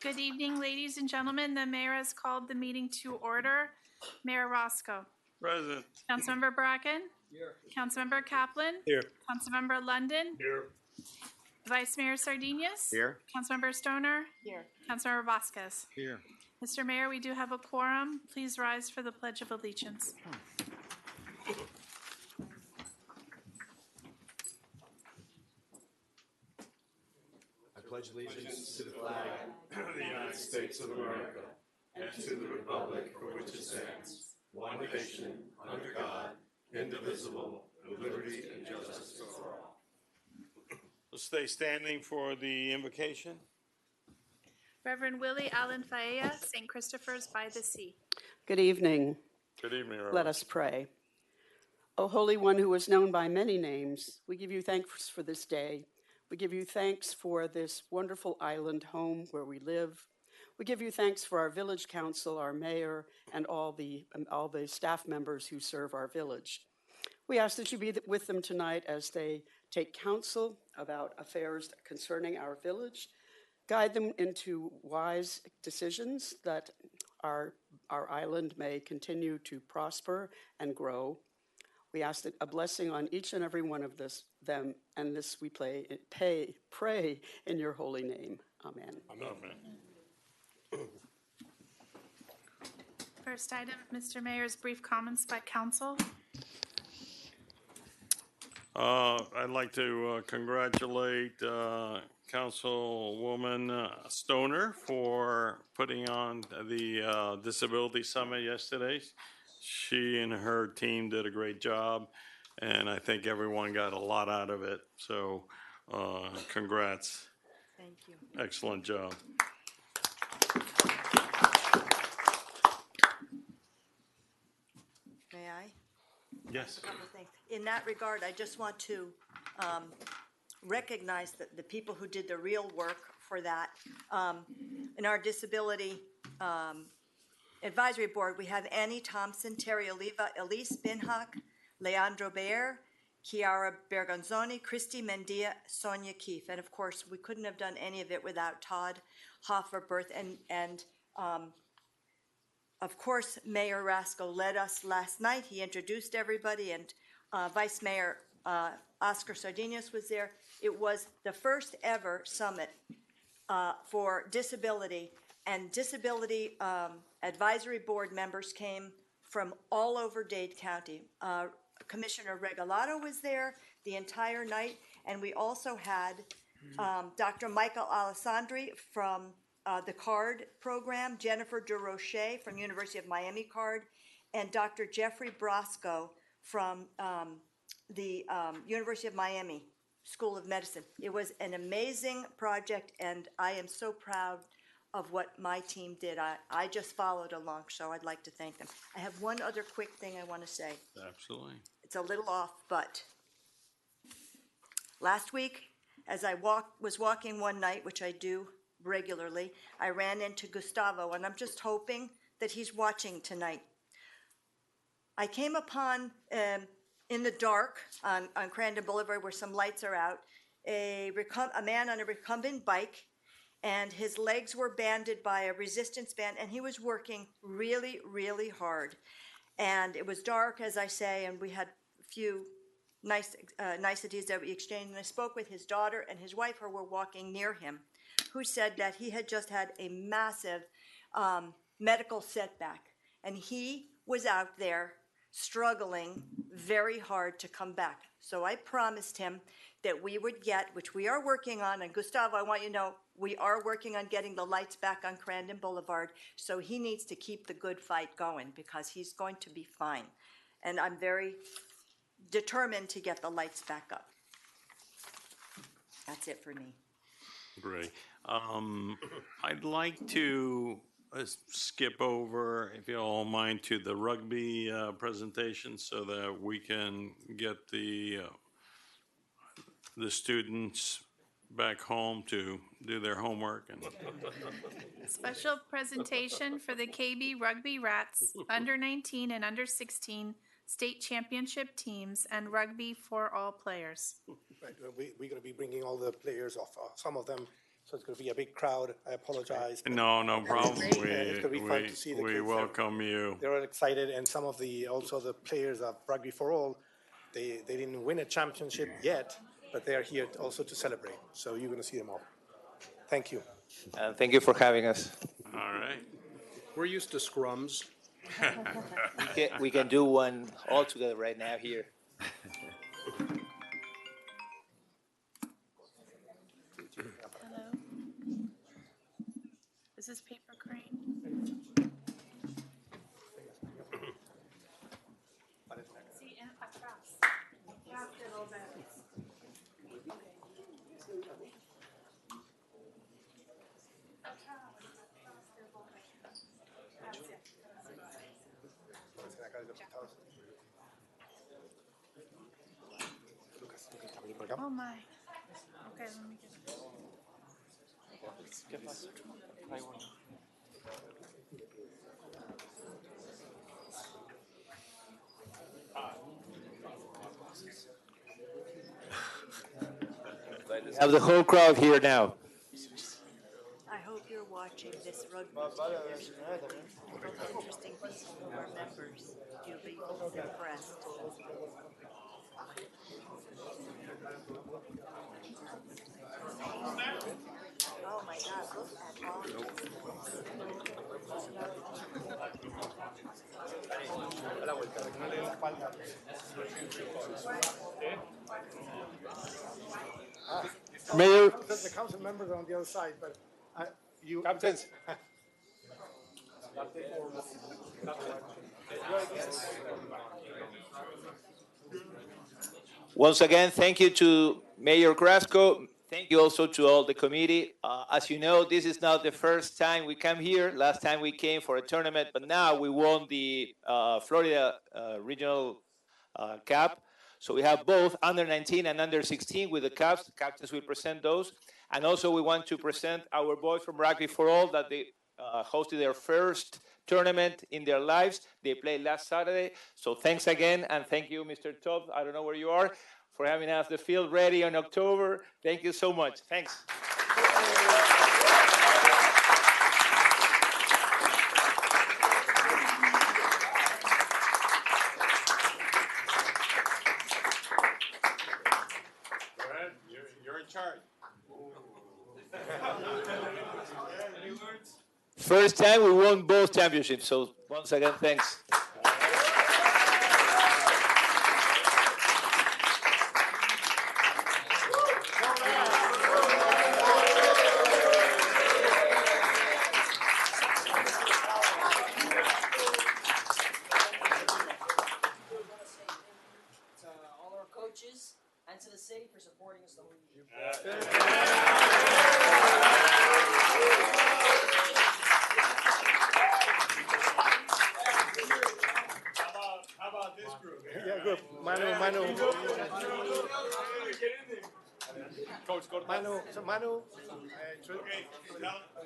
Good evening, ladies and gentlemen. The mayor has called the meeting to order. Mayor Roscoe. Present. Councilmember Bracken. Here. Councilmember Kaplan. Here. Councilmember London. Here. Vice Mayor Sardinius. Here. Councilmember Stoner. Here. Councilmember Vasquez. Here. Mr. Mayor, we do have a quorum. Please rise for the Pledge of Allegiance. I pledge allegiance to the flag of the United States of America and to the republic for which it stands, one nation, under God, indivisible, with liberty and justice for all. We'll stay standing for the invocation. Reverend Willie Allen Faella, St. Christopher's by the Sea. Good evening. Good evening, Reverend. Let us pray. O Holy One, who is known by many names, we give you thanks for this day. We give you thanks for this wonderful island home where we live. We give you thanks for our village council, our mayor, and all the staff members who serve our village. We ask that you be with them tonight as they take counsel about affairs concerning our village. Guide them into wise decisions that our island may continue to prosper and grow. We ask that a blessing on each and every one of them, and this we pray in your holy name. Amen. Amen. First item, Mr. Mayor's brief comments by council. I'd like to congratulate Councilwoman Stoner for putting on the Disability Summit yesterday. She and her team did a great job, and I think everyone got a lot out of it. So congrats. Thank you. Excellent job. May I? Yes. A couple things. In that regard, I just want to recognize the people who did the real work for that. In our Disability Advisory Board, we have Annie Thompson, Terry Oliva, Elise Binhak, Leandro Baer, Chiara Bergonzoni, Christy Mendia, Sonia Keefe. And of course, we couldn't have done any of it without Todd Hofferberth. And of course, Mayor Roscoe led us last night. He introduced everybody, and Vice Mayor Oscar Sardinius was there. It was the first ever summit for disability, and disability advisory board members came from all over Dade County. Commissioner Regalado was there the entire night, and we also had Dr. Michael Alessandri from the CARD program, Jennifer DeRoche from University of Miami CARD, and Dr. Jeffrey Brosco from the University of Miami School of Medicine. It was an amazing project, and I am so proud of what my team did. I just followed along, so I'd like to thank them. I have one other quick thing I want to say. Absolutely. It's a little off, but last week, as I was walking one night, which I do regularly, I ran into Gustavo, and I'm just hoping that he's watching tonight. I came upon, in the dark on Crandon Boulevard where some lights are out, a man on a recumbent bike, and his legs were banded by a resistance band, and he was working really, really hard. And it was dark, as I say, and we had a few niceties that we exchanged. And I spoke with his daughter and his wife, who were walking near him, who said that he had just had a massive medical setback. And he was out there struggling very hard to come back. So I promised him that we would get, which we are working on, and Gustavo, I want you to know, we are working on getting the lights back on Crandon Boulevard, so he needs to keep the good fight going because he's going to be fine. And I'm very determined to get the lights back up. That's it for me. Great. I'd like to skip over, if you all mind, to the rugby presentation so that we can get the students back home to do their homework. And Special presentation for the KB Rugby Rats under 19 and under 16 state championship teams and rugby for all players. Right, we're going to be bringing all the players off, some of them so it's going to be a big crowd. I apologize. but No problem. great. It's gonna be fun to see the We kids. welcome you. They're all excited, and some of the players of Rugby for All, they didn't win a championship yet, but they are here also to celebrate. So you're going to see them all. Thank you. And thank you for having us. All right. We're used to scrums. We can do one all together right now here. Hello. Is this paper crane? Sí, atrás. Atrás de los dedos. Oh my. Okay, let me get it. We have the whole crowd here now. I hope you're watching this rugby. Interesting people who are members. You'll be impressed. Oh my God, look at all this. Mayor, The council members are on the other side, but you. Captains. Once again, thank you to Mayor Carrasco. Thank you also to all the committee. As you know, this is not the first time we come here. Last time we came for a tournament, but now we won the Florida Regional Cup. So we have both under 19 and under 16 with the cups. The captains will present those. And also we want to present our boys from Rugby for All that they hosted their first tournament in their lives. They played last Saturday. So thanks again, and thank you, Mr. Top, I don't know where you are, for having us the field ready in October. Thank you so much. Thanks. Go ahead. You're in charge. First time we won both championships. So once again, thanks. To all our coaches and to the city for supporting us the whole year. How about this group? Yeah, good. Manu. Coach, go to Manu. Okay,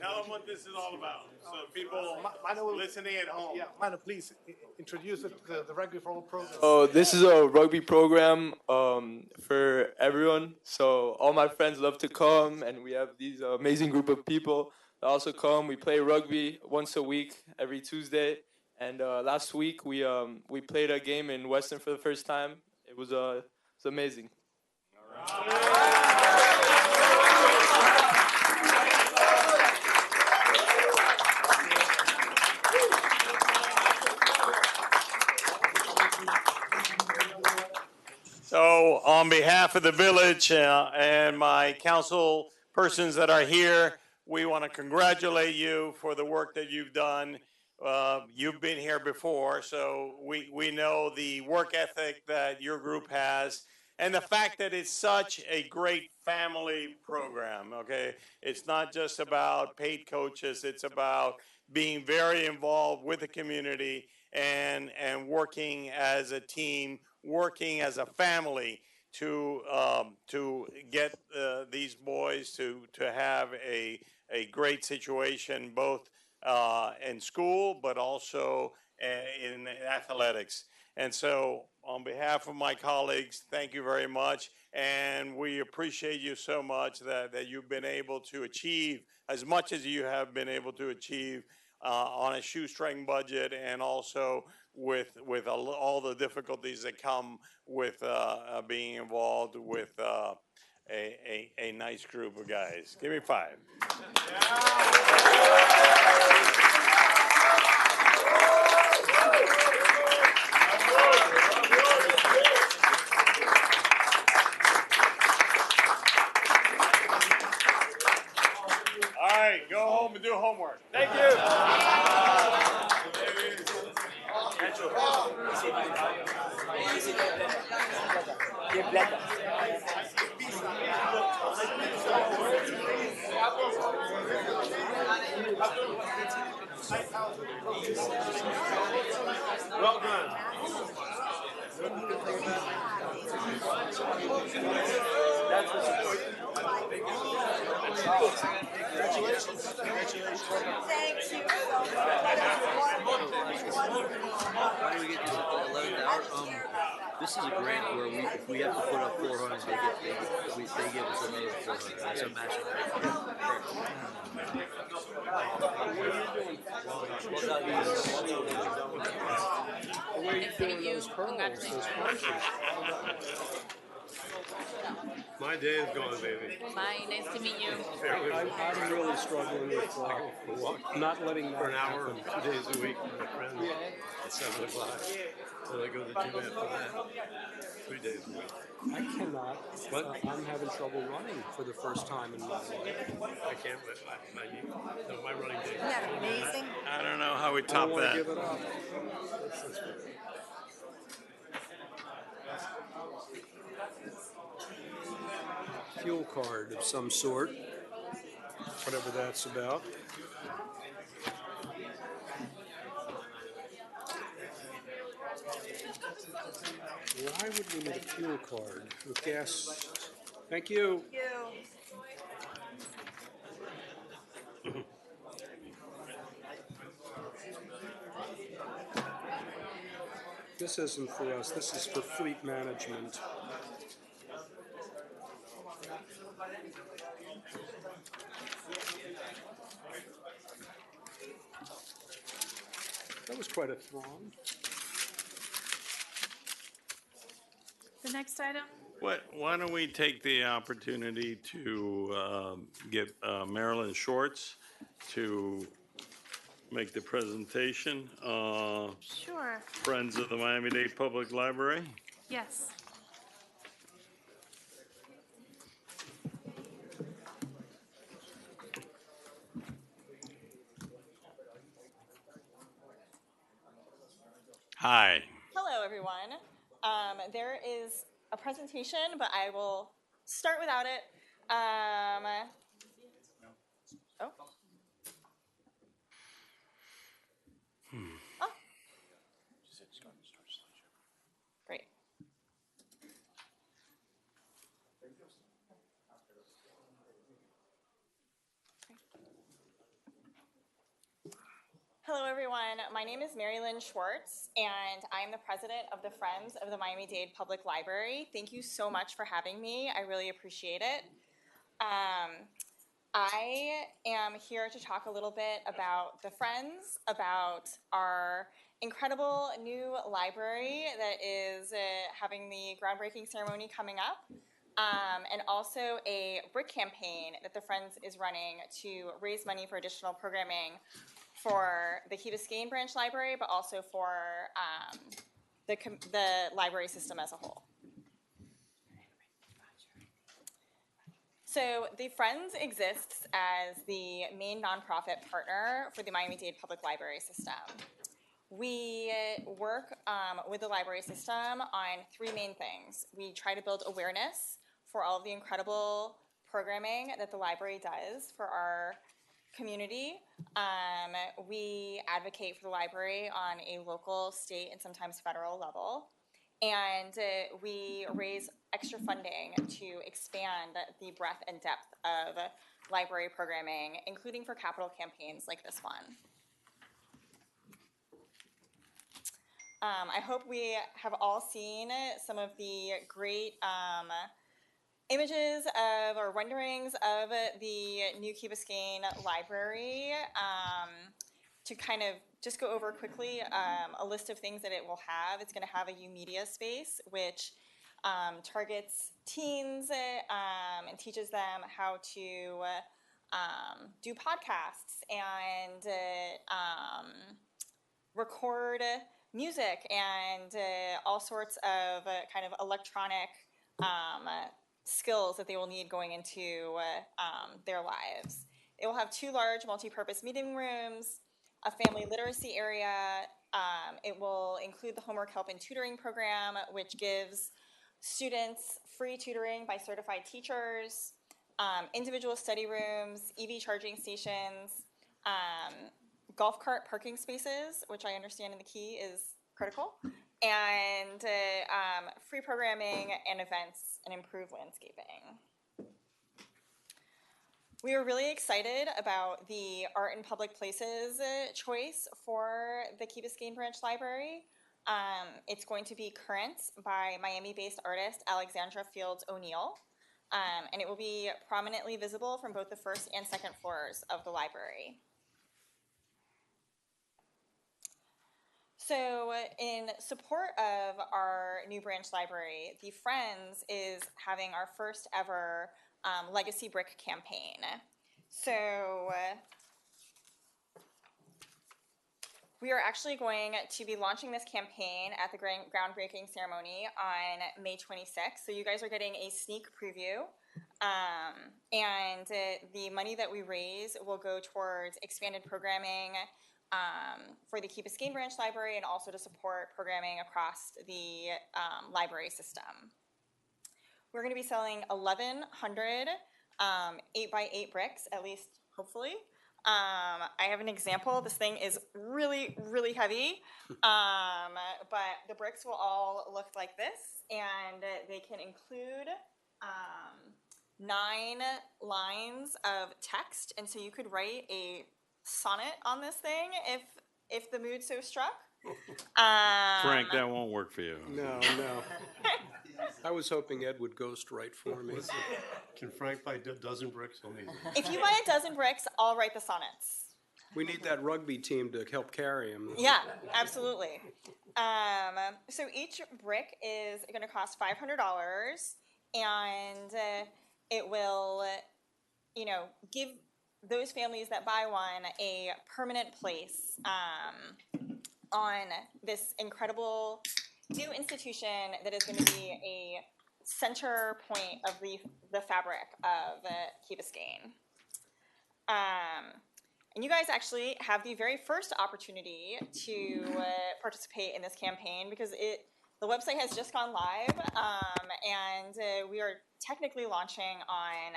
tell them what this is all about. So people Manu, listening at home. yeah, Manu, please introduce the Rugby for All program. Oh, this is a rugby program for everyone. So all my friends love to come, and we have these amazing group of people that also come. We play rugby once a week, every Tuesday. And last week we played a game in Western for the first time. It was amazing. So on behalf of the village and my council persons that are here, we want to congratulate you for the work that you've done. You've been here before, so we know the work ethic that your group has and the fact that it's such a great family program, okay? It's not just about paid coaches, it's about being very involved with the community and working as a team, working as a family to get these boys to have a great situation both in school but also in athletics. And so on behalf of my colleagues, thank you very much. And we appreciate you so much that you've been able to achieve as much as you have been able to achieve on a shoestring budget, and also with all the difficulties that come with being involved with a nice group of guys. Give me 5. All right, go home and do homework. Thank you. Well done. Thank you so much. Why do we get this at the 11th hour? This is a grant where if we have to put up 400, they give us another 400. It's a matching grant. The way you're doing those curls, those crunches. My day is gone, baby. Bye, nice to meet you. I'm really struggling with not letting that for an hour, 2 days a week with my friends at 7 o'clock. Then I go to the gym after that, 3 days a week. I cannot. What? I'm having trouble running for the first time in my life. I can't. My running day. Isn't that amazing? I don't know how we I top don't want that. to give it up. Fuel card of some sort, whatever that's about. Why would we need a fuel card with gas? Thank you. This isn't for us, this is for fleet management. That was quite a throng. The next item? Why don't we take the opportunity to get Marilyn Schwartz to make the presentation. Sure, Friends of the Miami-Dade Public Library. yes. Hi. Hello, everyone. There is a presentation, but I will start without it. Oh. Oh. Great. Hello, everyone. My name is Mary Lynn Schwartz, and I am the president of the Friends of the Miami-Dade Public Library. Thank you so much for having me. I really appreciate it. I am here to talk a little bit about the Friends, about our incredible new library that is having the groundbreaking ceremony coming up, and also a brick campaign that the Friends is running to raise money for additional programming for the Key Biscayne Branch Library, but also for the library system as a whole. So the Friends exists as the main nonprofit partner for the Miami-Dade Public Library System. We work with the library system on 3 main things. We try to build awareness for all of the incredible programming that the library does for our community. We advocate for the library on a local, state, and sometimes federal level. And we raise extra funding to expand the breadth and depth of library programming, including for capital campaigns like this one. I hope we have all seen some of the great images of or renderings of the new Key Biscayne Library. To kind of just go over quickly a list of things that it will have. It's going to have a U-Media space, which targets teens and teaches them how to do podcasts and record music and all sorts of kind of electronic skills that they will need going into their lives. It will have 2 large multi-purpose meeting rooms, a family literacy area. It will include the Homework Help and Tutoring program, which gives students free tutoring by certified teachers, individual study rooms, EV charging stations, golf cart parking spaces, which I understand in the Key is critical, and free programming and events and improved landscaping. We are really excited about the Art in Public Places choice for the Key Biscayne Branch Library. It's going to be Currents by Miami-based artist Alexandra Fields O'Neill, and it will be prominently visible from both the first and second floors of the library. So in support of our new branch library, the Friends is having our first ever Legacy Brick campaign. So we are actually going to be launching this campaign at the groundbreaking ceremony on May 26th. So you guys are getting a sneak preview. And the money that we raise will go towards expanded programming for the Key Biscayne Branch Library and also to support programming across the library system. We're going to be selling 1,100 8x8 bricks, at least hopefully. I have an example. This thing is really, really heavy, but the bricks will all look like this, and they can include 9 lines of text, and so you could write a sonnet on this thing if the mood so struck. Frank, that won't work for you. No. I was hoping Ed would ghost write for me. Can Frank buy a dozen bricks? He'll need them. If you buy a dozen bricks, I'll write the sonnets. We need that rugby team to help carry him. Yeah, absolutely. So each brick is going to cost $500, and it will, give those families that buy one a permanent place on this incredible new institution that is going to be a center point of the fabric of Key Biscayne. And you guys actually have the very first opportunity to participate in this campaign because the website has just gone live, and we are technically launching on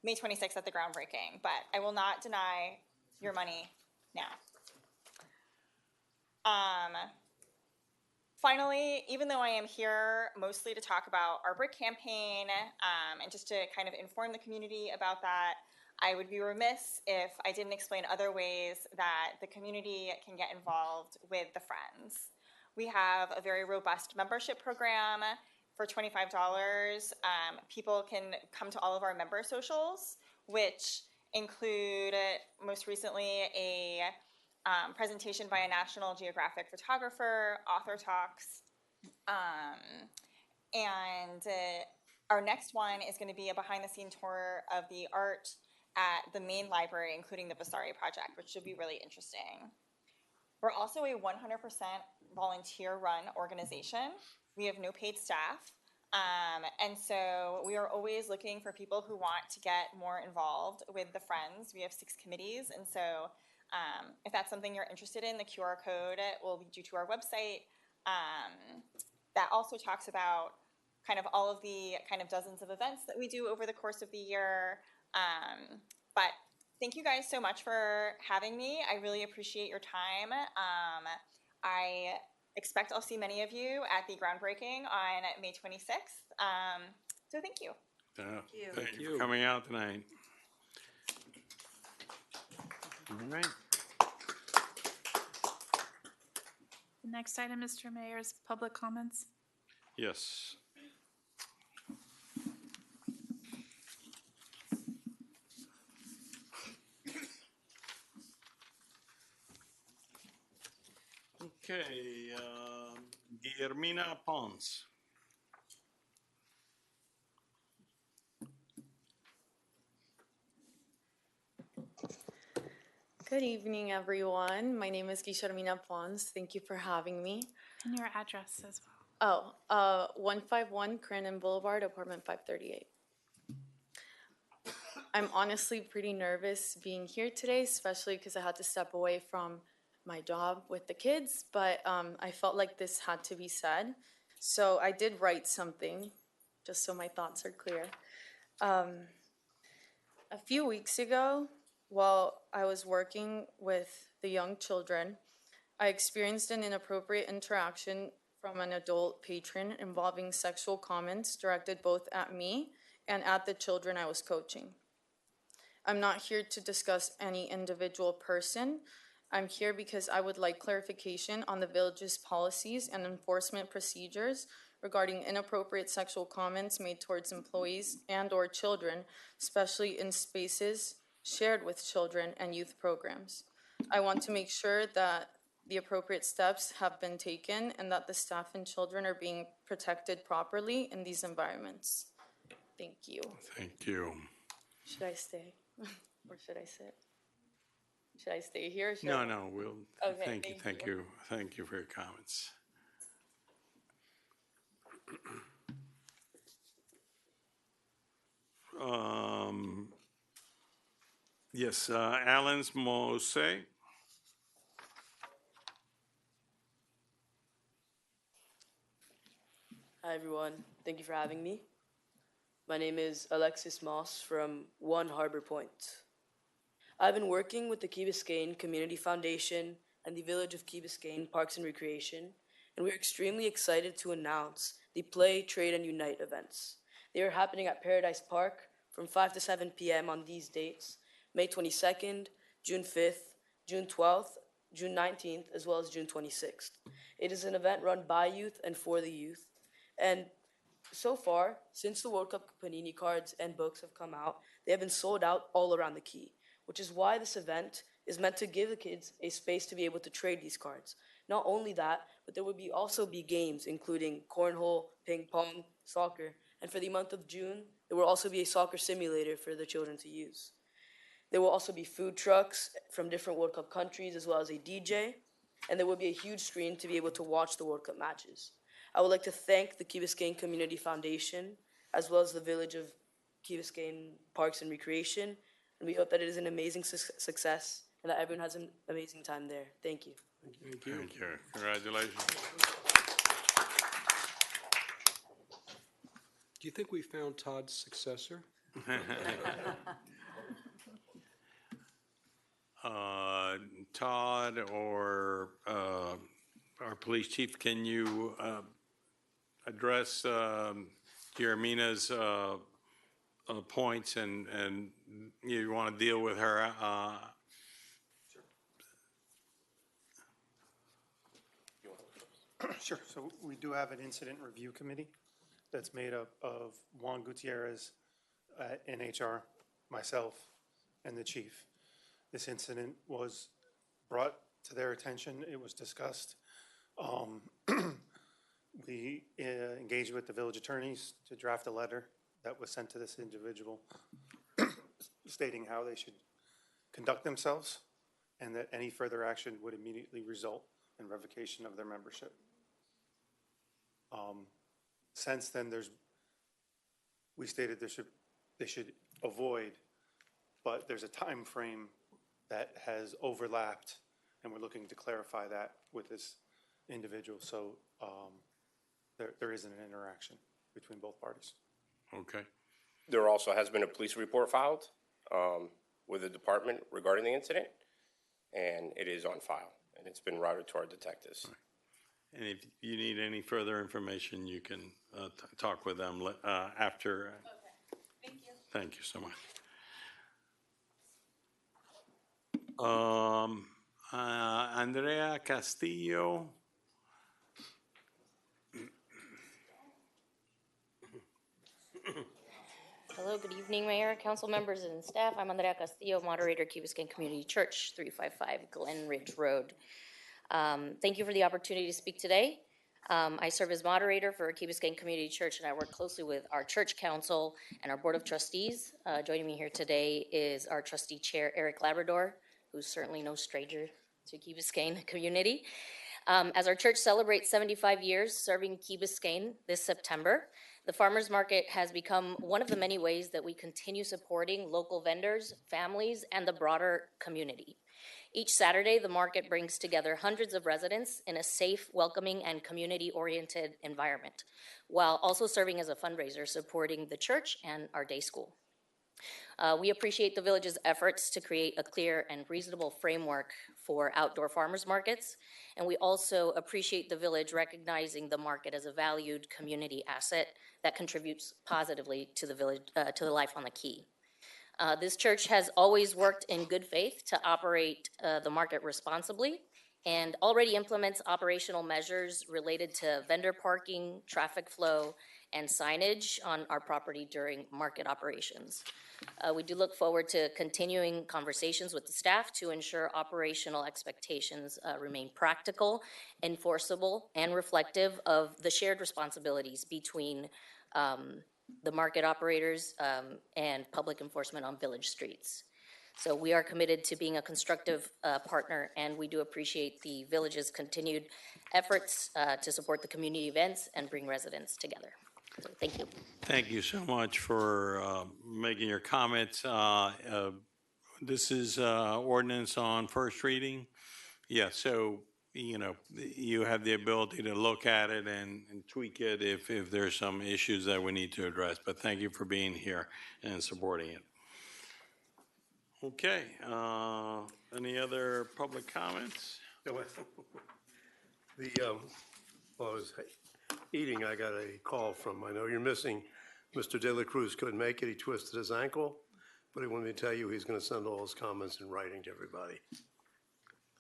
May 26th at the groundbreaking, but I will not deny your money now. Finally, even though I am here mostly to talk about our brick campaign and just to kind of inform the community about that, I would be remiss if I didn't explain other ways that the community can get involved with the Friends. We have a very robust membership program. For $25, people can come to all of our member socials, which include most recently a presentation by a National Geographic photographer, author talks, and our next one is going to be a behind-the-scenes tour of the art at the main library, including the Vasari Project, which should be really interesting. We're also a 100% volunteer-run organization. We have no paid staff, and so we are always looking for people who want to get more involved with the Friends. We have 6 committees, and so if that's something you're interested in, the QR code will lead you to our website. That also talks about kind of all of the kind of dozens of events that we do over the course of the year. But thank you guys so much for having me. I really appreciate your time. I expect I'll see many of you at the groundbreaking on May 26th. So thank you. Thank you for coming out tonight. All right. The next item, Mr. Mayor, is public comments. Yes. Okay, Guillermina Pons. Good evening, everyone. My name is Guillermina Pons. Thank you for having me. And your address as well. 151 Crandon Boulevard, apartment 538. I'm honestly pretty nervous being here today, especially because I had to step away from my job with the kids, but I felt like this had to be said. So I did write something, just so my thoughts are clear. A few weeks ago, while I was working with the young children, I experienced an inappropriate interaction from an adult patron involving sexual comments directed both at me and at the children I was coaching. I'm not here to discuss any individual person. I'm here because I would like clarification on the village's policies and enforcement procedures regarding inappropriate sexual comments made towards employees and/or children, especially in spaces shared with children and youth programs. I want to make sure that the appropriate steps have been taken and that the staff and children are being protected properly in these environments. Thank you. Thank you. Should I stay or should I sit? Should I stay here? Or should No, I... no, we'll, Okay, thank you. Thank you for your comments. Yes, Alan's Mose. Hi, everyone. Thank you for having me. My name is Alexis Moss from One Harbor Point. I've been working with the Key Biscayne Community Foundation and the Village of Key Biscayne Parks and Recreation, and we're extremely excited to announce the Play, Trade, and Unite events. They are happening at Paradise Park from 5 to 7 p.m. on these dates, May 22nd, June 5th, June 12th, June 19th, as well as June 26th. It is an event run by youth and for the youth. And so far, since the World Cup Panini cards and books have come out, they have been sold out all around the Key, which is why this event is meant to give the kids a space to be able to trade these cards. Not only that, but there will also be games including cornhole, ping pong, soccer, and for the month of June, there will also be a soccer simulator for the children to use. There will also be food trucks from different World Cup countries as well as a DJ, and there will be a huge screen to be able to watch the World Cup matches. I would like to thank the Key Biscayne Community Foundation as well as the Village of Key Biscayne Parks and Recreation, and we hope that it is an amazing success and that everyone has an amazing time there. Thank you. Thank you. Thank you. Congratulations. Do you think we found Todd's successor? Todd or our police chief, can you address Guillermina's points and you want to deal with her? Sure. So we do have an incident review committee that's made up of Juan Gutierrez, NHR, myself, and the chief. This incident was brought to their attention. It was discussed. We engaged with the village attorneys to draft a letter that was sent to this individual stating how they should conduct themselves and that any further action would immediately result in revocation of their membership. Since then, we stated they should avoid, but there's a time frame that has overlapped, and we're looking to clarify that with this individual. So there isn't an interaction between both parties. Okay. There also has been a police report filed with the department regarding the incident, and it is on file, and it's been routed to our detectives. Right. And if you need any further information, you can talk with them after. Okay. Thank you. Thank you so much. Andrea Castillo, Hello, good evening, Mayor, council members, and staff. I'm Andrea Castillo, moderator, Key Biscayne Community Church, 355 Glen Ridge Road. Thank you for the opportunity to speak today. I serve as moderator for Key Biscayne Community Church, and I work closely with our church council and our board of trustees. Joining me here today is our trustee chair, Eric Labrador, who's certainly no stranger to Key Biscayne community. As our church celebrates 75 years serving Key Biscayne this September, the farmers market has become one of the many ways that we continue supporting local vendors, families, and the broader community. Each Saturday, the market brings together hundreds of residents in a safe, welcoming, and community-oriented environment, while also serving as a fundraiser supporting the church and our day school. We appreciate the village's efforts to create a clear and reasonable framework for outdoor farmers markets, and we also appreciate the village recognizing the market as a valued community asset that contributes positively to the village, to the life on the Key. This church has always worked in good faith to operate the market responsibly and already implements operational measures related to vendor parking, traffic flow, and signage on our property during market operations. We do look forward to continuing conversations with the staff to ensure operational expectations remain practical, enforceable, and reflective of the shared responsibilities between the market operators and public enforcement on village streets. So we are committed to being a constructive partner, and we do appreciate the village's continued efforts to support the community events and bring residents together. So thank you. Thank you so much for making your comments. This is ordinance on first reading. Yeah, so, you know, you have the ability to look at it and tweak it if there's some issues that we need to address. But thank you for being here and supporting it. Okay, any other public comments? While I was eating, I got a call from, I know you're missing, Mr. De La Cruz couldn't make it. He twisted his ankle, but he wanted me to tell you he's going to send all his comments in writing to everybody.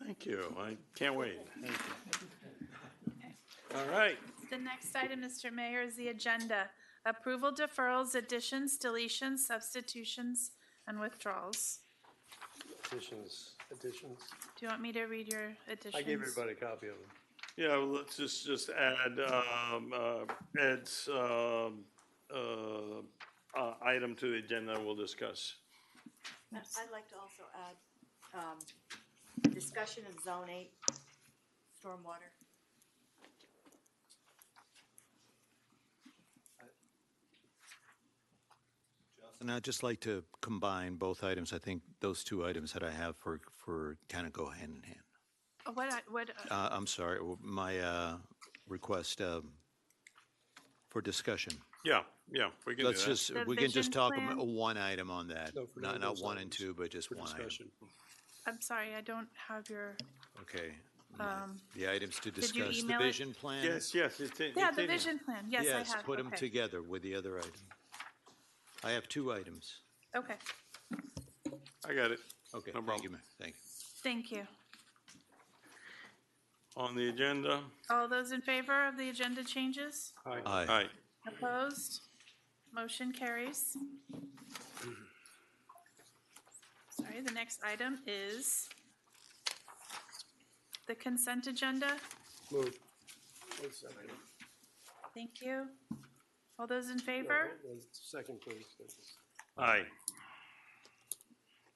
Thank you. I can't wait. Thank you. All right. The next item, Mr. Mayor, is the agenda. Approval, deferrals, additions, deletions, substitutions, and withdrawals. Additions. Do you want me to read your additions? I gave everybody a copy of them. Yeah, well, let's just add Ed's item to the agenda we'll discuss. I'd like to also add discussion of Zone 8 stormwater. And I'd just like to combine both items. I think those two items that I have for kind of go hand in hand. I'm sorry, my request for discussion. Yeah, we can do that. We can just talk about one item on that, No, not one and two, but just one item. I'm sorry, I don't have your, Okay. The items to did you discuss, the email it? Yes, vision plan? it's in. yeah, it's the in here. vision plan. Yes, I have. Yes, put them Okay. together with the other item. I have two items. Okay, I got it. Okay, No thank problem. you, thank you. thank you. On the agenda? All those in favor of the agenda changes? Aye. Aye. Opposed? Motion carries. Sorry, the next item is the consent agenda. Move. One second. Thank you. All those in favor? Second, please. Aye.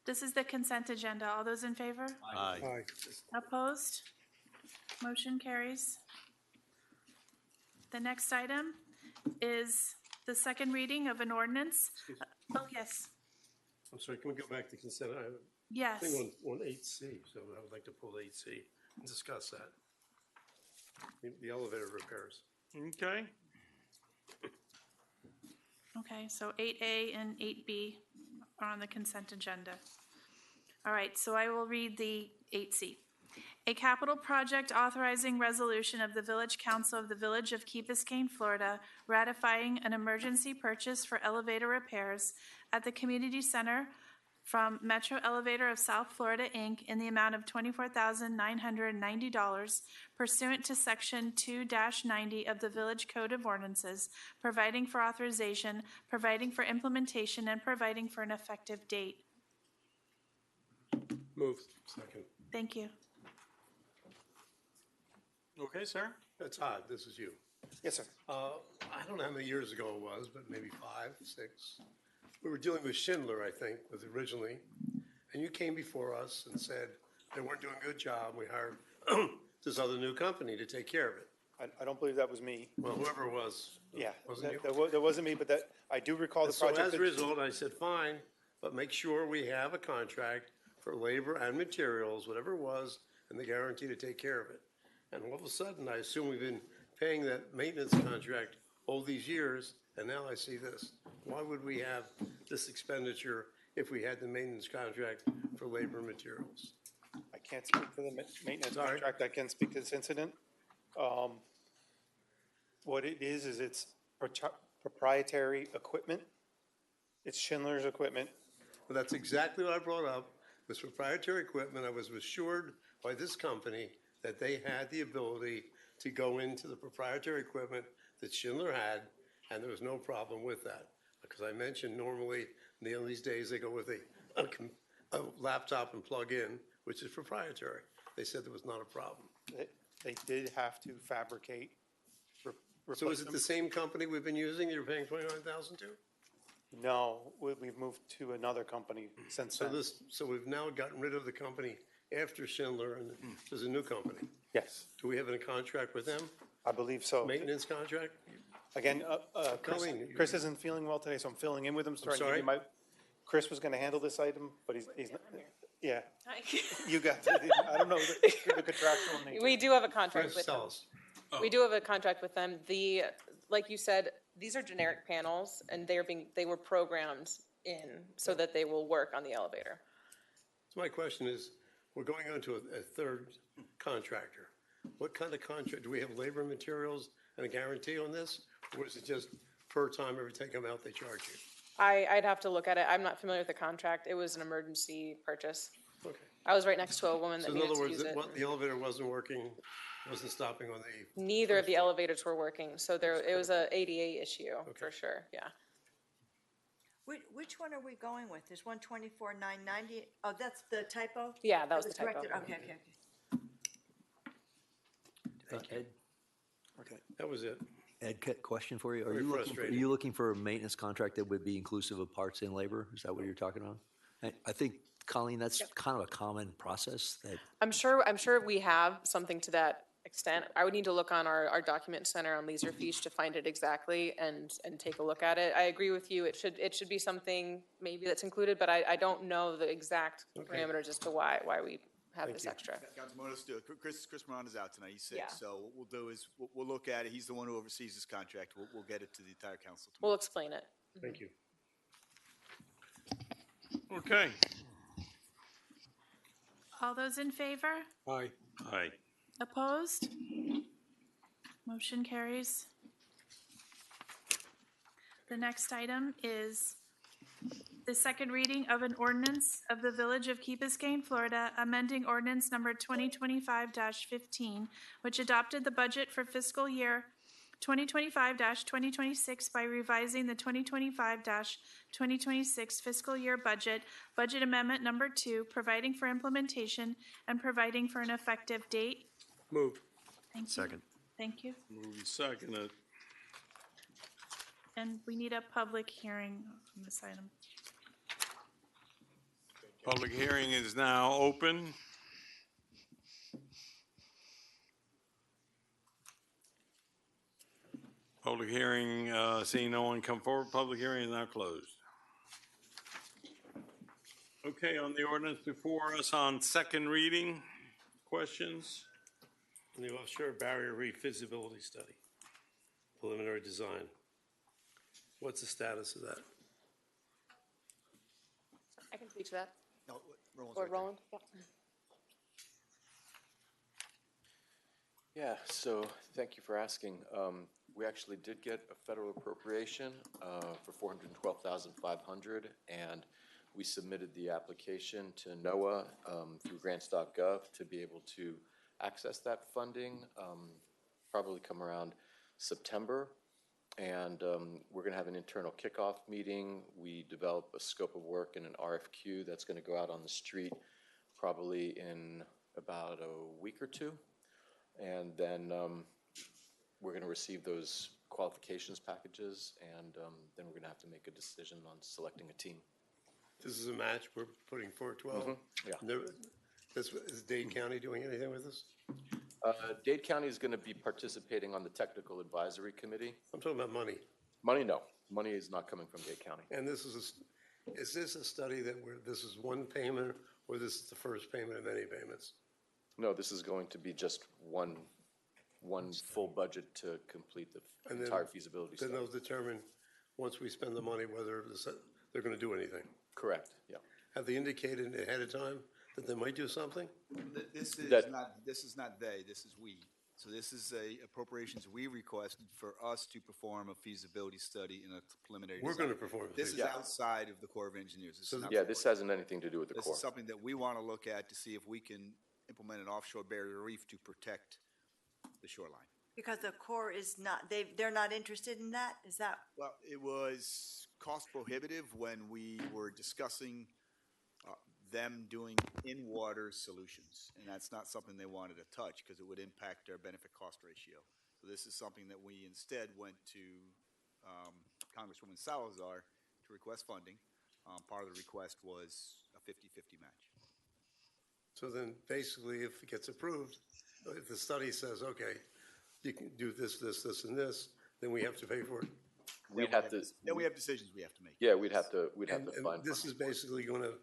This is the consent agenda. All those in favor? Aye. Opposed? Motion carries. The next item is the second reading of an ordinance. Oh, yes, I'm sorry, can we go back to consent? I have a yes. thing on 8C, so I would like to pull 8C and discuss that. The elevator repairs. Okay. Okay, so 8A and 8B are on the consent agenda. All right, so I will read the 8C. A capital project authorizing resolution of the Village Council of the Village of Key Biscayne, Florida, ratifying an emergency purchase for elevator repairs at the community center from Metro Elevator of South Florida, Inc. in the amount of $24,990 pursuant to Section 2-90 of the Village Code of Ordinances, providing for authorization, providing for implementation, and providing for an effective date. Move. Second. Thank you. Okay, sir? Todd, this is you. Yes, sir. I don't know how many years ago it was, but maybe 5, 6. We were dealing with Schindler, I think, was originally, and you came before us and said they weren't doing a good job. We hired this other new company to take care of it. I don't believe that was me. Well, whoever it was. Yeah, Wasn't you? that wasn't me, but that, I do recall the So project. as a result, I said, fine, but make sure we have a contract for labor and materials, whatever it was, and the guarantee to take care of it. And all of a sudden, I assume we've been paying that maintenance contract all these years, and now I see this. Why would we have this expenditure if we had the maintenance contract for labor and materials? I can't speak to the maintenance Sorry. contract. I can speak to this incident. What it is it's proprietary equipment. It's Schindler's equipment. Well, that's exactly what I brought up. This proprietary equipment, I was assured by this company that they had the ability to go into the proprietary equipment that Schindler had, and there was no problem with that. Because I mentioned normally, these days, they go with a laptop and plug in, which is proprietary. They said there was not a problem. They did have to fabricate. So is it the same company we've been using you're paying $29,000 to? No, we've moved to another company since then. So we've now gotten rid of the company after Schindler, and there's a new company. Yes, Do we have a contract with them? I believe so. Maintenance contract? Again, Colleen, Chris isn't feeling well today, so I'm filling in with him. Starting to give sorry? you Chris was gonna handle this item, but he's not, yeah. Hi. You got, I don't know the contractual nature. We do have a contract Chris, with them. tell us. We do have a contract with them. Like you said, these are generic panels and they were programmed in so that they will work on the elevator. So my question is, we're going on to a third contractor. What kind of contract, do we have labor and materials and a guarantee on this? Or is it just per time every time they come out, they charge you? I'd have to look at it. I'm not familiar with the contract. It was an emergency purchase. Okay. I was right next to a woman So that in needed other to words, use it. the elevator wasn't working, wasn't stopping on the, Neither of the elevators were working, so it was a ADA issue for sure, yeah. Which one are we going with? There's 124,990. Oh, that's the typo? Yeah, that was the typo. corrected? Okay. Ed, okay, that was it. Ed, question for you. Are Very you frustrating. looking for a maintenance contract that would be inclusive of parts and labor? Is that what you're talking about? I think, Colleen, that's kind of a common process that, I'm sure we have something to that extent. I would need to look on our document center on Laserfiche to find it exactly and take a look at it. I agree with you. It should be something maybe that's included, but I don't know the exact parameters as to why we have this extra. Councilman, let's do it. Chris Miranda's out tonight. He's sick. Yeah. So what we'll do is we'll look at it. He's the one who oversees this contract. We'll get it to the entire council tomorrow. We'll explain it. Thank you. Okay. All those in favor? Aye. Aye. Opposed? Motion carries. The next item is the second reading of an ordinance of the Village of Key Biscayne, Florida, amending ordinance number 2025-15, which adopted the budget for fiscal year 2025-2026 by revising the 2025-2026 fiscal year budget amendment number 2, providing for implementation and providing for an effective date. Move. Thank you. Second. Thank you. Moving second. And we need a public hearing on this item. Public hearing is now open. Public hearing, seeing no one come forward, public hearing is now closed. Okay, on the ordinance before us on second reading, questions? The offshore barrier reef feasibility study, preliminary design. What's the status of that? I can speak to that. No, Roland's Or right there. Roland? Yeah. Yeah, so thank you for asking. We actually did get a federal appropriation for $412,500, and we submitted the application to NOAA through grants.gov to be able to access that funding, probably come around September. And we're going to have an internal kickoff meeting. We develop a scope of work and an RFQ that's going to go out on the street probably in about a week or two. And then we're going to receive those qualifications packages, and then we're going to have to make a decision on selecting a team. This is a match, we're putting 412? Yeah. Is Dade County doing anything with this? Dade County is going to be participating on the technical advisory committee. I'm talking about money. Money, no. Money is not coming from Dade County. And this is this a study that this is one payment, or this is the first payment of many payments? No, this is going to be just one full budget to complete the entire feasibility study. Then they'll determine, once we spend the money, whether they're going to do anything. Correct, yeah. Have they indicated ahead of time that they might do something? This is not they, this is we. So this is a appropriations we requested for us to perform a feasibility study in a preliminary. We're design. going to perform a This is feasibility. outside of the Corps of Engineers. This is not Yeah, the this Corps. hasn't anything to do with the This Corps. is something that we want to look at to see if we can implement an offshore barrier reef to protect the shoreline. Because the Corps is not, they're not interested in that? Is that? Well, it was cost prohibitive when we were discussing them doing in-water solutions. And that's not something they wanted to touch because it would impact their benefit cost ratio. So this is something that we instead went to Congresswoman Salazar to request funding. Part of the request was a 50-50 match. So then, basically, if it gets approved, if the study says, okay, you can do this, this, this, and this, then we have to pay for it. We'd have to. Then we have decisions we have to make. Yeah, we'd have to And find. this is basically going to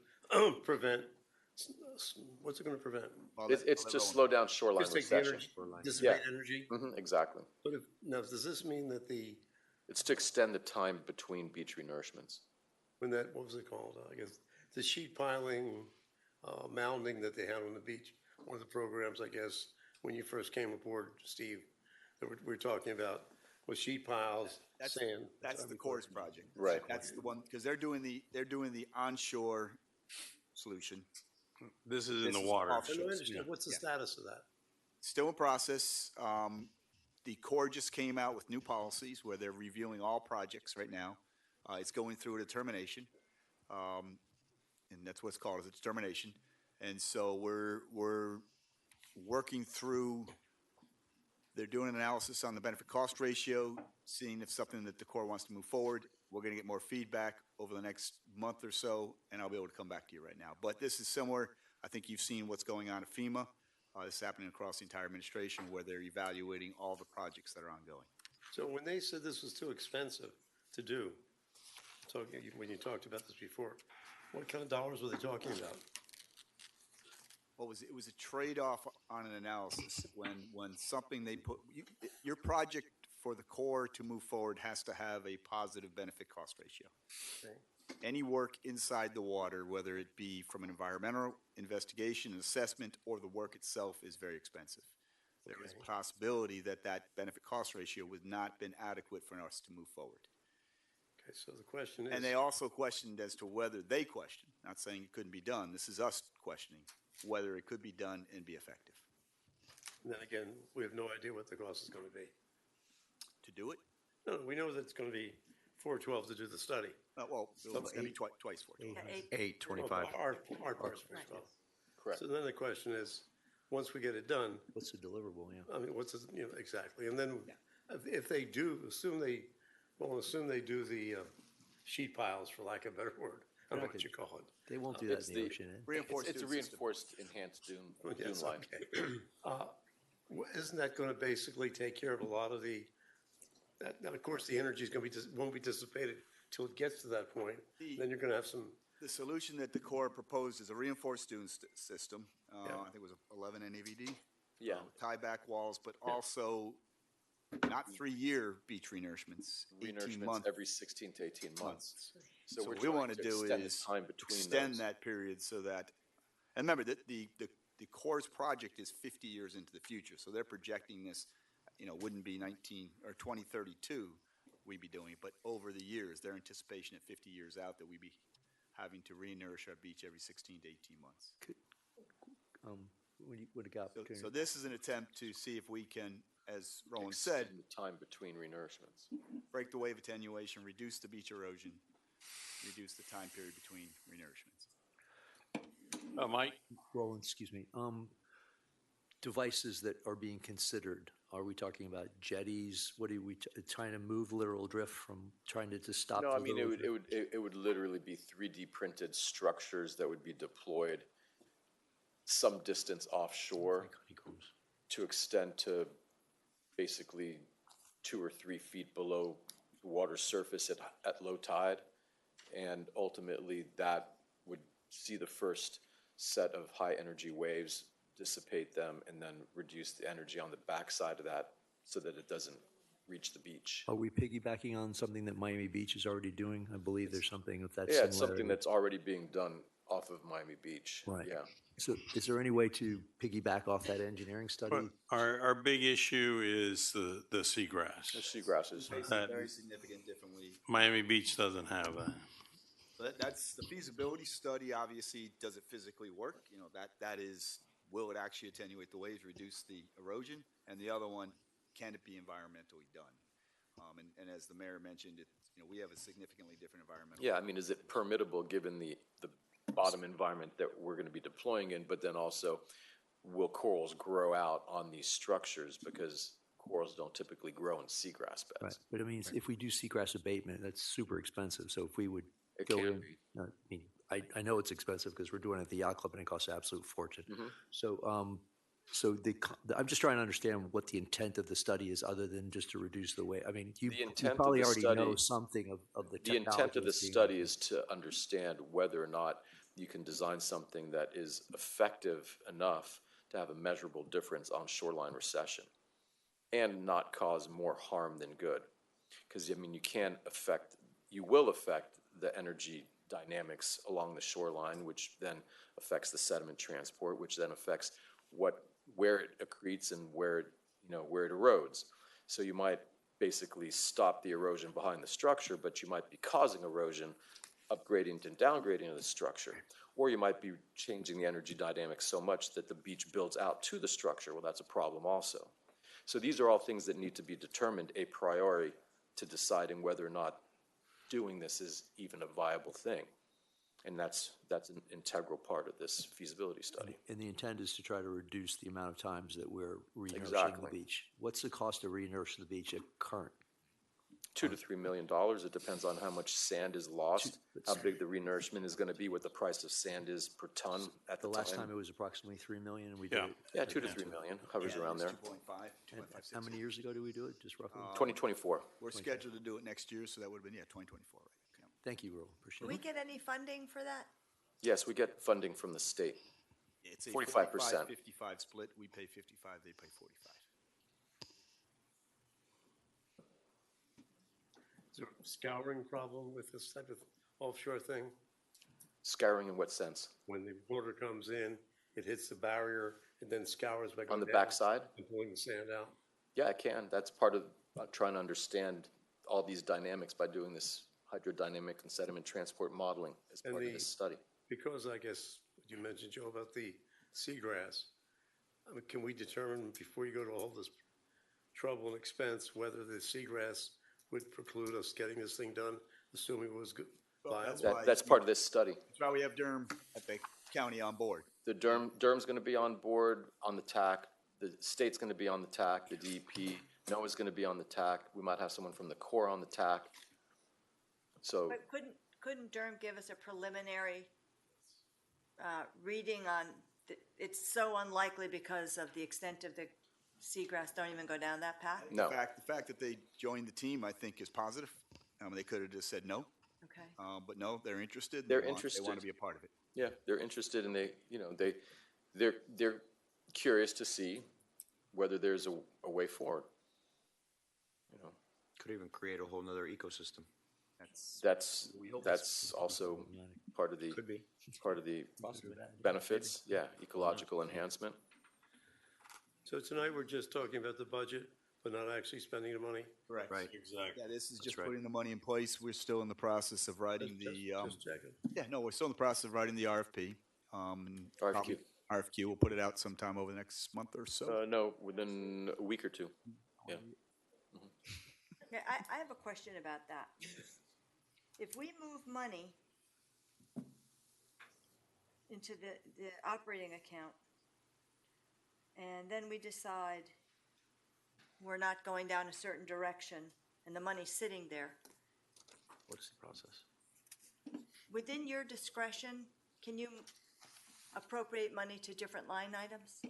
prevent, what's it going to prevent? It's to slow down shoreline Just take the recession. energy, dissipate energy? Exactly. But now, does this mean that It's to extend the time between beach renourishments. when what was it called? I guess the sheet piling, mounding that they had on the beach, one of the programs, I guess, when you first came aboard, Steve, that we were talking about was sheet piles, sand. That's the Corps project. Right. That's the one, because they're doing the onshore solution. This is in the water. offshore. What's the status of that? Still in process. The Corps just came out with new policies where they're reviewing all projects right now. It's going through a determination, and that's what it's called, is a determination. And so we're working through. They're doing an analysis on the benefit cost ratio, seeing if something that the Corps wants to move forward. We're going to get more feedback over the next month or so, and I'll be able to come back to you right now. But this is similar. I think you've seen what's going on at FEMA. This is happening across the entire administration where they're evaluating all the projects that are ongoing. So when they said this was too expensive to do, when you talked about this before, what kind of dollars were they talking about? It was a trade-off on an analysis. When something they put, your project for the Corps to move forward has to have a positive benefit cost ratio. Okay. Any work inside the water, whether it be from an environmental investigation, assessment, or the work itself, is very expensive. There is a possibility that benefit cost ratio would not been adequate for us to move forward. Okay, so the question is. And they also questioned as to whether they questioned, not saying it couldn't be done, this is us questioning whether it could be done and be effective. And then again, we have no idea what the cost is going to be. To do it? No, we know that it's going to be $412 to do the study. Well, it's going to be twice $412. $825. Our part's $412. Correct. So then the question is, once we get it done. What's the deliverable, yeah? I mean, exactly. And then if they do, assume they do the sheet piles, for lack of a better word. I don't know what you call it. They won't do that in the ocean, eh? It's a reinforced enhanced dune Yes, line. okay. Isn't that going to basically take care of a lot of now, of course, the energy won't be dissipated till it gets to that point. Then you're going to have some. The solution that the Corps proposed is a reinforced dune system. I think it was 11 NAVD. Yeah. Tieback walls, but also not 3-year beach renourishments, 18 months. Every 16 to 18 months. So we're what we trying want to do extend the is time between extend those. that period so that, and remember that the Corps' project is 50 years into the future, so they're projecting this, wouldn't be 2032 we'd be doing it, but over the years, their anticipation at 50 years out that we'd be having to re-nourish our beach every 16 to 18 months. What got So this is an attempt to see if we can, as Roland said, Extend the time between renourishments. break the wave attenuation, reduce the beach erosion, reduce the time period between renourishments. Mike? Roland, excuse me. Devices that are being considered, are we talking about jetties? What are we trying to move literal drift from trying to just stop? No, the I mean, literal drift? it would literally be 3D printed structures that would be deployed some distance offshore to extend to basically 2 or 3 feet below the water surface at low tide. And ultimately, that would see the first set of high energy waves, dissipate them, and then reduce the energy on the backside of that so that it doesn't reach the beach. Are we piggybacking on something that Miami Beach is already doing? I believe there's something of that Yeah, it's similarity. something that's already being done off of Miami Beach. Right. Yeah. So is there any way to piggyback off that engineering study? Our big issue is the seagrass. The seagrasses. Facing That very significant differently. Miami Beach doesn't have that. So that's the feasibility study. Obviously, does it physically work? That is, will it actually attenuate the waves, reduce the erosion? And the other one, can it be environmentally done? And as the mayor mentioned, we have a significantly different environmental. Yeah, I mean, is it permittable given the bottom environment that we're going to be deploying in, but then also will corals grow out on these structures because corals don't typically grow in seagrass beds. Right, but I mean, if we do seagrass abatement, that's super expensive. So if we would It go can in, be. I mean, I know it's expensive because we're doing it at the yacht club and it costs an absolute fortune. Mhm. So, I'm just trying to understand what the intent of the study is, other than just to reduce the weight. I mean, you intent of probably the already study- know something of the The technology. intent of the that's being- study is to understand whether or not you can design something that is effective enough to have a measurable difference on shoreline recession and not cause more harm than good. Because, I mean, you will affect the energy dynamics along the shoreline, which then affects the sediment transport, which then affects where it accretes and where it erodes. So you might basically stop the erosion behind the structure, but you might be causing erosion, upgrading and downgrading of the structure. Or you might be changing the energy dynamics so much that the beach builds out to the structure. Well, that's a problem also. So these are all things that need to be determined a priori to deciding whether or not doing this is even a viable thing. And that's an integral part of this feasibility study. And the intent is to try to reduce the amount of times that we're re-nourishing Exactly. the beach. What's the cost of re-nourishing the beach at current? $2 to $3 million. It depends on how much sand is lost, how big the renourishment is going to be, what the price of sand is per ton at the The time. last time it was approximately 3 million, and we did Yeah. it. Yeah, 2 to 3 million, hovers around there. 2.5, And how many years ago did we do it, just roughly? 2024. We're scheduled to do it next year, so that would have been, 2024, right? Yeah. Thank you, Ro, Do appreciate we it. get any funding for that? Yes, we get funding from the state. It's a 45%. 55 split. We pay 55, they pay 45. Is there a scouring problem with this type of offshore thing? Scouring in what sense? When the water comes in, it hits the barrier, and then scours by On the going down backside? and pulling the sand out? Yeah, it can. That's part of trying to understand all these dynamics by doing this hydrodynamic and sediment transport modeling as And part of this study. Because I guess you mentioned, Joe, about the seagrass, I mean, can we determine before you go to all this trouble and expense whether the seagrass would preclude us getting this thing done, assuming it was good? viable? That's part of this study. That's why we have Durham at the county on board. The Durham's going to be on board on the TAC. The state's going to be on the TAC. The DEP, NOAA's going to be on the TAC. We might have someone from the Corps on the TAC. So But couldn't Durham give us a preliminary reading on, it's so unlikely because of the extent of the seagrass, don't even go down that path? No. The fact that they joined the team, I think, is positive. They could have just said no. Okay. But no, they're interested. They're They want interested. to be a part of it. yeah, they're interested and they're curious to see whether there's a way forward. Could even create a whole nother ecosystem. That's also part of the benefits. Yeah, ecological enhancement. So tonight, we're just talking about the budget. but not actually spending the money? Correct. Right. Exactly. Yeah, this is just right. putting the money in place. We're still in the process of writing Just checking. yeah, no, we're still in the process of writing the RFP. RFQ. RFQ, we'll put it out sometime over the next month or so. No, within a week or two. Yeah. Okay, I have a question about that. If we move money into the operating account, and then we decide we're not going down a certain direction, and the money's sitting there, What's the process? within your discretion, can you appropriate money to different line items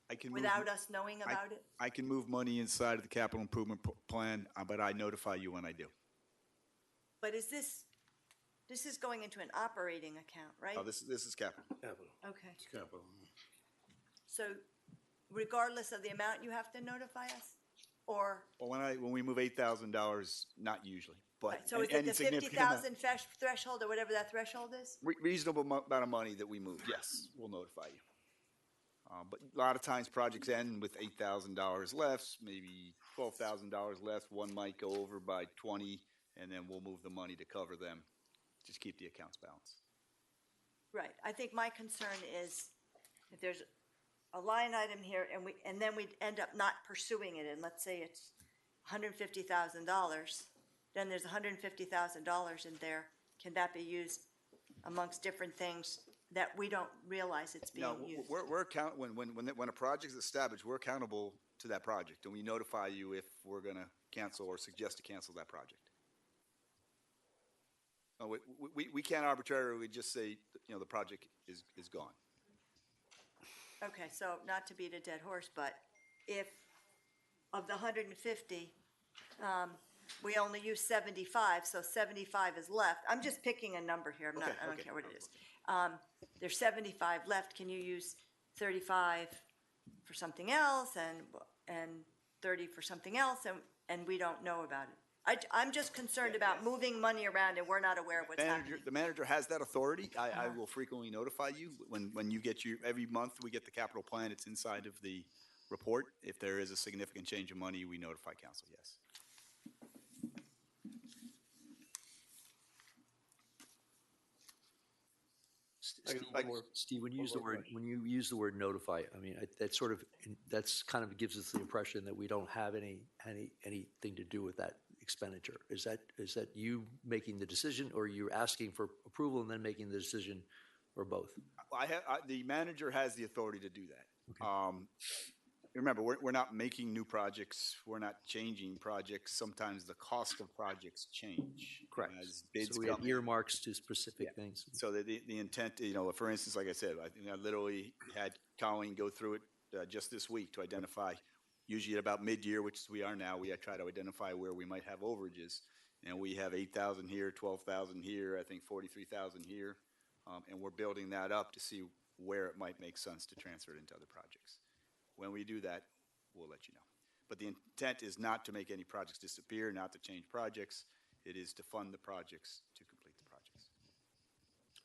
I can without us knowing about it? I can move money inside of the capital improvement plan, but I notify you when I do. But is this is going into an operating account, right? Oh, this is capital. Capital. Okay. Capital. So regardless of the amount, you have to notify us? Or, Well, when we move $8,000, not usually, but right, so is it any the significant amount- 50,000 threshold or whatever that threshold is? Reasonable amount of money that we move, yes, we'll notify you. But a lot of times projects end with $8,000 left, maybe $12,000 left. One might go over by 20, and then we'll move the money to cover them. Just keep the accounts balanced. Right, I think my concern is if there's a line item here and then we end up not pursuing it, and let's say it's $150,000, then there's $150,000 in there. Can that be used amongst different things that we don't realize it's being No, used? when a project is established, we're accountable to that project, and we notify you if we're going to cancel or suggest to cancel that project. No, we can't arbitrarily just say, the project is gone. Okay, so not to beat a dead horse, but if of the 150, we only use 75, so 75 is left. I'm just picking a number here. I don't care what it is. There's 75 left. Can you use 35 for something else and 30 for something else, and we don't know about it? I'm just concerned about moving money around and we're not aware of what's happening. The manager has that authority. I will frequently notify you when you get every month we get the capital plan. It's inside of the report. If there is a significant change of money, we notify council, yes. Steve, when you use the word notify, I mean, that's kind of gives us the impression that we don't have anything to do with that expenditure. Is that you making the decision, or you're asking for approval and then making the decision, or both? The manager has the authority to do that. Okay. Remember, we're not making new projects. We're not changing projects. Sometimes the cost of projects change. Correct. As bids so we have earmarks to specific things. So the intent, for instance, like I said, I literally had Colleen go through it just this week to identify, usually at about mid-year, which we are now, we try to identify where we might have overages. And we have 8,000 here, 12,000 here, I think 43,000 here. And we're building that up to see where it might make sense to transfer it into other projects. When we do that, we'll let you know. But the intent is not to make any projects disappear, not to change projects. It is to fund the projects to complete the projects.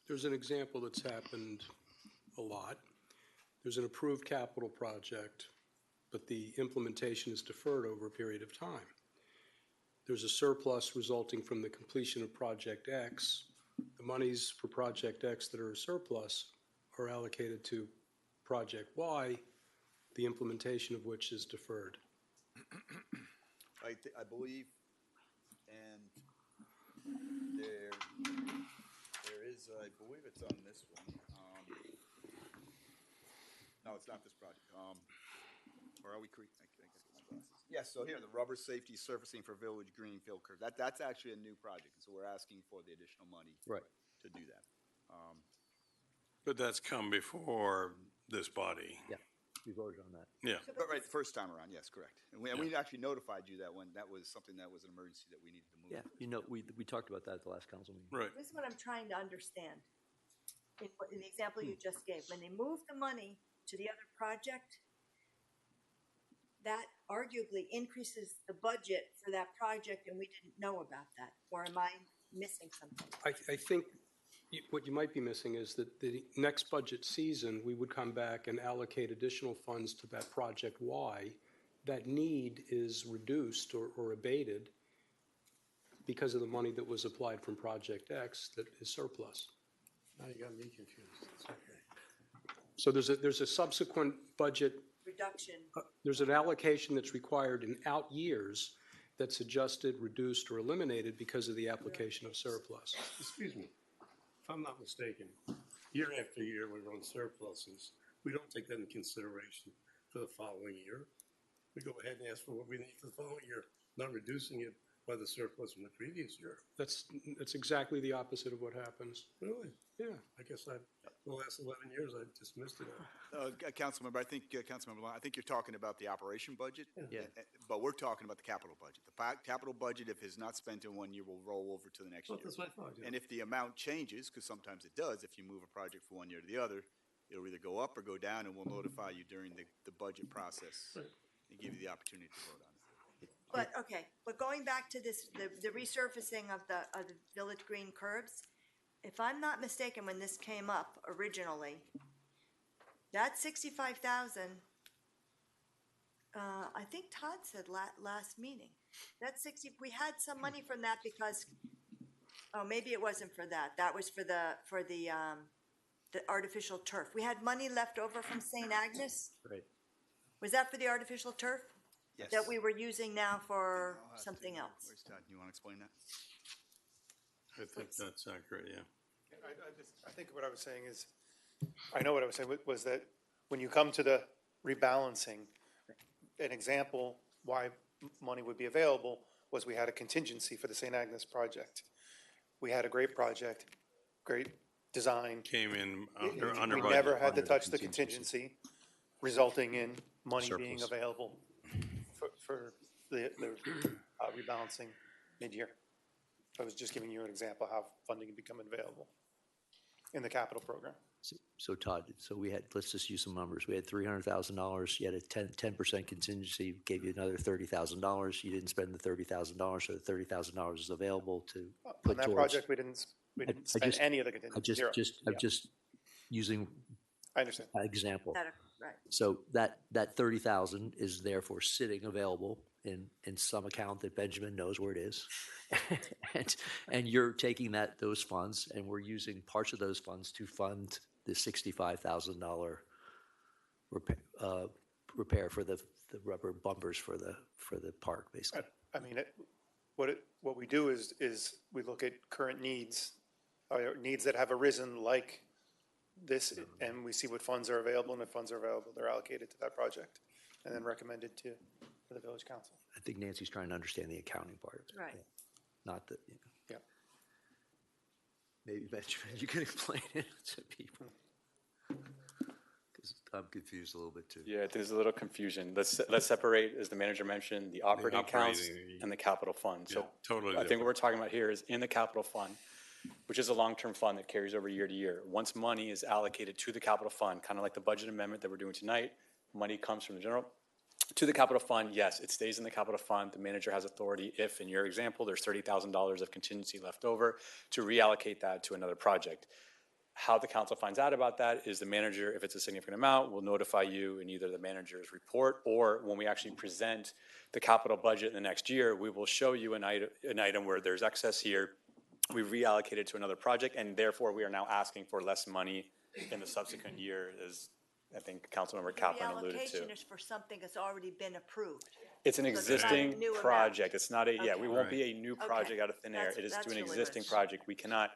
There's an example that's happened a lot. There's an approved capital project, but the implementation is deferred over a period of time. There's a surplus resulting from the completion of Project X. The monies for Project X that are a surplus are allocated to Project Y, the implementation of which is deferred. I believe, and there is, I believe it's on this one. No, it's not this project. Or are we? Yes, so here, the rubber safety surfacing for Village Greenfield curve. That's actually a new project, so we're asking for the additional money to do that. But that's come before this body. Yeah. We voted on that. Yeah. But right, the first time around, yes, correct. And we actually notified you that when that was something that was an emergency that we needed to move. Yeah, we talked about that at the last council meeting. Right. This is what I'm trying to understand. In the example you just gave, when they move the money to the other project, that arguably increases the budget for that project, and we didn't know about that. Or am I missing something? I think what you might be missing is that the next budget season, we would come back and allocate additional funds to that Project Y that need is reduced or abated because of the money that was applied from Project X that is surplus. Now you got me confused. It's okay. So there's a subsequent budget, Reduction. there's an allocation that's required in out years that's adjusted, reduced, or eliminated because of the application of surplus. Excuse me, if I'm not mistaken, year after year, we run surpluses. We don't take that into consideration for the following year. We go ahead and ask for what we need for the following year, not reducing it by the surplus from the previous year. That's exactly the opposite of what happens. Really? Yeah. I guess the last 11 years, I dismissed it. Councilmember, I think you're talking about the operation budget. Yeah. But we're talking about the capital budget. The capital budget, if it's not spent in 1 year, will roll over to the next year. That's what I thought, yeah. And if the amount changes, because sometimes it does, if you move a project from 1 year to the other, it'll either go up or go down, and we'll notify you during the budget process and give you the opportunity to vote on it. But, okay, but going back to this, the resurfacing of the Village Green curbs, if I'm not mistaken, when this came up originally, that 65,000, I think Todd said last meeting, we had some money from that because, oh, maybe it wasn't for that. That was for the artificial turf. We had money left over from St. Agnes? Right. Was that for the artificial turf? Yes. That we were using now for something else? Where's Todd? You want to explain that? I think that's accurate, yeah. I think what I was saying is, I know what I was saying was that when you come to the rebalancing, an example why money would be available was we had a contingency for the St. Agnes project. We had a great project, great design. Came in We under budget. never had to touch the contingency, resulting in money being Surplus. available for the rebalancing mid-year. I was just giving you an example of how funding can become available in the capital program. So Todd, let's just use some numbers. We had $300,000, you had a 10% contingency, gave you another $30,000. You didn't spend the $30,000, so the $30,000 is available to put On that towards. project, we didn't spend any of the contingency, zero. I'm just using I understand. an example. Right. So that 30,000 is therefore sitting available in some account that Benjamin knows where it is. and you're taking those funds, and we're using parts of those funds to fund the $65,000 repair for the rubber bumpers for the park, basically. I mean, what we do is we look at current needs, or needs that have arisen like this, and we see what funds are available, and if funds are available, they're allocated to that project, and then recommended to the village council. I think Nancy's trying to understand the accounting part of it. Right. Not the, Yeah. maybe Benjamin, you can explain it to people. Because I'm confused a little bit too. Yeah, there's a little confusion. Let's separate, as the manager mentioned, the operating accounts and the capital fund. So totally I think what we're talking about here is in the capital fund, which is a long-term fund that carries over year to year. Once money is allocated to the capital fund, kind of like the budget amendment that we're doing tonight, money comes from the general to the capital fund. Yes, it stays in the capital fund. The manager has authority if, in your example, there's $30,000 of contingency left over, to reallocate that to another project. How the council finds out about that is the manager, if it's a significant amount, will notify you in either the manager's report, or when we actually present the capital budget in the next year, we will show you an item where there's excess here. We reallocate it to another project, and therefore we are now asking for less money in the subsequent year, as I think Councilmember Kaplan alluded to. The allocation is for something that's already been approved. It's an So it's not a existing new amount. project. It's not Okay. we won't be a new project Okay. out of thin air. It is That's to an really existing rich. project. We cannot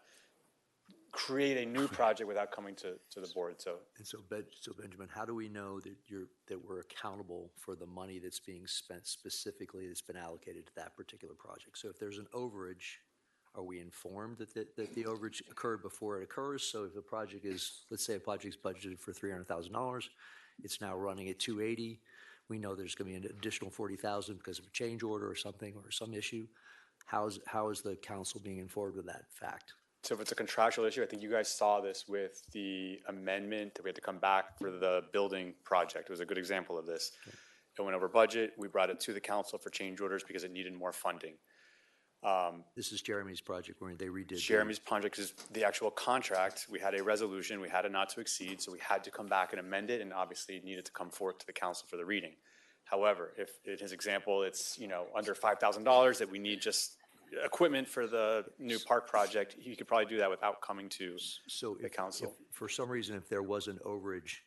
create a new project without coming to the board, so. And so Benjamin, how do we know that we're accountable for the money that's being spent specifically that's been allocated to that particular project? So if there's an overage, are we informed that the overage occurred before it occurs? So if a project is, let's say a project's budgeted for $300,000, it's now running at $280,000. We know there's going to be an additional $40,000 because of a change order or something or some issue. How is the council being informed of that fact? So if it's a contractual issue, I think you guys saw this with the amendment that we had to come back for the building project. It was a good example of this. It went over budget. We brought it to the council for change orders because it needed more funding. This is Jeremy's project where they redid. Jeremy's project is the actual contract. We had a resolution, we had a not to exceed, so we had to come back and amend it, and obviously it needed to come forth to the council for the reading. However, if in his example, it's, under $5,000 that we need just equipment for the new park project, he could probably do that without coming to So the council. if for some reason, if there was an overage,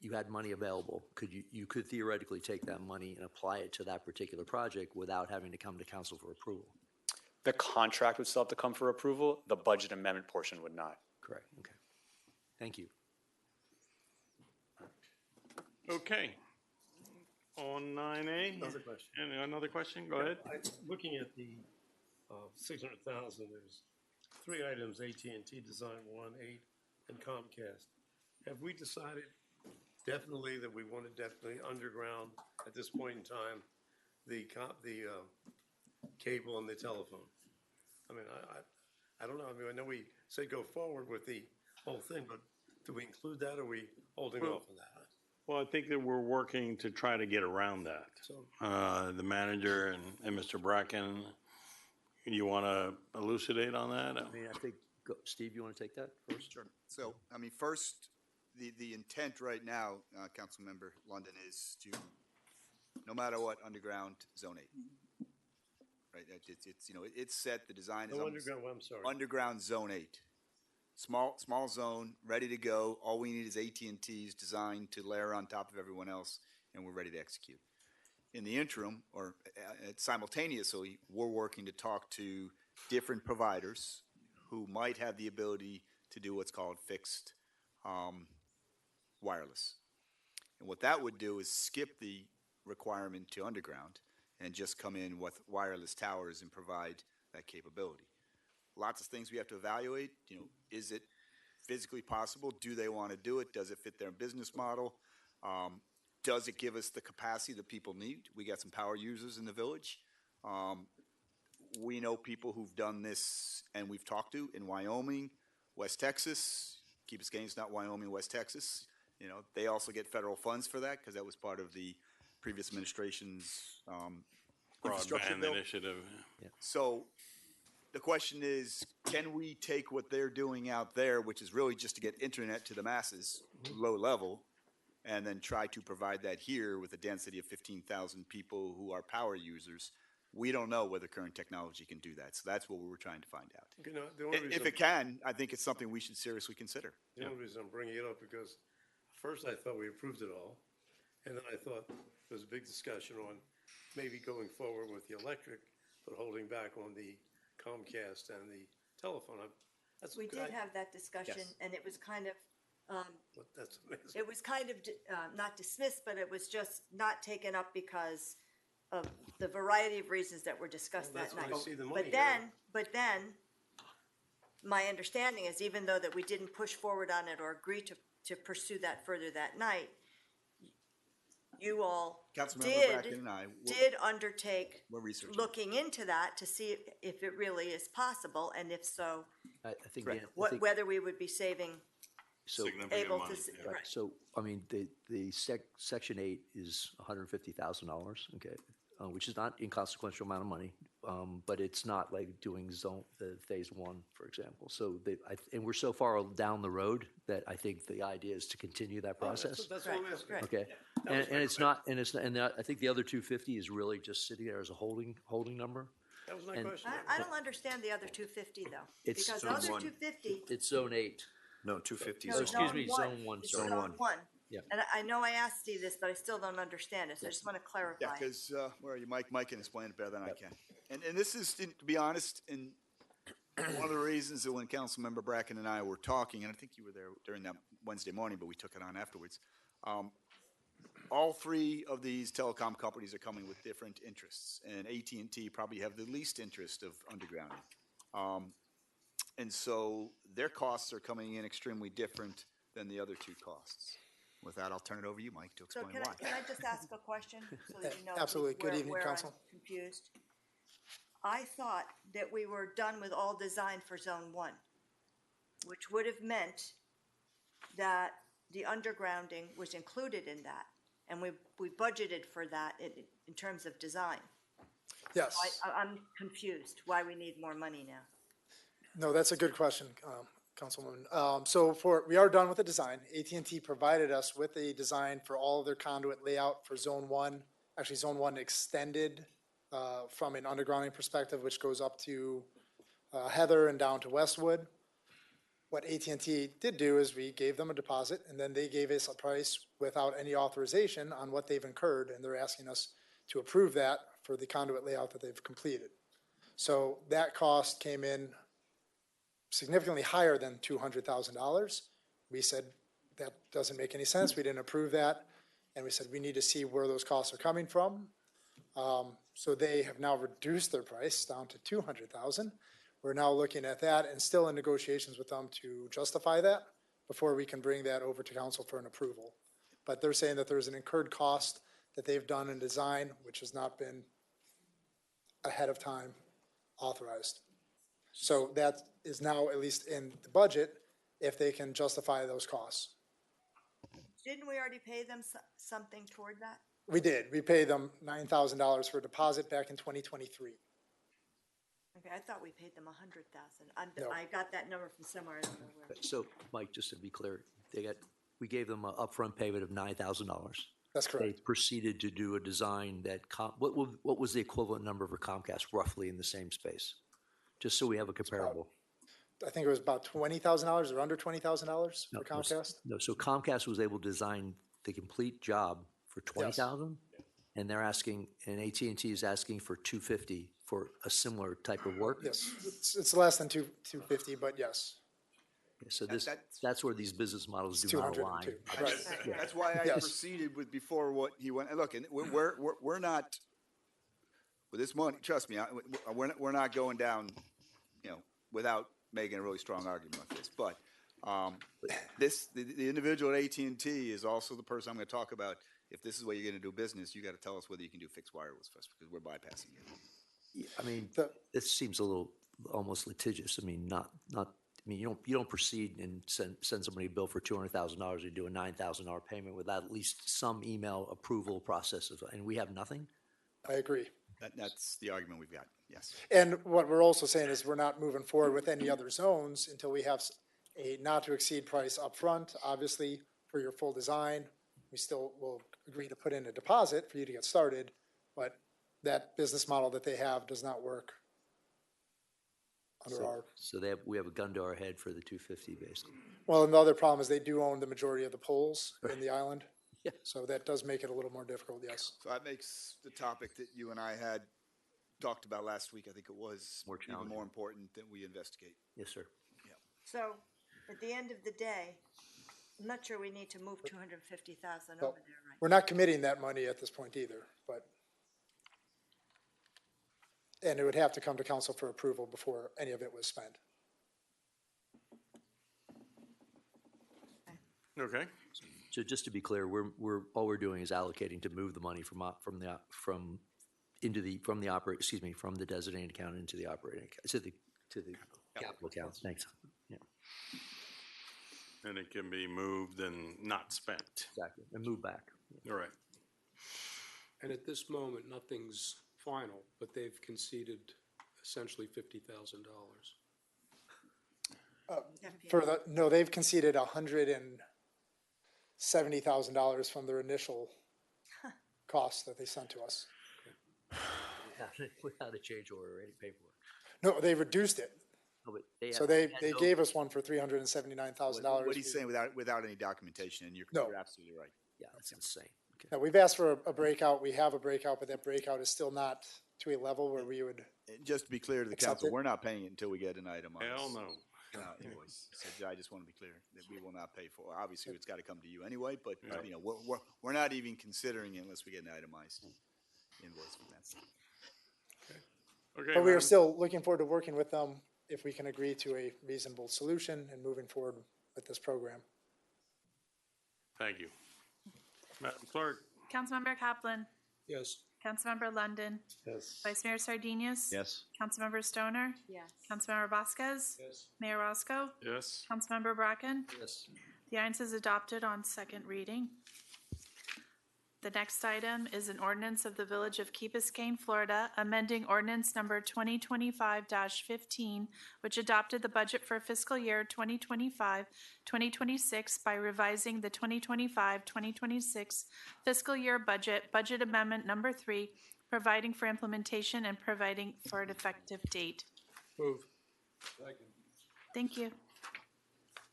you had money available, you could theoretically take that money and apply it to that particular project without having to come to council for approval? The contract would still have to come for approval. The budget amendment portion would not. Correct, okay. Thank you. Okay. On 9A? Another question. Another question? Go ahead. Looking at the 600,000, there's three items, AT&T Design 1, 8, and Comcast. Have we decided definitely that we want to definitely underground at this point in time the cable and the telephone? I mean, I don't know. I mean, I know we say go forward with the whole thing, but do we include that, or are we holding off on that? Well, I think that we're working to try to get around that. The manager and Mr. Bracken, you want to elucidate on that? I mean, I think, Steve, you want to take that first? Sure. So, I mean, first, the intent right now, Councilmember London, is to, no matter what, underground Zone 8. Right? It's set, the design is. Underground, I'm sorry. Underground Zone 8. Small zone, ready to go. All we need is AT&T's design to layer on top of everyone else, and we're ready to execute. In the interim, or simultaneously, we're working to talk to different providers who might have the ability to do what's called fixed wireless. And what that would do is skip the requirement to underground and just come in with wireless towers and provide that capability. Lots of things we have to evaluate. Is it physically possible? Do they want to do it? Does it fit their business model? Does it give us the capacity that people need? We got some power users in the village. We know people who've done this, and we've talked to in Wyoming, West Texas. Key Biscayne's not Wyoming, West Texas. They also get federal funds for that because that was part of the previous administration's infrastructure Broadband bill. initiative. Yeah. So the question is, can we take what they're doing out there, which is really just to get internet to the masses, low level, and then try to provide that here with a density of 15,000 people who are power users? We don't know whether current technology can do that. So that's what we were trying to find out. The only If it can, I think it's something we should seriously consider. The only reason I'm bringing it up because first I thought we approved it all, and then I thought there was a big discussion on maybe going forward with the electric, but holding back on the Comcast and the telephone. We did have that discussion, Yes. and it was kind of, That's amazing. it was kind of not dismissed, but it was just not taken up because of the variety of reasons that were discussed Well, that that's night. when I see the money But then, my understanding is even though that we didn't push forward on it or agree to pursue that further that night, you all Councilmember Bracken and I, did undertake we're researching. looking into that to see if it really is possible, and if so, I think, Correct. Dan, I think- whether we would be saving, so, Significant able money, to, yeah. right. so, I mean, the Section 8 is $150,000, okay, which is not inconsequential amount of money, but it's not like doing the Phase 1, for example. So, and we're so far down the road that I think the idea is to continue that process. That's what I'm asking. Okay, and it's not, and I think the other 250 is really just sitting there as a holding number. That was my And- question. I don't understand the other 250 though, It's because the zone other one. 250. It's Zone 8. No, 250. No, Oh, excuse me, one. Zone 1, It's sorry. Zone 1. Yeah. And I know I asked Steve this, but I still don't understand it, so I just want to clarify. Yeah, because, where are you? Mike can explain it better than I can. And this is, to be honest, and one of the reasons that when Councilmember Bracken and I were talking, and I think you were there during that Wednesday morning, but we took it on afterwards, all three of these telecom companies are coming with different interests, and AT&T probably have the least interest of undergrounding. And so their costs are coming in extremely different than the other two costs. With that, I'll turn it over to you, Mike, to So explain why. can I just ask a question so that you know Absolutely. Good evening, where I'm Council. confused? I thought that we were done with all design for Zone 1, which would have meant that the undergrounding was included in that, and we budgeted for that in terms of design. Yes. So I'm confused why we need more money now. No, that's a good question. Councilwoman. We are done with the design. AT&T provided us with a design for all of their conduit layout for Zone 1. Actually, Zone 1 extended from an undergrounding perspective, which goes up to Heather and down to Westwood. What AT&T did do is we gave them a deposit, and then they gave us a price without any authorization on what they've incurred, and they're asking us to approve that for the conduit layout that they've completed. So that cost came in significantly higher than $200,000. We said that doesn't make any sense. We didn't approve that, and we said we need to see where those costs are coming from. So they have now reduced their price down to $200,000. We're now looking at that and still in negotiations with them to justify that before we can bring that over to council for an approval. But they're saying that there's an incurred cost that they've done in design, which has not been ahead of time authorized. So that is now at least in the budget if they can justify those costs. Didn't we already pay them something toward that? We did. We paid them $9,000 for a deposit back in 2023. Okay, I thought we paid them $100,000. No. I got that number from somewhere, I don't know where. So, Mike, just to be clear, we gave them an upfront payment of $9,000. That's correct. They proceeded to do a design that, what was the equivalent number for Comcast roughly in the same space? Just so we have a comparable. I think it was about $20,000 or under $20,000 for Comcast. No, so Comcast was able to design the complete job for $20,000, and they're asking, and AT&T is asking for $250 for a similar type of work. Yes, it's less than $250, but yes. Okay, so that's where these business models do not align. That's why I proceeded with before what he went. And look, and we're not with this money. Trust me, we're not going down, without making a really strong argument about this. But the individual at AT&T is also the person I'm going to talk about. If this is what you're going to do business, you got to tell us whether you can do fixed wireless first, because we're bypassing it. I mean, this seems a little almost litigious. I mean, you don't proceed and send somebody a bill for $200,000 to do a $9,000 payment without at least some email approval process, and we have nothing. I agree. That's the argument we've got. Yes. And what we're also saying is we're not moving forward with any other zones until we have a not to exceed price up front. Obviously, for your full design, we still will agree to put in a deposit for you to get started, but that business model that they have does not work under our. So we have a gun to our head for the $250 basically. Well, and the other problem is they do own the majority of the poles in the island. Yeah. So that does make it a little more difficult, yes. So that makes the topic that you and I had talked about last week, I think it was, even more important that we investigate. Yes, sir. Yeah. So at the end of the day, I'm not sure we need to move $250,000 over there, right? We're not committing that money at this point either, but. And it would have to come to council for approval before any of it was spent. Okay. So just to be clear, all we're doing is allocating to move the money from the designated account into the operating account, to the capital account. Thanks. Yeah. And it can be moved and not spent. Exactly, and move back. All right. And at this moment, nothing's final, but they've conceded essentially $50,000. No, they've conceded $170,000 from their initial cost that they sent to us. Without a change order or any paperwork. No, they reduced it. No, but they gave us one for $379,000. What he's saying without any documentation, and you're absolutely right. Yeah, that's insane. Okay. Now, we've asked for a breakout. We have a breakout, but that breakout is still not to a level where we would. And just to be clear to the council, we're not paying it until we get an itemized. Hell no. Invoice. So I just want to be clear that we will not pay for. Obviously, it's got to come to you anyway. But we're not even considering it unless we get an itemized invoice from that. Okay. But we are still looking forward to working with them if we can agree to a reasonable solution and moving forward with this program. Thank you. Madam Clerk? Councilmember Kaplan. Yes. Councilmember London. Yes. Vice Mayor Sardinius. Yes. Councilmember Stoner. Yes. Councilmember Vasquez. Yes. Mayor Roscoe. Yes. Councilmember Bracken. Yes. The ordinance is adopted on second reading. The next item is an ordinance of the Village of Key Biscayne, Florida, amending ordinance number 2025-15, which adopted the budget for fiscal year 2025-2026 by revising the 2025-2026 fiscal year budget amendment number 3, providing for implementation and providing for an effective date. Move. Thank you.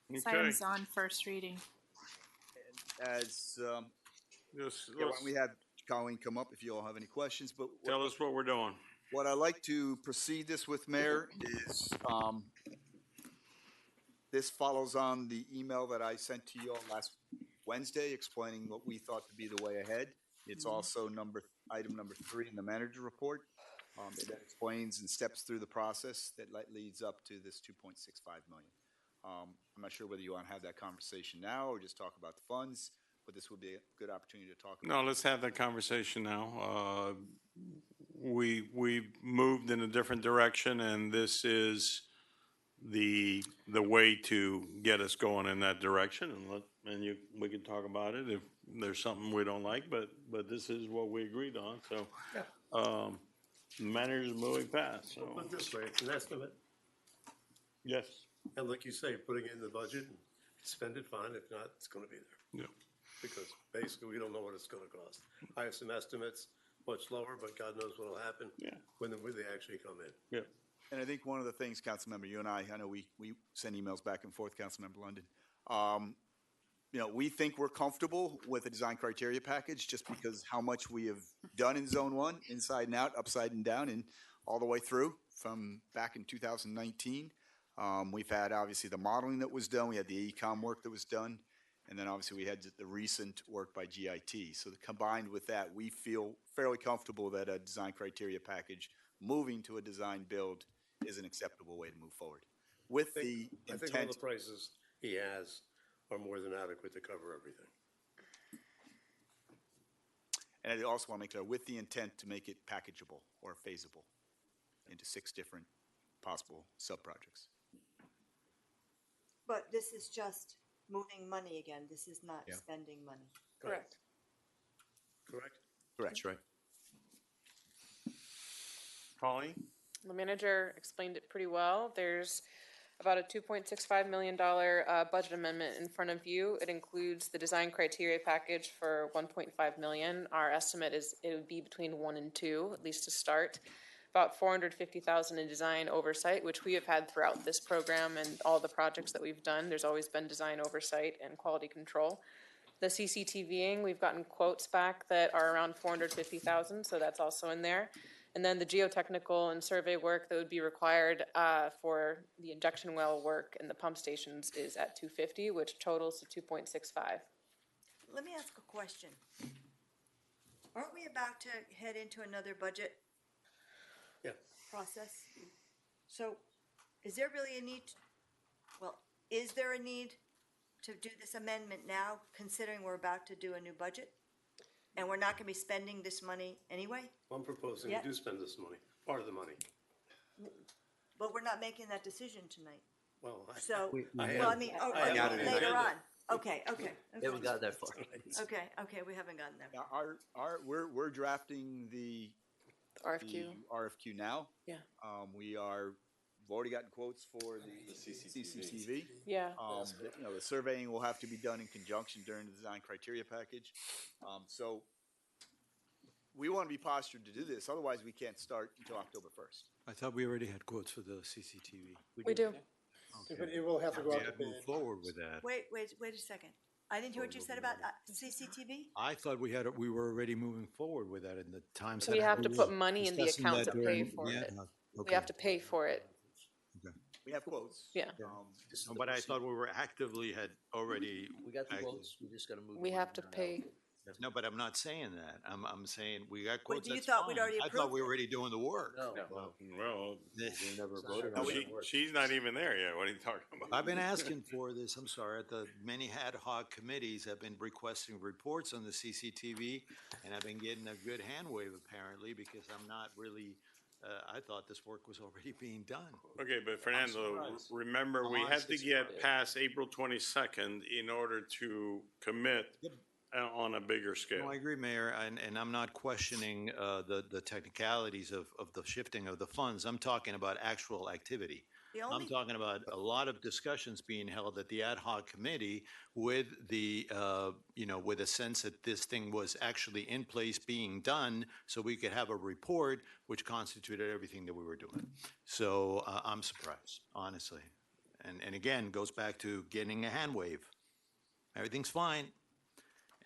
This Okay. item's on first reading. As, Just yeah, why don't we have Colleen come up if you all have any questions, but tell us what we're doing. what I'd like to proceed this with, Mayor, is, this follows on the email that I sent to you all last Wednesday explaining what we thought to be the way ahead. It's also item number 3 in the manager report. That explains and steps through the process that leads up to this 2.65 million. I'm not sure whether you want to have that conversation now or just talk about the funds, but this would be a good opportunity to talk about. No, let's have that conversation now. We moved in a different direction, and this is the way to get us going in that direction. And we can talk about it if there's something we don't like, but this is what we agreed on. So, matters moving fast. So. Put it this way, it's an estimate, Yes. and like you say, putting it in the budget, and spend it, fine, if not, it's gonna be there. Yeah. Because basically, we don't know what it's gonna cost. I have some estimates, much lower, but God knows what'll happen when they actually come in. Yeah. And I think one of the things, Councilmember, you and I know we send emails back and forth, Councilmember London. We think we're comfortable with the design criteria package just because how much we have done in Zone 1, inside and out, upside and down, and all the way through from back in 2019. We've had obviously the modeling that was done, we had the e-com work that was done, and then obviously we had the recent work by GIT. So combined with that, we feel fairly comfortable that a design criteria package moving to a design build is an acceptable way to move forward. With the I think all the prices he has are more than adequate to cover everything. And I also want to make clear, with the intent to make it packageable or phaseable into 6 different possible sub-projects. But this is just moving money again. This is not Yeah. spending money. Correct. Correct? Correct. right. Colleen? The manager explained it pretty well. There's about a $2.65 million budget amendment in front of you. It includes the design criteria package for $1.5 million. Our estimate is it would be between 1 and 2, at least to start. About $450,000 in design oversight, which we have had throughout this program and all the projects that we've done. There's always been design oversight and quality control. The CCTVing, we've gotten quotes back that are around $450,000, so that's also in there. And then the geotechnical and survey work that would be required for the injection well work and the pump stations is at $250,000, which totals to $2.65. Let me ask a question. Aren't we about to head into another budget process? So is there really a need, is there a need to do this amendment now, considering we're about to do a new budget? And we're not gonna be spending this money anyway? I'm proposing we Yeah. do spend this money, part of the money. But we're not making that decision tonight. Well, So, I well, I mean, later on. Okay. They haven't got that far. Okay, we haven't gotten there. Now, we're drafting the RFQ now. Yeah. We've already gotten quotes for the CCTV. Yeah. The surveying will have to be done in conjunction during the design criteria package. So we want to be postured to do this, otherwise we can't start until October 1st. I thought we already had quotes for the CCTV. We do. But it will have to go out We to had to move bid. forward with that. Wait a second. I didn't hear what you said about CCTV? I thought we were already moving forward with that in the times. So we have to put money in the account to pay for it. We have to pay for it. We have quotes. Yeah. But I thought we were actively had already. We got the quotes, we just gotta move. We have to pay. No, but I'm not saying that. I'm saying we got quotes. you that's thought we'd fine. already I thought approved we it. were already doing the work. No. Well, never voted on it. she's not even there yet. What are you talking about? I've been asking for this, I'm sorry, at the many ad hoc committees, I've been requesting reports on the CCTV, and I've been getting a good hand wave apparently, because I'm not really, I thought this work was already being done. Okay, but Fernando, remember, we had to get past April 22nd in order to commit on a bigger scale. No, I agree, Mayor, and I'm not questioning the technicalities of the shifting of the funds. I'm talking about actual activity. I'm talking about a lot of discussions being held at the ad hoc committee with the, with a sense that this thing was actually in place being done, so we could have a report which constituted everything that we were doing. So I'm surprised, honestly. And again, goes back to getting a hand wave. Everything's fine.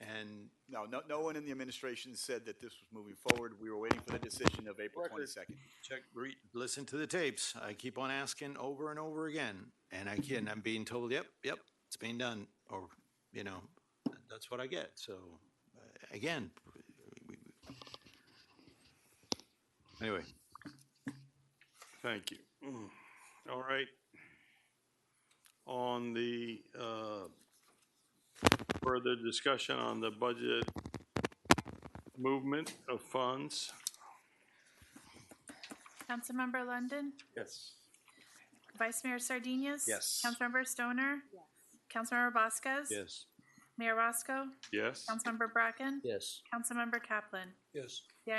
And No one in the administration said that this was moving forward. We were waiting for the decision of April 22nd. listen to the tapes. I keep on asking over and over again, and I'm being told, yep, it's being done, or that's what I get. So again, anyway. Thank you. All right. On the further discussion on the budget movement of funds. Councilmember London? Yes. Vice Mayor Sardinius? Yes. Councilmember Stoner? Yes. Councilmember Vasquez? Yes. Mayor Roscoe? Yes. Councilmember Bracken? Yes. Councilmember Kaplan? Yes. The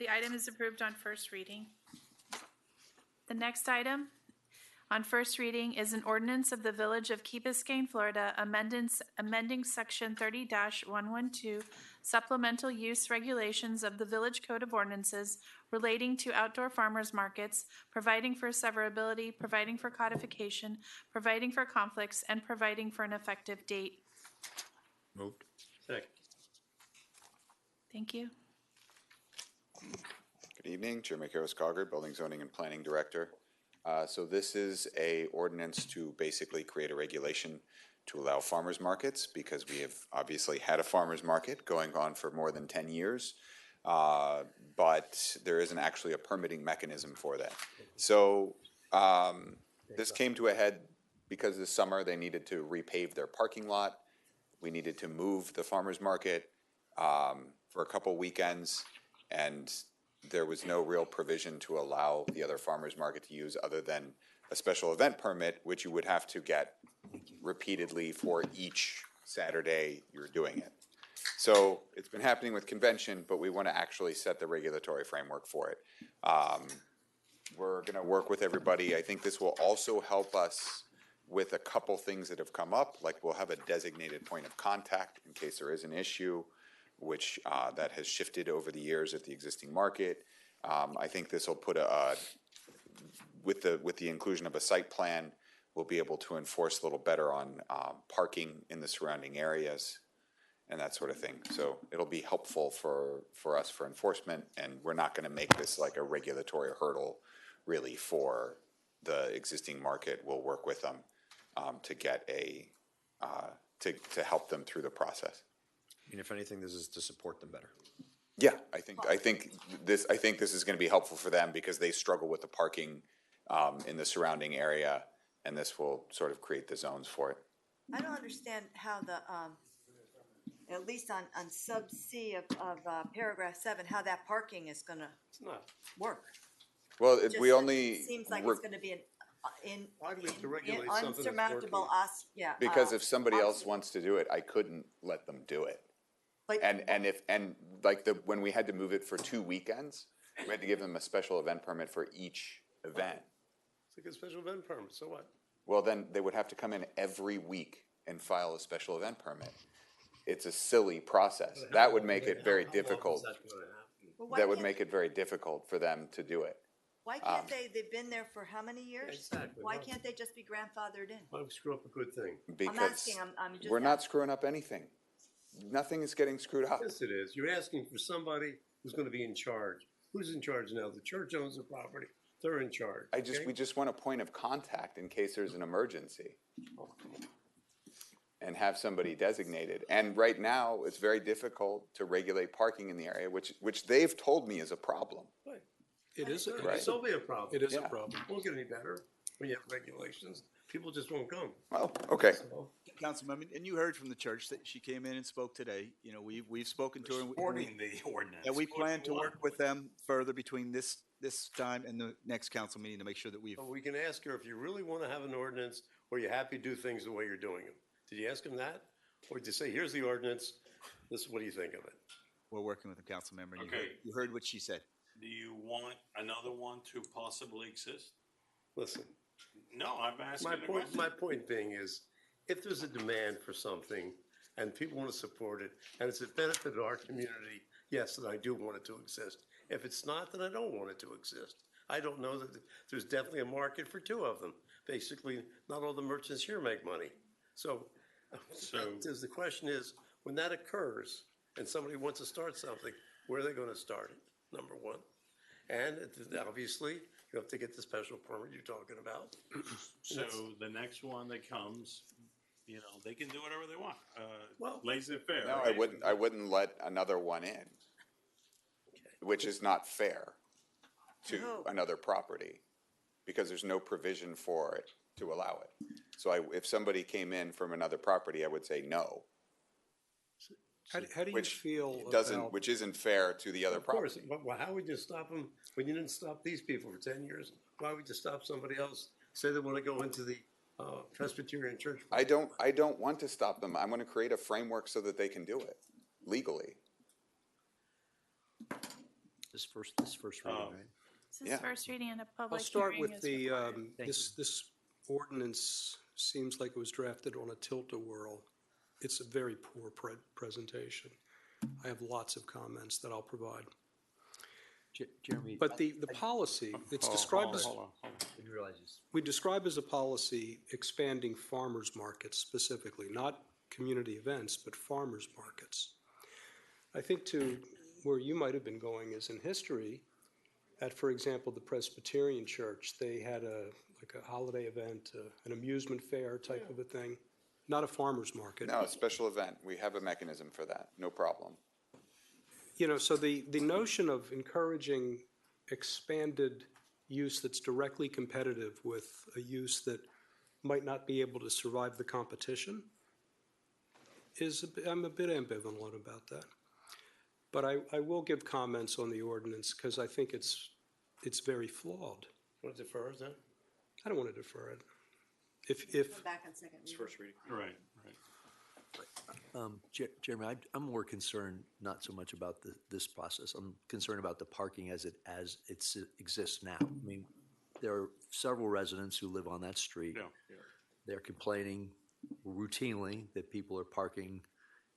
item is approved on first reading. The next item on first reading is an ordinance of the Village of Key Biscayne, Florida, amending Section 30-112 Supplemental Use Regulations of the Village Code of Ordinances relating to outdoor farmers markets, providing for severability, providing for codification, providing for conflicts, and providing for an effective date. Moved. Second. Thank you. Good evening, Chair Macaros-Cogger, Building, Zoning, and Planning Director. So this is a ordinance to basically create a regulation to allow farmers markets, because we have obviously had a farmers market going on for more than 10 years, but there isn't actually a permitting mechanism for that. So this came to a head because this summer they needed to repave their parking lot. We needed to move the farmers market for a couple weekends, and there was no real provision to allow the other farmers market to use other than a special event permit, which you would have to get repeatedly for each Saturday you're doing it. So it's been happening with convention, but we want to actually set the regulatory framework for it. We're going to work with everybody. I think this will also help us with a couple things that have come up, like we'll have a designated point of contact in case there is an issue, which that has shifted over the years at the existing market. I think this will put with the inclusion of a site plan, we'll be able to enforce a little better on parking in the surrounding areas and that sort of thing. So it'll be helpful for us for enforcement, and we're not going to make this like a regulatory hurdle really for the existing market. We'll work with them to get to help them through the process. And if anything, this is to support them better. Yeah, I think this is going to be helpful for them because they struggle with the parking in the surrounding area, and this will sort of create the zones for it. I don't understand how the, at least on sub C of paragraph 7, how that parking is gonna work. Well, Just we only seems like it's gonna be an unsurmountable, because if somebody else wants to do it, I couldn't let them do it. Like- When we had to move it for 2 weekends, we had to give them a special event permit for each event. It's like a special event permit, so what? Well, then they would have to come in every week and file a special event permit. It's a silly process. That would make it very difficult. That would make it very difficult for them to do it. Why can't they've been there for how many years? Exactly. Why can't they just be grandfathered in? Why would we screw up a good thing? Because I'm just we're not screwing up anything. Nothing is getting screwed up. Yes, it is. You're asking for somebody who's gonna be in charge. Who's in charge now? The church owns the property. They're in charge. We just want a point of contact in case there's an emergency. And have somebody designated. And right now, it's very difficult to regulate parking in the area, which they've told me is a problem. Right. It is. Right. It'll be a problem. It is a problem. It won't get any better when you have regulations. People just won't come. Well, okay. Councilman, and you heard from the church that she came in and spoke today. You know, we've spoken to her. Supporting the ordinance. And we plan to work with them further between this time and the next council meeting to make sure that we've. Well, we can ask her if you really want to have an ordinance or you're happy to do things the way you're doing them. Did you ask him that? Or just say, here's the ordinance, what do you think of it? We're working with the council member. And Okay. You heard what she said. Do you want another one to possibly exist? Listen, No, I'm asking my a point, question. my point being is, if there's a demand for something and people want to support it, and it's a benefit to our community, yes, then I do want it to exist. If it's not, then I don't want it to exist. I don't know that, there's definitely a market for two of them. Basically, not all the merchants here make money. So the question is, when that occurs and somebody wants to start something, where are they going to start it, number one? And obviously, you have to get the special permit you're talking about. So the next one that comes, you know, they can do whatever they want. Well, laissez-faire. No, right? I wouldn't let another one in, which is not fair to another property, because there's no provision for it to allow it. So if somebody came in from another property, I would say no. How do you feel about? Which isn't fair to the other Of course, property. but how would you stop them when you didn't stop these people for 10 years? Why would you stop somebody else? Say they want to go into the Presbyterian church. I don't want to stop them. I'm going to create a framework so that they can do it legally. This first reading, right? This is first reading and a public I'll start hearing with is the, required. this ordinance seems like it was drafted on a tilt-a-whirl. It's a very poor presentation. I have lots of comments that I'll provide. Jeremy. But the policy, it's described as, Hold on. Didn't realize this. we describe as a policy expanding farmers markets specifically, not community events, but farmers markets. I think to where you might have been going is in history, at, for example, the Presbyterian Church, they had like a holiday event, an amusement fair type of a thing, not a farmer's market. No, a special event. We have a mechanism for that. No problem. You know, so the notion of encouraging expanded use that's directly competitive with a use that might not be able to survive the competition is, I'm a bit ambivalent about that. But I will give comments on the ordinance because I think it's very flawed. Want to defer, is that? I don't want to defer it. If Come back on second reading. First reading. Right. Jeremy, I'm more concerned not so much about this process. I'm concerned about the parking as it exists now. I mean, there are several residents who live on that street. Yeah. They're complaining routinely that people are parking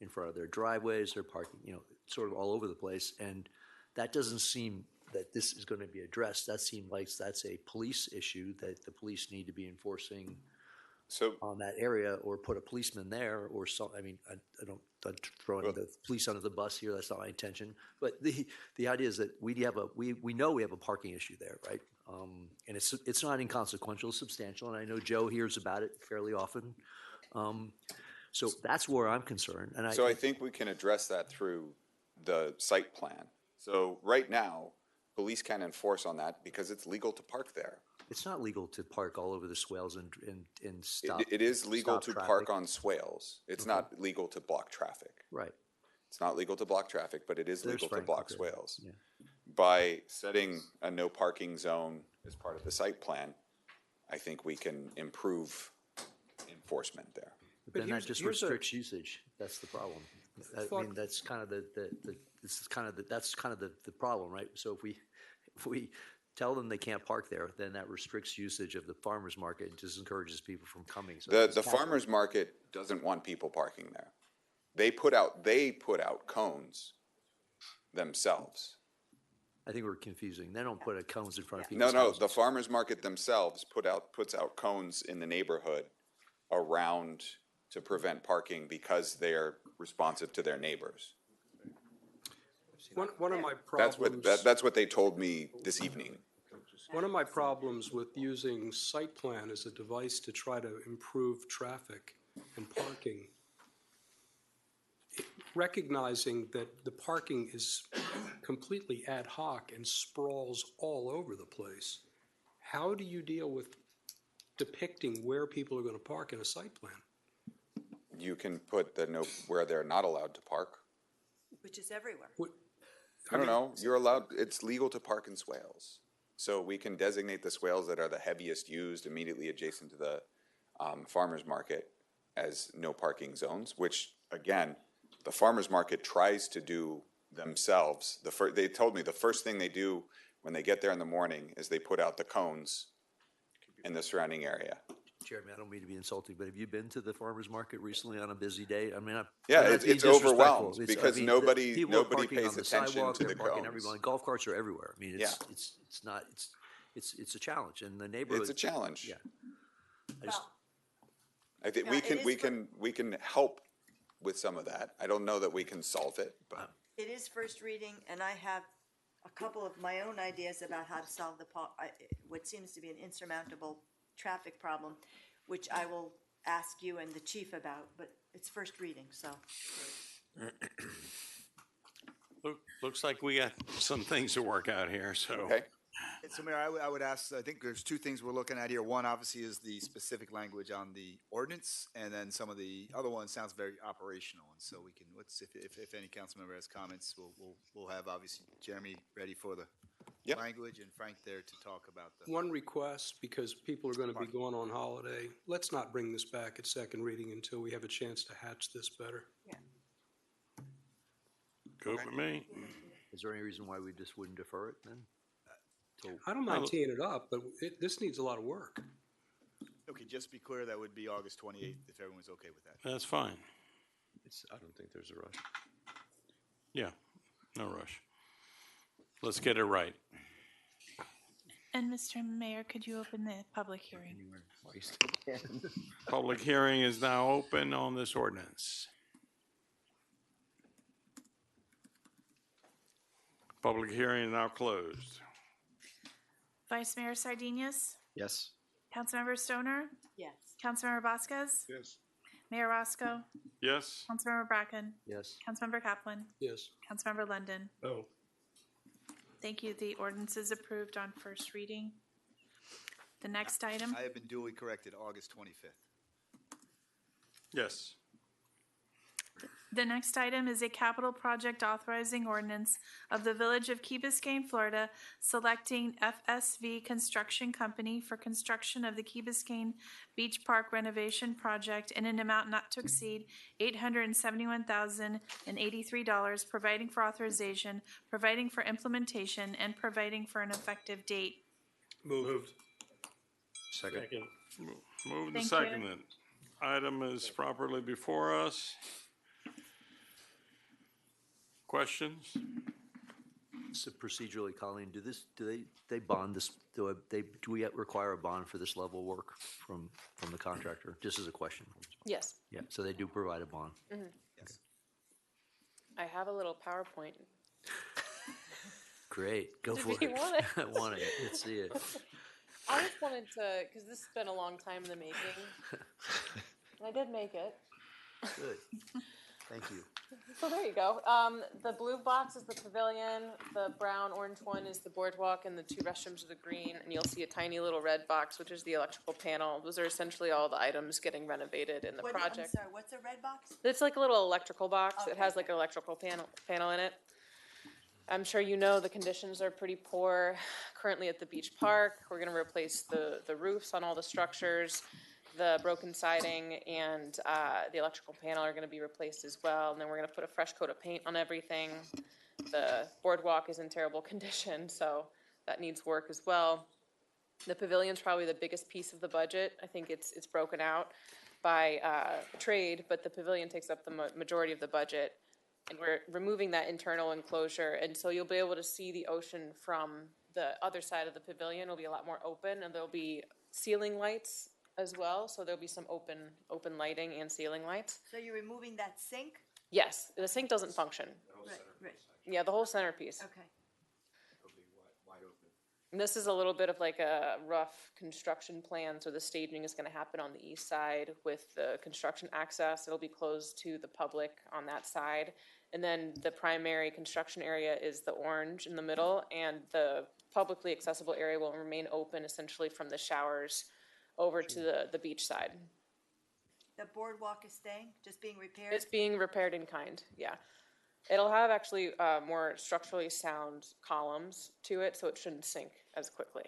in front of their driveways. They're parking, sort of all over the place. And that doesn't seem that this is going to be addressed. That seems like that's a police issue that the police need to be enforcing on that area, or put a policeman there, or some. I mean, I don't throwing the police under the bus here. That's not my intention. But the idea is that we know we have a parking issue there, right? And it's not inconsequential, it's substantial. And I know Joe hears about it fairly often. So that's where I'm concerned. And I think we can address that through the site plan. So right now, police can enforce on that because it's legal to park there. It's not legal to park all over the swales and stop. It is legal to traffic. park on swales. It's not legal to block traffic. Right. It's not legal to block traffic, but it is legal to block swales. Yeah. By setting a no parking zone as part of the site plan, I think we can improve enforcement there. But then that just restricts usage. That's the problem. I mean, that's kind of that's kind of the problem, right? So if we tell them they can't park there, then that restricts usage of the farmers market and just encourages people from coming. So the farmers market doesn't want people parking there. They put out cones themselves. I think we're confusing. They don't put cones in front of people. No. The farmers market themselves puts out cones in the neighborhood around to prevent parking because they're responsive to their neighbors. One of my problems. That's what they told me this evening. One of my problems with using site plan as a device to try to improve traffic and parking, recognizing that the parking is completely ad hoc and sprawls all over the place, how do you deal with depicting where people are going to park in a site plan? You can put the note where they're not allowed to park. Which is everywhere. I don't know. You're allowed. It's legal to park in swales. So we can designate the swales that are the heaviest used immediately adjacent to the farmers market as no parking zones, which again, the farmer's market tries to do themselves. They told me the first thing they do when they get there in the morning is they put out the cones in the surrounding area. Chairman, I don't mean to be insulting, but have you been to the farmer's market recently on a busy day? I mean, Yeah, I'm not being it's overwhelmed disrespectful. because I mean, nobody people are parking pays on the attention sidewalk, to they're the parking cones. everywhere. Golf carts are everywhere. I mean, Yeah. it's not, it's a challenge, and the neighborhood. It's a challenge. Yeah. I just- I think we can help with some of that. I don't know that we can solve it, but It is first reading, and I have a couple of my own ideas about how to solve what seems to be an insurmountable traffic problem, which I will ask you and the chief about, but it's first reading, so. Looks like we got some things to work out here, so. Okay. So Mayor, I would ask, I think there's two things we're looking at here. One, obviously, is the specific language on the ordinance, and then some of the other ones sounds very operational. And so we can, if any council member has comments, we'll have obviously Jeremy ready for the language and Frank there to talk about the. One request, because people are going to be going on holiday, let's not bring this back at second reading until we have a chance to hatch this better. Good with me. Is there any reason why we just wouldn't defer it then? I don't mind teeing it up, but this needs a lot of work. Okay, just be clear, that would be August 28th, if everyone's okay with that. That's fine. I don't think there's a rush. Yeah, no rush. Let's get it right. And Mr. Mayor, could you open the public hearing? Public hearing is now open on this ordinance. Public hearing is now closed. Vice Mayor Sardinius? Yes. Councilmember Stoner? Yes. Councilmember Vasquez? Yes. Mayor Roscoe? Yes? Councilmember Bracken? Yes. Councilmember Kaplan? Yes. Councilmember London? No. Thank you. The ordinance is approved on first reading. The next item? I have been duly corrected, August 25th. Yes. The next item is a capital project authorizing ordinance of the Village of Key Biscayne, Florida, selecting FSV Construction Company for construction of the Key Biscayne Beach Park renovation project in an amount not to exceed $871,083, providing for authorization, providing for implementation, and providing for an effective date. Moved. Second. Moved and Thank you. seconded. Item is properly before us. Questions? So procedurally, Colleen, do they bond this, do we require a bond for this level of work from the contractor? Just as a question. Yes. Yeah, so they do provide a bond. Yes. I have a little PowerPoint. Great, go Do for you it. want it? I want it, let's see it. I just wanted to, because this has been a long time in the making. And I did make it. Good, thank you. So there you go. The blue box is the pavilion, the brown orange one is the boardwalk, and the two restrooms are the green. And you'll see a tiny little red box, which is the electrical panel. Those are essentially all the items getting renovated in the I'm project. sorry, what's a red box? It's like a little electrical box. It has like an electrical panel in it. I'm sure you know the conditions are pretty poor currently at the beach park. We're gonna replace the roofs on all the structures. The broken siding and the electrical panel are gonna be replaced as well. And then we're gonna put a fresh coat of paint on everything. The boardwalk is in terrible condition, so that needs work as well. The pavilion's probably the biggest piece of the budget. I think it's broken out by trade, but the pavilion takes up the majority of the budget. And we're removing that internal enclosure, and so you'll be able to see the ocean from the other side of the pavilion. It'll be a lot more open, and there'll be ceiling lights as well, so there'll be some open lighting and ceiling lights. So you're removing that sink? Yes, the sink doesn't function. Right. Yeah, the whole centerpiece. Okay. And this is a little bit of like a rough construction plan, so the staging is gonna happen on the east side with the construction access. It'll be closed to the public on that side. And then the primary construction area is the orange in the middle, and the publicly accessible area will remain open essentially from the showers over to the beach side. The boardwalk is staying, just being repaired? It's being repaired in kind, yeah. It'll have actually more structurally sound columns to it, so it shouldn't sink as quickly.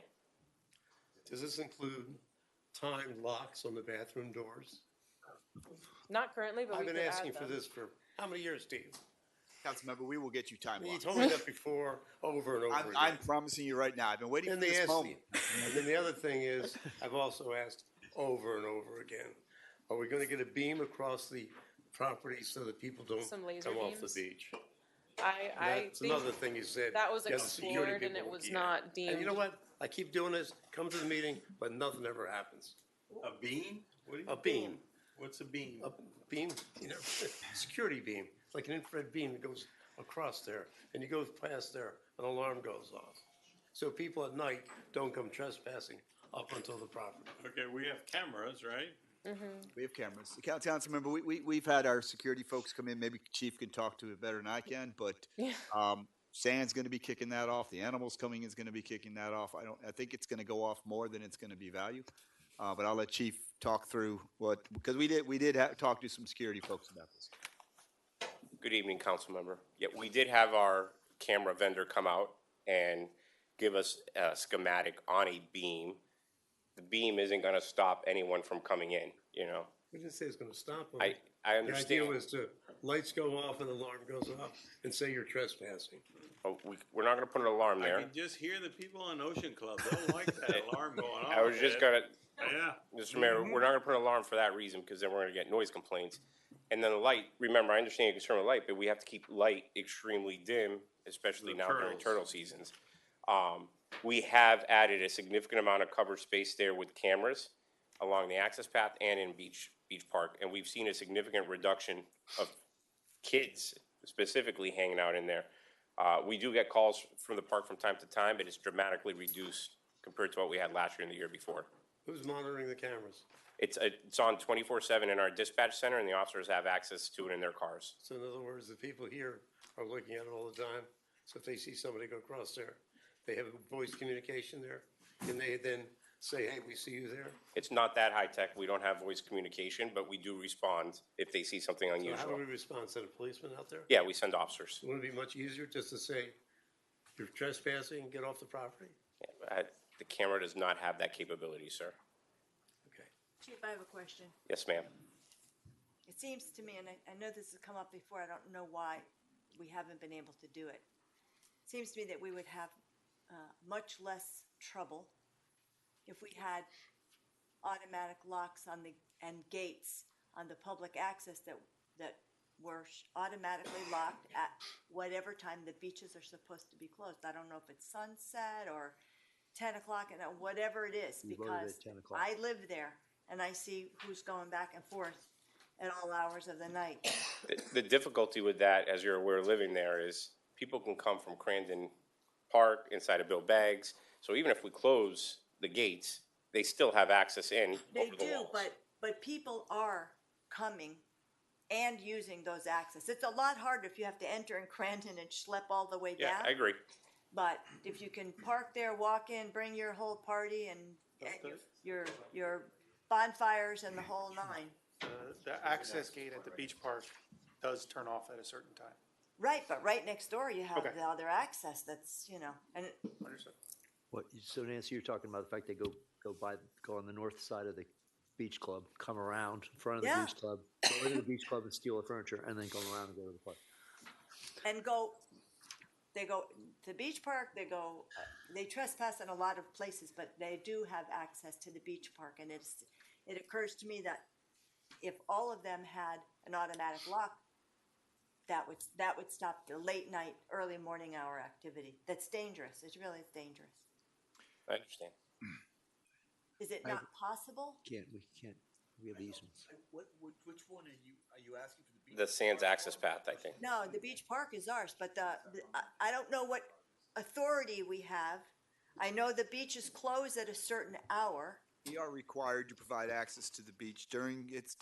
Does this include timed locks on the bathroom doors? Not currently, but we I've could been add asking for them. this for how many years, Steve? Councilmember, we will get you time You locked. told me that before, over and over again. I'm promising you right now, I've been waiting And for they this asked moment. and then the other thing is, I've also asked over and over again, are we gonna get a beam across the property so that people don't Some laser come off the beams? beach? I That's think another thing you said. that was Yeah, the security explored and people it were was here. not deemed. And you know what? I keep doing this, come to the meeting, but nothing ever happens. A beam? What do you A beam. What's a beam? A beam, you know, security beam. It's like an infrared beam that goes across there, and you go past there, an alarm goes off. So people at night don't come trespassing up until the property. Okay, we have cameras, right? We have cameras. Councilmember, we've had our security folks come in, maybe Chief can talk to it better than I can, but Sand's gonna be kicking that off, the Animals Coming is gonna be kicking that off. I think it's gonna go off more than it's gonna be value. But I'll let Chief talk through because we did talk to some security folks about this. Good evening, council member. Yeah, we did have our camera vendor come out and give us a schematic on a beam. The beam isn't gonna stop anyone from coming in, you know? We didn't say it's gonna stop them. I The understand. idea was to, lights go off and alarm goes off and say you're trespassing. Oh, we're not gonna put an alarm I there. can just hear the people on Ocean Club. They don't like that alarm going off. I was just gonna, Yeah. Mr. Mayor, we're not gonna put an alarm for that reason, because then we're gonna get noise complaints. And then the light, remember, I understand your concern with light, but we have to keep light extremely dim, especially The now during turtles. turtle seasons. We have added a significant amount of cover space there with cameras along the access path and in Beach Park, and we've seen a significant reduction of kids specifically hanging out in there. We do get calls from the park from time to time, but it's dramatically reduced compared to what we had last year and the year before. Who's monitoring the cameras? It's on 24/7 in our dispatch center, and the officers have access to it in their cars. So in other words, the people here are looking at it all the time. So if they see somebody go across there, they have voice communication there. Can they then say, hey, we see you there? It's not that high-tech. We don't have voice communication, but we do respond if they see something So how do unusual. we respond? Send a policeman out there? Yeah, we send officers. Wouldn't it be much easier just to say, you're trespassing, get off the property? The camera does not have that capability, sir. Chief, I have a question. Yes, ma'am. It seems to me, and I know this has come up before, I don't know why we haven't been able to do it. It seems to me that we would have much less trouble if we had automatic locks on and gates on the public access that were automatically locked at whatever time the beaches are supposed to be closed. I don't know if it's sunset or 10 o'clock, and whatever it is, You voted at because 10 o'clock. I live there and I see who's going back and forth at all hours of the night. The difficulty with that, as you're aware, living there, is people can come from Crandon Park, inside of Bill Baggs. So even if we close the gates, they still have access in They over the do, walls. but people are coming and using those access. It's a lot harder if you have to enter in Crandon and schlep all the way Yeah, down. I agree. But if you can park there, walk in, bring your whole party and your bonfires and the whole nine. The access gate at the beach park does turn off at a certain time. Right, but right next door you have Okay. the other access that's, and Understood. What, so Nancy, you're talking about the fact they go on the north side of the beach club, come around in front of the Yeah. beach club, go into the beach club and steal the furniture, and then go around and go to the park. and they go to Beach Park, they trespass in a lot of places, but they do have access to the beach park. And it occurs to me that if all of them had an automatic lock, that would stop the late night, early morning hour activity. That's dangerous. It really is dangerous. I understand. Is it not possible? We have easements. Which one are you asking for the beach? The Sands access path, I think. No, the beach park is ours, but I don't know what authority we have. I know the beaches close at a certain hour. We are required to provide access to the beach during its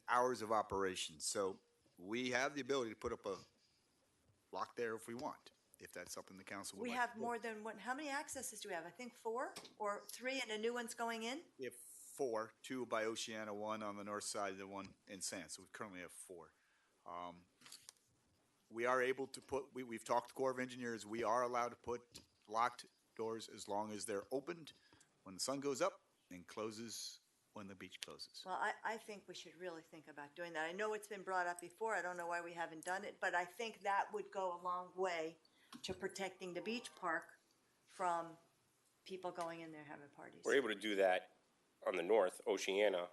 hours of operation. So we have the ability to put up a lock there if we want, if that's something the council would We like. have more than one. How many accesses do we have? I think 4 or 3, and a new one's going in. We have 4, 2 by Oceana, 1 on the north side, the one in Sands. So we currently have 4. We are able to put, we've talked to Corps of Engineers, we are allowed to put locked doors as long as they're opened when the sun goes up and closes when the beach closes. Well, I think we should really think about doing that. I know it's been brought up before. I don't know why we haven't done it, but I think that would go a long way to protecting the beach park from people going in there having parties. We're able to do that on the north, Oceana.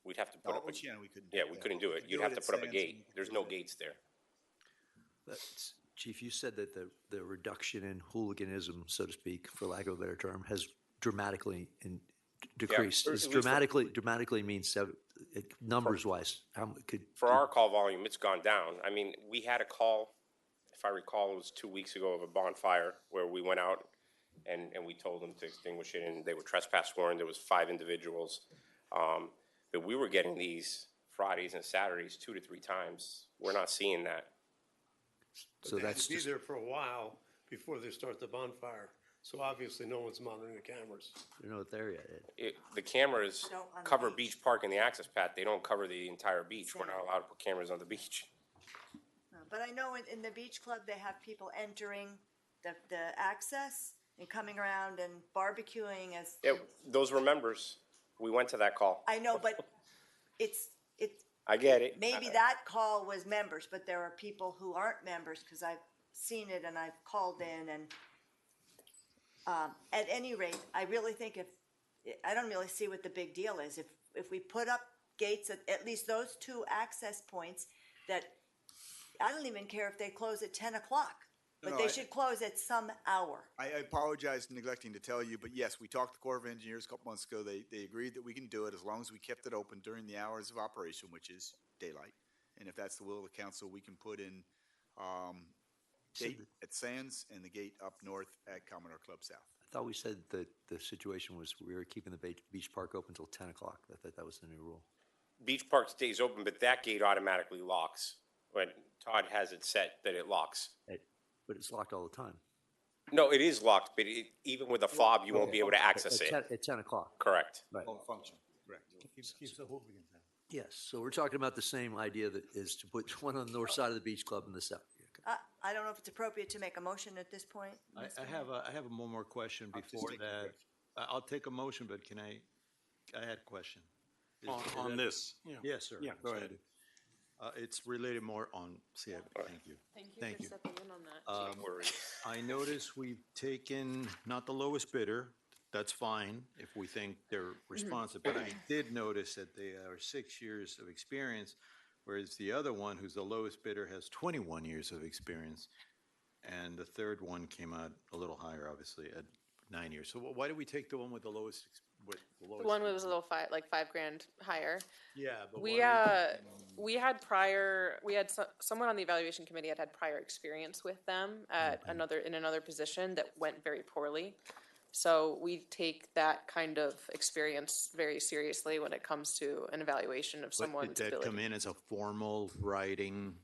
We'd have to put up. Oceana, we couldn't do Yeah, it. we couldn't do it. We You'd do have it to at put up a Sands and gate. we could There's do no it. gates there. Chief, you said that the reduction in hooliganism, so to speak, for lack of a better term, has dramatically decreased. at Is least for- dramatically means numbers wise. How could For our call volume, it's gone down. I mean, we had a call, if I recall, it was 2 weeks ago of a bonfire where we went out and we told them to extinguish it, and they were trespass warned. There was 5 individuals. But we were getting these Fridays and Saturdays 2 to 3 times. We're not seeing that. So But they have that's to be just- there for a while before they start the bonfire. So obviously, no one's monitoring the cameras. You're not there yet, Ed. The cameras No, on the cover beach. Beach Park and the access path. They don't cover the entire beach. We're not allowed to put cameras on the beach. But I know in the beach club, they have people entering the access and coming around and barbecuing as, Yeah, those were members. We went to that call. I know, but it's, I get it. maybe that call was members, but there are people who aren't members, because I've seen it and I've called in and, at any rate, I really think I don't really see what the big deal is. If we put up gates at least those 2 access points that, I don't even care if they close at 10 o'clock, but No, they I- should close at some hour. I apologize for neglecting to tell you, but yes, we talked to the Corps of Engineers a couple months ago. They agreed that we can do it as long as we kept it open during the hours of operation, which is daylight. And if that's the will of the council, we can put in gate at Sands and the gate up north at Commodore Club South. I thought we said that the situation was we were keeping the beach park open until 10 o'clock. I thought that was the new rule. Beach Park stays open, but that gate automatically locks. When Todd has it set that it locks. But it's locked all the time. No, it is locked, but even with a fob, you won't be able to access At it. 10 o'clock. Correct. Right. Won't function, correct. Yes, so we're talking about the same idea that is to put one on the north side of the beach club and the south. I don't know if it's appropriate to make a motion at this point. I Mr. have one more question I'll just before take a that. break. I'll take a motion, but can I had a question. On this? Yes, sir. Yeah, go ahead. It's related more on CIP. Thank you. Thank you for stepping in on that. Don't worry. I noticed we've taken, not the lowest bidder, that's fine if we think they're responsive, but I did notice that they are 6 years of experience, whereas the other one, who's the lowest bidder, has 21 years of experience. And the third one came out a little higher, obviously, at 9 years. So why did we take the one with the lowest? The one was a little like $5,000 higher. Yeah, but We had someone on the evaluation committee had prior experience with them at another position that went very poorly. So we take that kind of experience very seriously when it comes to an evaluation of But someone's did that ability. come in as a formal writing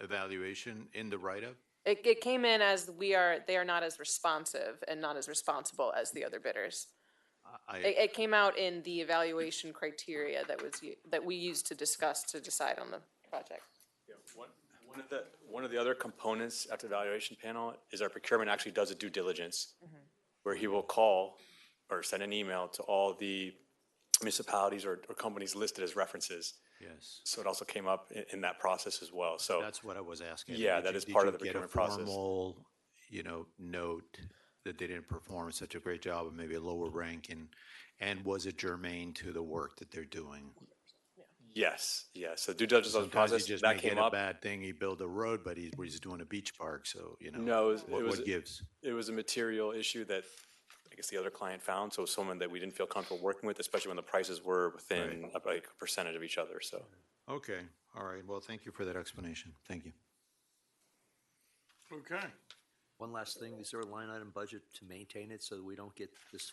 evaluation in the write-up? It came in as they are not as responsive and not as responsible as the other bidders. It came out in the evaluation criteria that we used to decide on the project. One of the other components at the evaluation panel is our procurement actually does a due diligence, where he will call or send an email to all the municipalities or companies listed as references. Yes. So it also came up in that process as well, so. That's what I was asking. Yeah, Did that you- is did part you of the get a procurement process. formal, note that they didn't perform such a great job, or maybe a lower rank, and was it germane to the work that they're doing? Yes, so due diligence Sometimes process, he just that may came get a up. bad thing, he built a road, but he's doing a beach park, so, No, what gives? It was a material issue that I guess the other client found, so someone that we didn't feel comfortable working with, especially when the prices were within like a percentage of each other, so. Okay, all right, well, thank you for that explanation, thank you. Okay. One last thing, is there a line item budget to maintain it so that we don't get this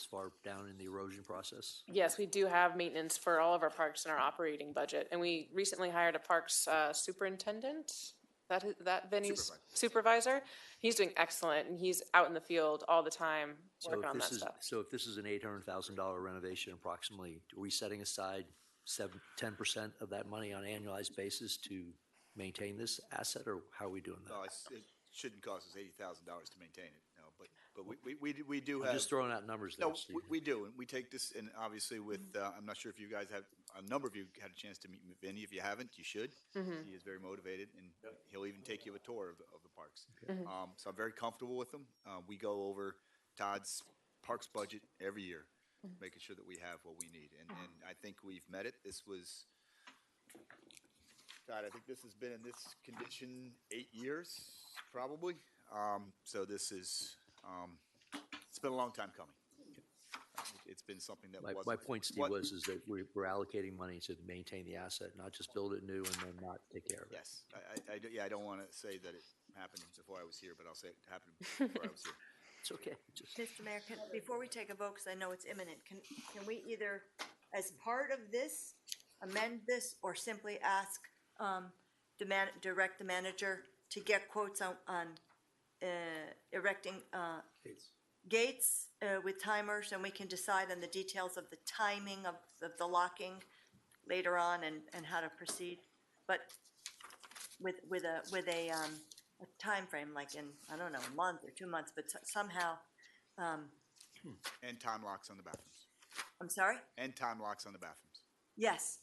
far down in the erosion process? Yes, we do have maintenance for all of our parks in our operating budget, and we recently hired a parks superintendent, that venue's supervisor. He's doing excellent, and he's out in the field all the time working on that stuff. So if this is an $800,000 renovation approximately, are we setting aside 10% of that money on an annualized basis to maintain this asset, or how are we doing that? No, it shouldn't cost us $80,000 to maintain it, no, But we do have. I'm just throwing out numbers there, No, Steve. we do, and we take this, and obviously with, I'm not sure if you guys have, a number of you had a chance to meet Vinny. If you haven't, you should. He is very motivated, and he'll even take you a tour of the parks. So I'm very comfortable with him. We go over Todd's parks budget every year, making sure that we have what we need, and I think we've met it. This was, God, I think this has been in this condition 8 years, probably. So this is, it's been a long time coming. It's been something that wasn't. My point, Steve, is that we're allocating money to maintain the asset, not just build it new and then not take care of it. Yes, I don't want to say that it happened before I was here, but I'll say it happened before I was here. It's okay. Mr. Mayor, before we take a vote, because I know it's imminent, can we either, as part of this, amend this, or simply ask, direct the manager to get quotes on erecting gates with timers, and we can decide on the details of the timing of the locking later on and how to proceed, but with a time frame, like in, I don't know, a month or 2 months, but somehow. And time locks on the bathrooms. I'm sorry? And time locks on the bathrooms. Yes.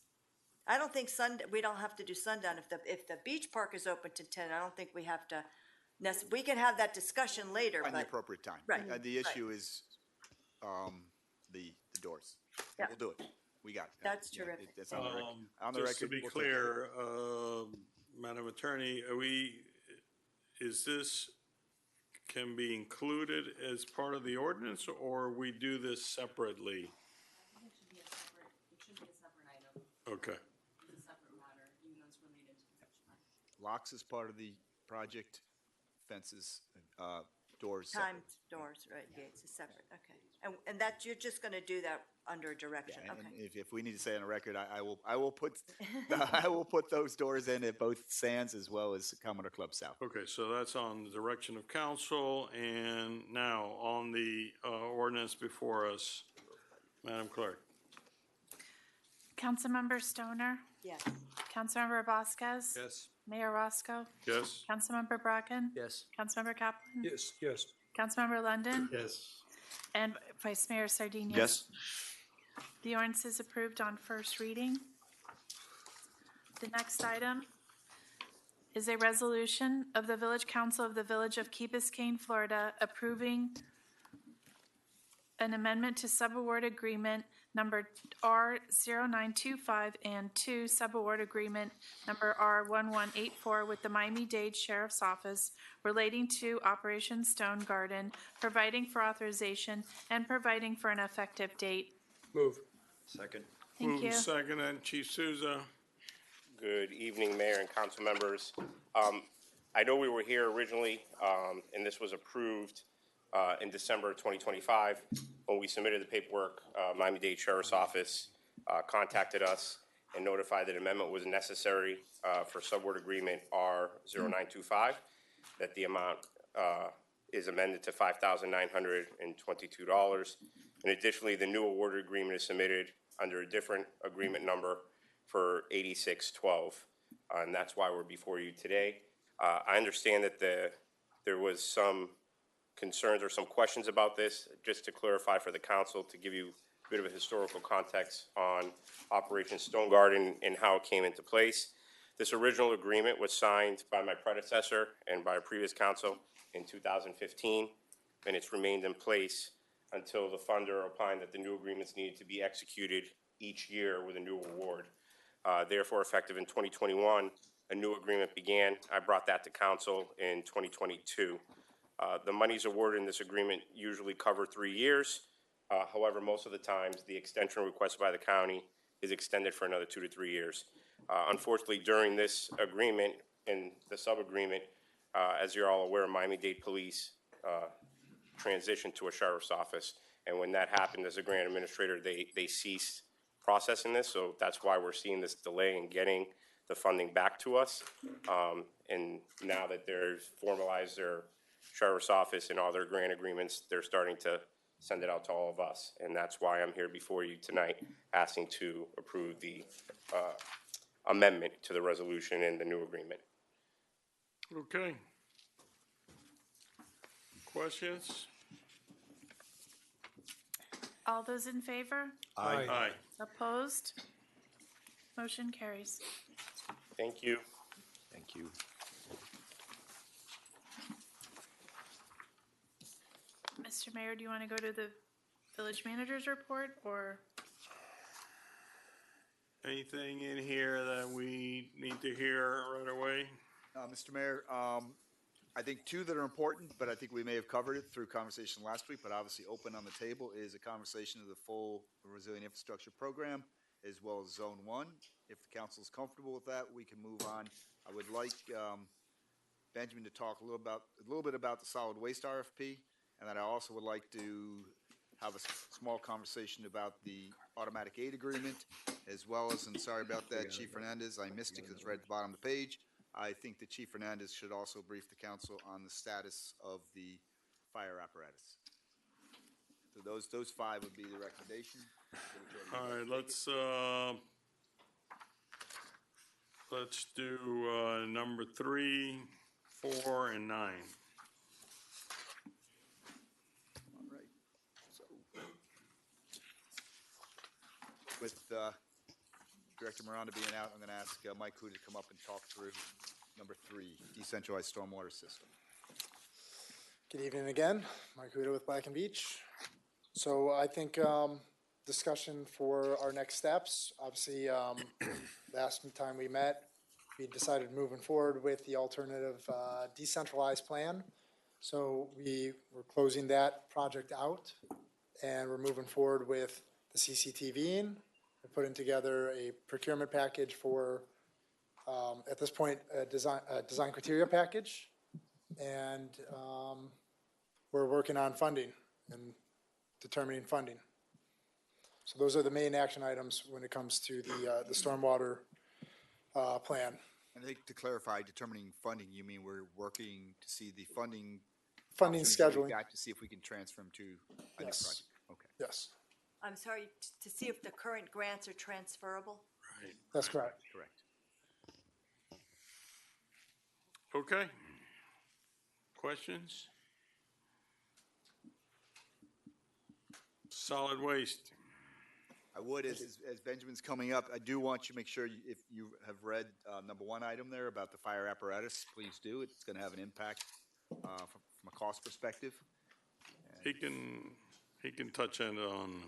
I don't think we don't have to do sundown. If the beach park is open to 10, I don't think we have to, we can have that discussion later, Find the but, appropriate time. Right. The issue is, the doors. Yeah. We'll do it. We got it. That's Yeah, terrific. It's on the record. On the Just to record, be we'll take care clear, Madam Attorney, is this, can be included as part of the ordinance, or we do this separately? It should be a separate item. Okay. It's a separate matter, even though it's related to the beach park. Locks is part of the project, fences, doors. separate. timed doors, right, gates is separate, okay. And that, you're just gonna do that under direction, Yeah, and okay. if we need to say on a record, I will put, I will put those doors in at both Sands as well as Commodore Club South. Okay, so that's on the direction of council, and now on the ordinance before us, Madam Clerk. Councilmember Stoner? Yes. Councilmember Vasquez? Yes. Mayor Roscoe? Yes? Councilmember Bracken? Yes. Councilmember Kaplan? Yes, yes. Councilmember London? Yes. And Vice Mayor Sardinian? Yes. The ordinance is approved on first reading. The next item is a resolution of the Village Council of the Village of Key Biscayne, Florida, approving an amendment to subaward agreement number R0925 and 2 subaward agreement number R1184 with the Miami-Dade Sheriff's Office relating to Operation Stone Garden, providing for authorization and providing for an effective date. Move. Second. Thank Moved you. and seconded. Chief Souza. Good evening, Mayor and council members. I know we were here originally, and this was approved in December of 2025. When we submitted the paperwork, Miami-Dade Sheriff's Office contacted us and notified that amendment was necessary for subword agreement R0925, that the amount is amended to $5,922. And additionally, the new award agreement is submitted under a different agreement number for 8612. And that's why we're before you today. I understand that there was some concerns or some questions about this. Just to clarify for the council, to give you a bit of a historical context on Operation Stone Garden and how it came into place. This original agreement was signed by my predecessor and by a previous council in 2015, and it's remained in place until the funder opined that the new agreements needed to be executed each year with a new award. Therefore, effective in 2021, a new agreement began. I brought that to council in 2022. The monies awarded in this agreement usually cover 3 years. However, most of the times, the extension requested by the county is extended for another 2 to 3 years. Unfortunately, during this agreement and the sub-agreement, as you're all aware, Miami-Dade Police transitioned to a sheriff's office. And when that happened, as a grant administrator, they ceased processing this. So that's why we're seeing this delay in getting the funding back to us. And now that they've formalized their sheriff's office and all their grant agreements, they're starting to send it out to all of us. And that's why I'm here before you tonight, asking to approve the amendment to the resolution and the new agreement. Okay. questions? All those in favor? Aye. Aye. Opposed? Motion carries. Thank you. Thank you. Mr. Mayor, do you want to go to the village manager's report, or? Anything in here that we need to hear right away? Mr. Mayor, I think two that are important, but I think we may have covered it through conversation last week, but obviously open on the table is a conversation of the full Resilient Infrastructure Program as well as Zone 1. If the council is comfortable with that, we can move on. I would like Benjamin to talk a little bit about the solid waste RFP, and then I also would like to have a small conversation about the automatic aid agreement, as well as, and sorry about that, Chief Fernandez, I missed it because it's right at the bottom of the page. I think that Chief Fernandez should also brief the council on the status of the fire apparatus. So those five would be the recommendation. All right, let's do number 3, 4, and 9. All right. So with Director Miranda being out, I'm going to ask Mike Huda to come up and talk through number 3, decentralized stormwater system. Good evening again. Mike Huda with Black and Beach. So I think discussion for our next steps. Obviously, last time we met, we decided moving forward with the alternative decentralized plan. So we were closing that project out, and we're moving forward with the CCTVing. We're putting together a procurement package for, at this point, a design criteria package, and we're working on funding and determining funding. So those are the main action items when it comes to the stormwater plan. And I think to clarify, determining funding, you mean we're working to see the funding options scheduling. that we've got to see if we can transfer them to a new project. Okay. Yes, I'm sorry, to see if the current grants are transferable? Right. that's correct. Correct. Okay. Questions? Solid waste. I would, as Benjamin's coming up, I do want you to make sure if you have read number 1 item there about the fire apparatus, please do. It's going to have an impact from a cost perspective. He can touch in on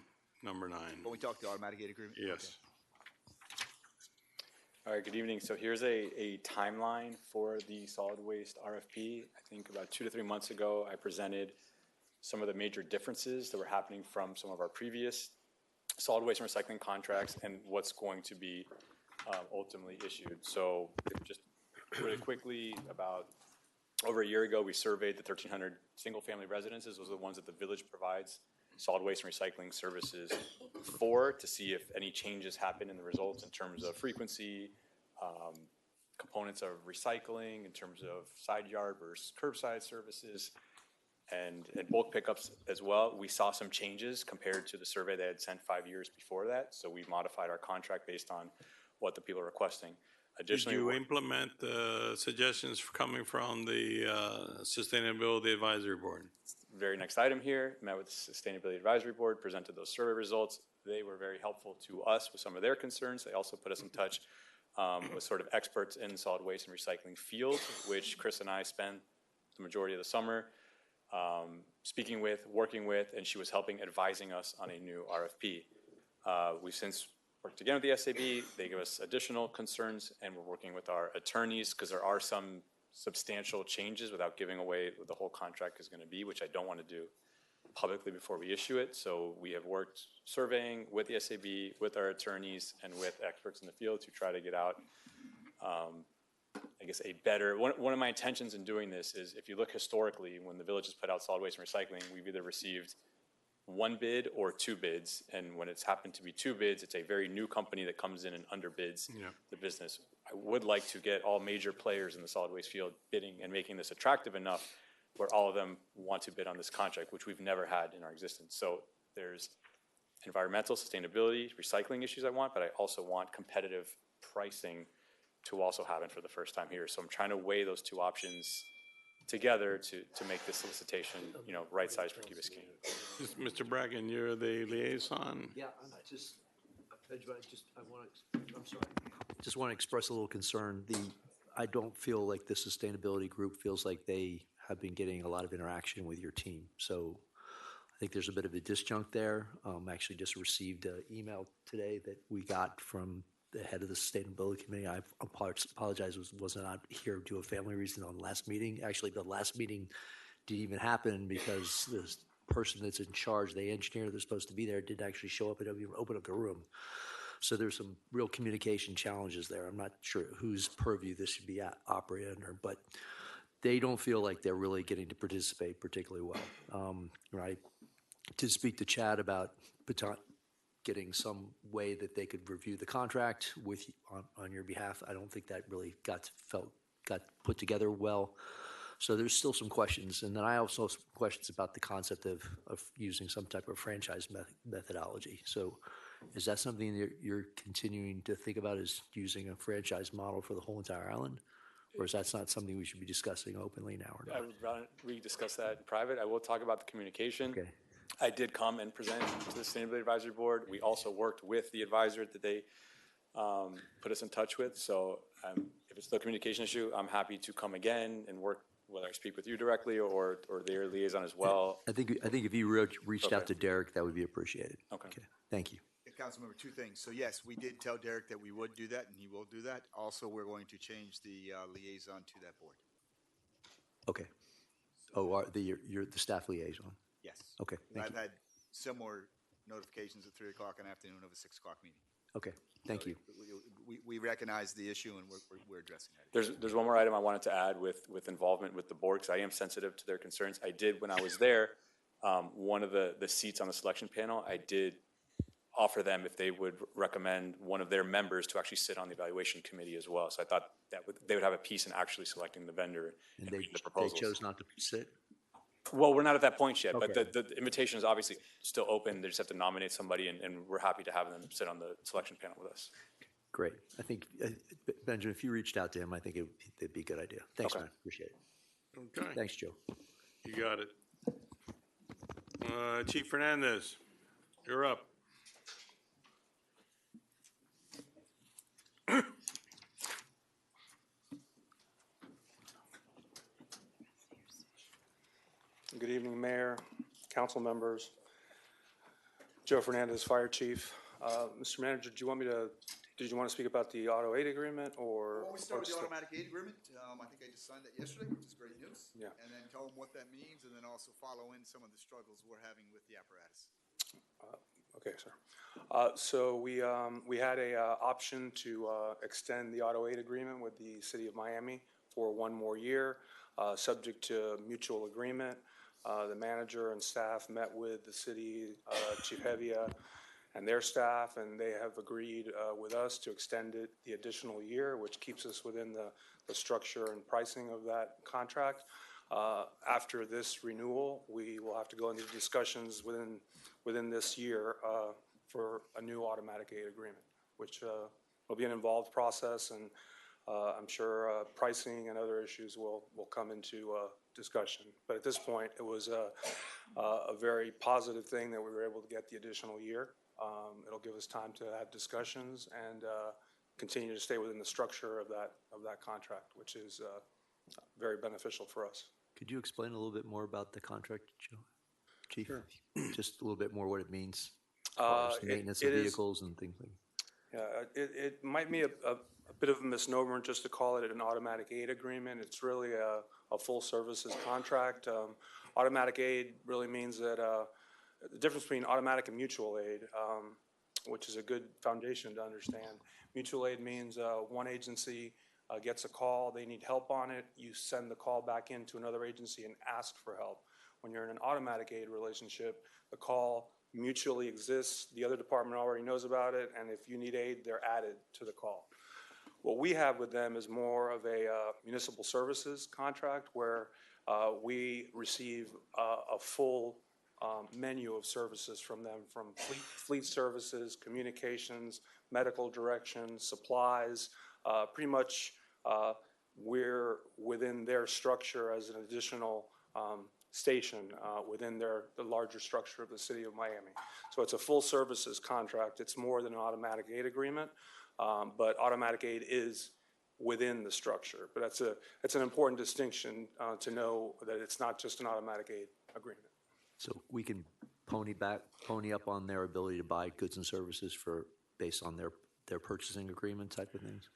number 9. When we talk the automatic aid agreement? Yes. All right, good evening. So here's a timeline for the solid waste RFP. I think about 2 to 3 months ago, I presented some of the major differences that were happening from some of our previous solid waste and recycling contracts and what's going to be ultimately issued. So just really quickly, about over a year ago, we surveyed the 1,300 single-family residences. Those are the ones that the village provides solid waste and recycling services for, to see if any changes happen in the results in terms of frequency, components of recycling, in terms of side yard versus curbside services, and bulk pickups as well. We saw some changes compared to the survey they had sent 5 years before that, so we modified our contract based on what the people are requesting. Additionally, Did you implement the suggestions coming from the Sustainability Advisory Board? Very next item here, met with the Sustainability Advisory Board, presented those survey results. They were very helpful to us with some of their concerns. They also put us in touch with sort of experts in the solid waste and recycling field, which Chris and I spent the majority of the summer speaking with, working with, and she was helping advising us on a new RFP. We've since worked again with the SAB. They give us additional concerns, and we're working with our attorneys because there are some substantial changes without giving away what the whole contract is going to be, which I don't want to do publicly before we issue it. So we have worked surveying with the SAB, with our attorneys, and with experts in the field to try to get out, I guess, a better, one of my intentions in doing this is, if you look historically, when the village has put out solid waste and recycling, we've either received 1 bid or 2 bids, and when it's happened to be 2 bids, it's a very new company that comes in and underbids the business. I would like to get all major players in the solid waste field bidding and making this attractive enough where all of them want to bid on this contract, which we've never had in our existence. So there's environmental, sustainability, recycling issues I want, but I also want competitive pricing to also happen for the first time here. So I'm trying to weigh those 2 options together to make this solicitation, right-sized for Key Biscayne. Mr. Bracken, you're the liaison. Yeah, I'm sorry. Just want to express a little concern. I don't feel like the sustainability group feels like they have been getting a lot of interaction with your team. So I think there's a bit of a disjunct there. Actually just received an email today that we got from the head of the sustainability committee. I apologize, was not here due to a family reason on the last meeting. Actually, the last meeting didn't even happen because the person that's in charge, the engineer that's supposed to be there, didn't actually show up and even open up the room. So there's some real communication challenges there. I'm not sure whose purview this should be operated under, but they don't feel like they're really getting to participate particularly well. Right? To speak to Chad about getting some way that they could review the contract with on your behalf, I don't think that really got put together well. So there's still some questions. And then I also have some questions about the concept of using some type of franchise methodology. So is that something that you're continuing to think about, is using a franchise model for the whole entire island? Or is that not something we should be discussing openly now or not? I would rather we discuss that in private. I will talk about the communication. Okay. I did come and present to the Sustainability Advisory Board. We also worked with the advisor that they put us in touch with. So if it's the communication issue, I'm happy to come again and work, whether I speak with you directly or their liaison as well. I think if you reached out to Derek, that would be appreciated. Okay. Thank you. Councilmember, two things. So yes, we did tell Derek that we would do that, and he will do that. Also, we're going to change the liaison to that board. Okay. You're the staff liaison? Yes. Okay, thank I've you. had similar notifications at 3 o'clock in the afternoon of a 6 o'clock meeting. Okay, thank you. We recognize the issue, and we're addressing that. There's one more item I wanted to add with involvement with the board, because I am sensitive to their concerns. I did, when I was there, one of the seats on the selection panel, I did offer them if they would recommend one of their members to actually sit on the evaluation committee as well. So I thought that they would have a piece in actually selecting the vendor and reading the proposals. They chose not to sit? Well, we're not at that point yet, Okay. but the invitation is obviously still open. They just have to nominate somebody, and we're happy to have them sit on the selection panel with us. Great. I think, Benjamin, if you reached out to him, I think it'd be a good idea. Thanks, Okay. man. Appreciate it. Okay. Thanks, Joe. You got it. Chief Fernandez, you're up. Good evening, Mayor, council members. Joe Fernandez, Fire Chief. Mr. Manager, did you want to speak about the auto aid agreement or? Well, we start with the automatic aid agreement. I think I just signed that yesterday, which is great news. Yeah. And then tell them what that means, and then also follow in some of the struggles we're having with the apparatus. Okay, sir. So we had a option to extend the auto aid agreement with the city of Miami for 1 more year, subject to mutual agreement. The manager and staff met with the city, Chief Hevia, and their staff, and they have agreed with us to extend it the additional year, which keeps us within the structure and pricing of that contract. After this renewal, we will have to go into discussions within this year for a new automatic aid agreement, which will be an involved process, and I'm sure pricing and other issues will come into discussion. But at this point, it was a very positive thing that we were able to get the additional year. It'll give us time to have discussions and continue to stay within the structure of that contract, which is very beneficial for us. Could you explain a little bit more about the contract, Joe? Chief? Sure. Just a little bit more what it means, as far as maintenance of vehicles and things like that. Yeah, it might be a bit of a misnomer just to call it an automatic aid agreement. It's really a full services contract. Automatic aid really means that the difference between automatic and mutual aid, which is a good foundation to understand. Mutual aid means one agency gets a call, they need help on it, you send the call back into another agency and ask for help. When you're in an automatic aid relationship, the call mutually exists, the other department already knows about it, and if you need aid, they're added to the call. What we have with them is more of a municipal services contract where we receive a full menu of services from them, from fleet services, communications, medical direction, supplies, pretty much we're within their structure as an additional station within the larger structure of the city of Miami. So it's a full services contract. It's more than an automatic aid agreement, but automatic aid is within the structure. But it's an important distinction to know that it's not just an automatic aid agreement. So we can pony up on their ability to buy goods and services based on their purchasing agreement type of things?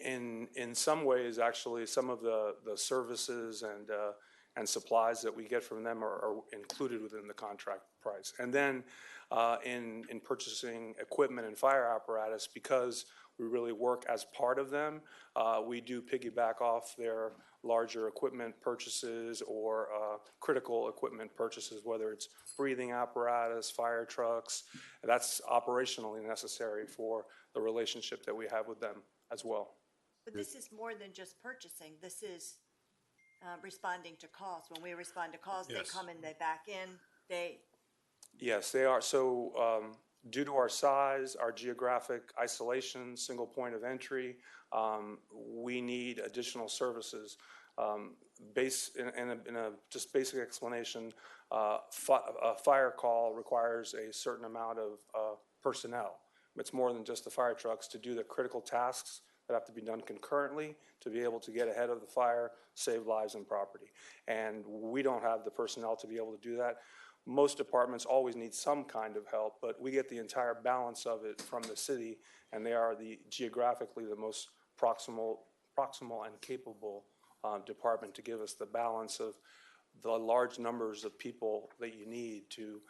In some ways, actually, some of the services and supplies that we get from them are included within the contract price. And then in purchasing equipment and fire apparatus, because we really work as part of them, we do piggyback off their larger equipment purchases or critical equipment purchases, whether it's breathing apparatus, fire trucks. That's operationally necessary for the relationship that we have with them as well. But this is more than just purchasing. This is responding to calls. When we respond to calls, Yes. they come and they back in. Yes, they are. So due to our size, our geographic isolation, single point of entry, we need additional services. In a just basic explanation, a fire call requires a certain amount of personnel. It's more than just the fire trucks to do the critical tasks that have to be done concurrently to be able to get ahead of the fire, save lives and property. And we don't have the personnel to be able to do that. Most departments always need some kind of help, but we get the entire balance of it from the city, and they are geographically the most proximal and capable department to give us the balance of the large numbers of people that you need to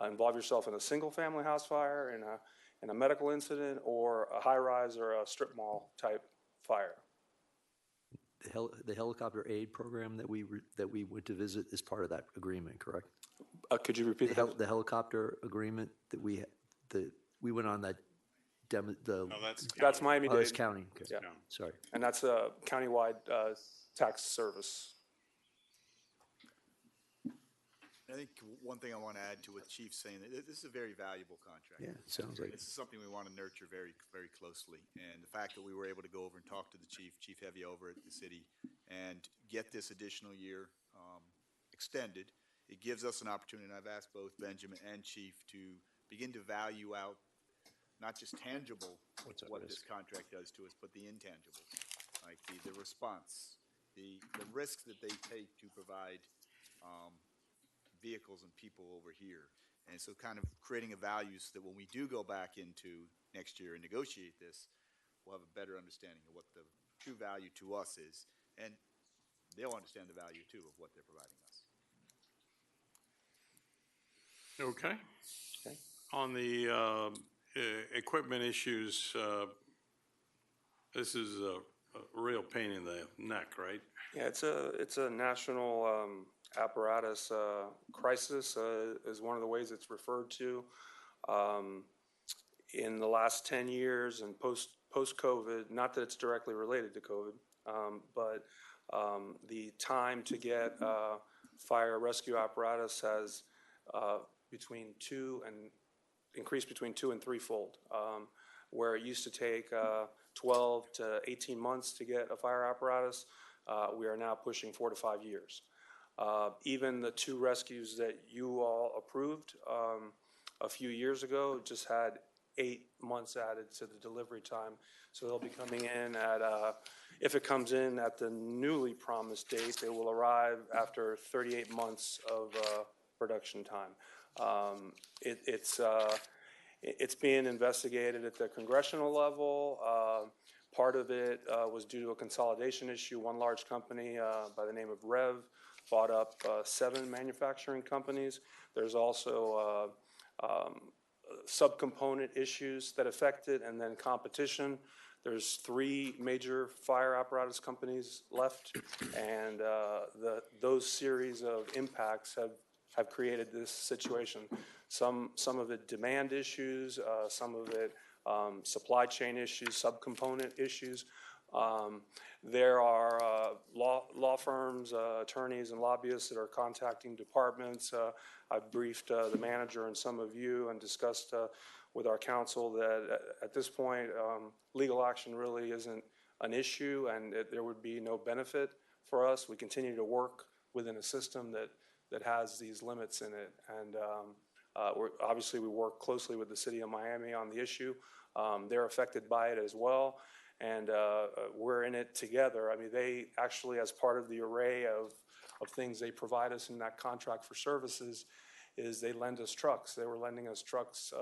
involve yourself in a single-family house fire, in a medical incident, or a high-rise or a strip mall type fire. The helicopter aid program that we went to visit is part of that agreement, correct? Could you repeat that? The helicopter agreement that we went on that demo. That's Miami-Dade. Oh, that's county. Okay. Yeah. Sorry. And that's a countywide tax service. I think one thing I want to add to what Chief's saying, this is a very valuable contract. Yeah, it sounds like it. This is something we want to nurture very, very closely. And the fact that we were able to go over and talk to the Chief Heavy over at the city, and get this additional year extended, it gives us an opportunity, and I've asked both Benjamin and Chief to begin to value out not just tangible what this contract does to us, but the intangible, like the response, the risks that they take to provide vehicles and people over here. And so kind of creating a value so that when we do go back into next year and negotiate this, we'll have a better understanding of what the true value to us is. And they'll understand the value, too, of what they're providing us. Okay. On the equipment issues, this is a real pain in the neck, right? Yeah, it's a national apparatus crisis is one of the ways it's referred to. In the last 10 years and post-COVID, not that it's directly related to COVID, but the time to get fire rescue apparatus has increased between 2 and 3-fold. Where it used to take 12 to 18 months to get a fire apparatus, we are now pushing 4 to 5 years. Even the 2 rescues that you all approved a few years ago just had 8 months added to the delivery time. So they'll be coming in if it comes in at the newly promised date, they will arrive after 38 months of production time. It's being investigated at the congressional level. Part of it was due to a consolidation issue. One large company by the name of Rev bought up 7 manufacturing companies. There's also subcomponent issues that affect it, and then competition. There's 3 major fire apparatus companies left, and those series of impacts have created this situation. Some of it demand issues, some of it supply chain issues, subcomponent issues. There are law firms, attorneys, and lobbyists that are contacting departments. I've briefed the manager and some of you and discussed with our council that at this point, legal action really isn't an issue and that there would be no benefit for us. We continue to work within a system that has these limits in it. And obviously, we work closely with the city of Miami on the issue. They're affected by it as well. And we're in it together. I mean, they actually, as part of the array of things they provide us in that contract for services, is they lend us trucks. They were lending us trucks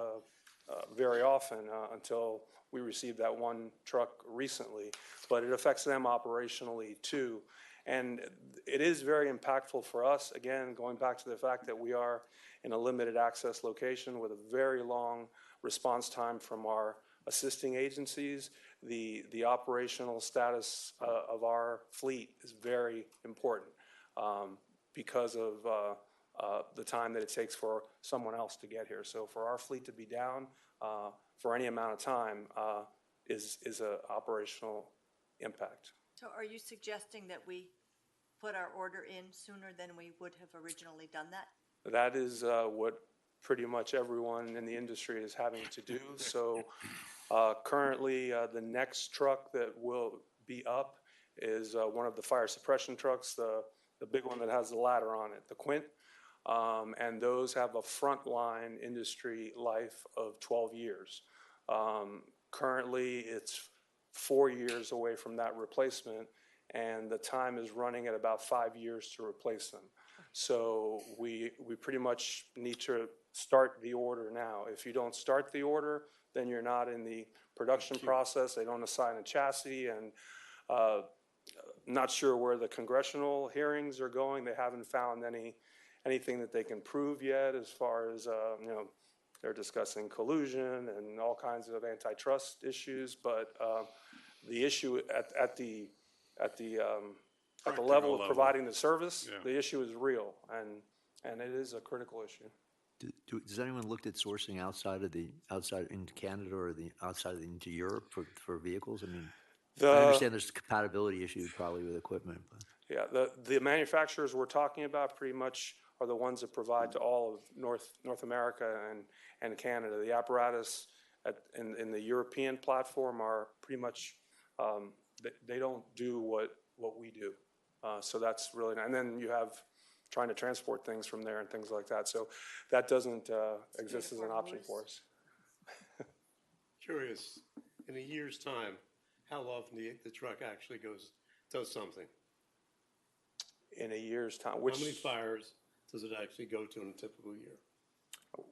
very often until we received that one truck recently. But it affects them operationally too. And it is very impactful for us, again, going back to the fact that we are in a limited access location with a very long response time from our assisting agencies. The operational status of our fleet is very important because of the time that it takes for someone else to get here. So for our fleet to be down for any amount of time is an operational impact. So are you suggesting that we put our order in sooner than we would have originally done that? That is what pretty much everyone in the industry is having to do. So currently, the next truck that will be up is one of the fire suppression trucks, the big one that has the ladder on it, the Quint. And those have a frontline industry life of 12 years. Currently, it's 4 years away from that replacement, and the time is running at about 5 years to replace them. So we pretty much need to start the order now. If you don't start the order, then you're not in the production process. They don't assign a chassis, and not sure where the congressional hearings are going. They haven't found anything that they can prove yet as far as, they're discussing collusion and all kinds of antitrust issues. But the issue at the level of providing the service, the issue is real, and it is a critical issue. Does anyone look at sourcing outside into Canada or into Europe for vehicles? I mean, I understand there's compatibility issues probably with equipment, but. Yeah, the manufacturers we're talking about pretty much are the ones that provide to all of North America and Canada. The apparatus in the European platform are pretty much, they don't do what we do. So that's really, and then you have trying to transport things from there and things like that. So that doesn't exist as an option for us. Curious, in a year's time, how often the truck actually does something? In a year's time, How many fires does it actually go to in a typical year?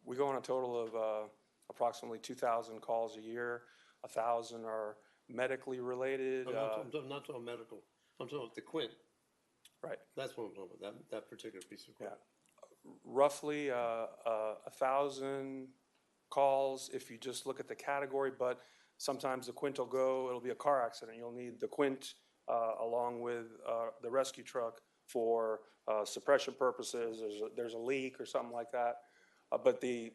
We go on a total of approximately 2,000 calls a year. 1,000 are medically related. I'm not talking medical. I'm talking about the Quint. Right. That's what I'm talking about, that particular piece of equipment. Yeah. Roughly 1,000 calls if you just look at the category, but sometimes the Quint it'll be a car accident. You'll need the Quint along with the rescue truck for suppression purposes. There's a leak or something like that. But the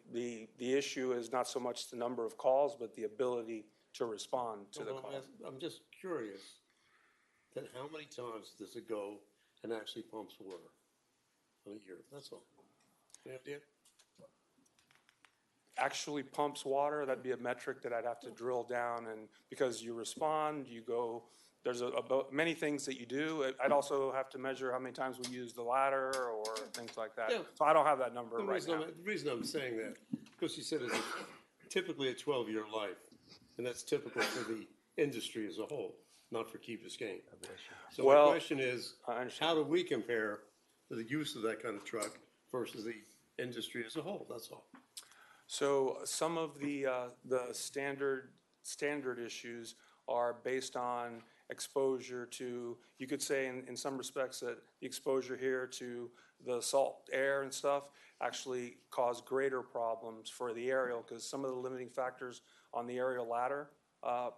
issue is not so much the number of calls, but the ability to respond to the call. I'm just curious, then how many times does it go and actually pumps water in a year? That's all. Any idea? Actually pumps water, that'd be a metric that I'd have to drill down, and because you respond, you go, there's many things that you do. I'd also have to measure how many times we use the ladder or things like that. Yeah. So I don't have that number right now. The reason I'm saying that, because you said it's typically a 12-year life, and that's typical for the industry as a whole, not for Key Biscayne. So my question is, how do we compare the use of that kind of truck versus the industry as a whole? That's all. So some of the standard issues are based on exposure to, you could say in some respects that the exposure here to the salt air and stuff actually cause greater problems for the aerial, because some of the limiting factors on the aerial ladder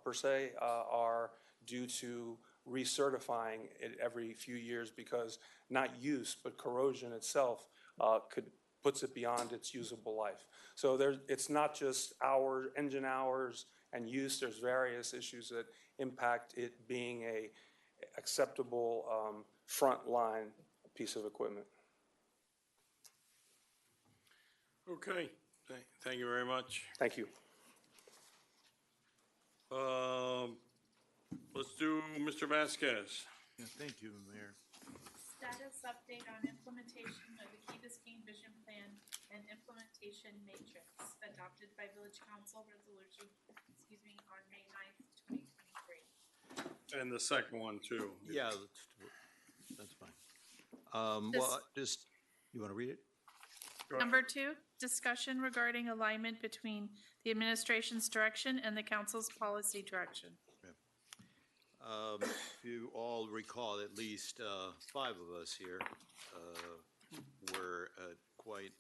per se are due to recertifying it every few years, because not use but corrosion itself puts it beyond its usable life. So it's not just engine hours and use. There's various issues that impact it being a acceptable frontline piece of equipment. Okay, thank you very much. Thank you. Let's do Mr. Vasquez. Yeah, thank you, Mayor. Status update on implementation of the Key Biscayne Vision Plan and Implementation Matrix adopted by Village Council Resolution, on May 9th, 2023. And the second one, too. Yeah, that's fine. Well, just, you want to read it? Number 2, discussion regarding alignment between the administration's direction and the council's policy direction. If you all recall, at least 5 of us here were at quite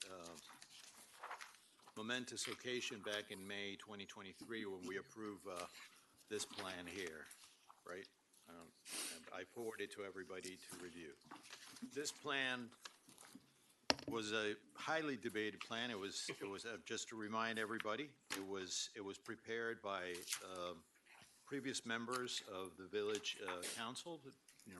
momentous occasion back in May 2023 when we approved this plan here, right? And I forwarded it to everybody to review. This plan was a highly debated plan. It was just to remind everybody, it was prepared by previous members of the village council,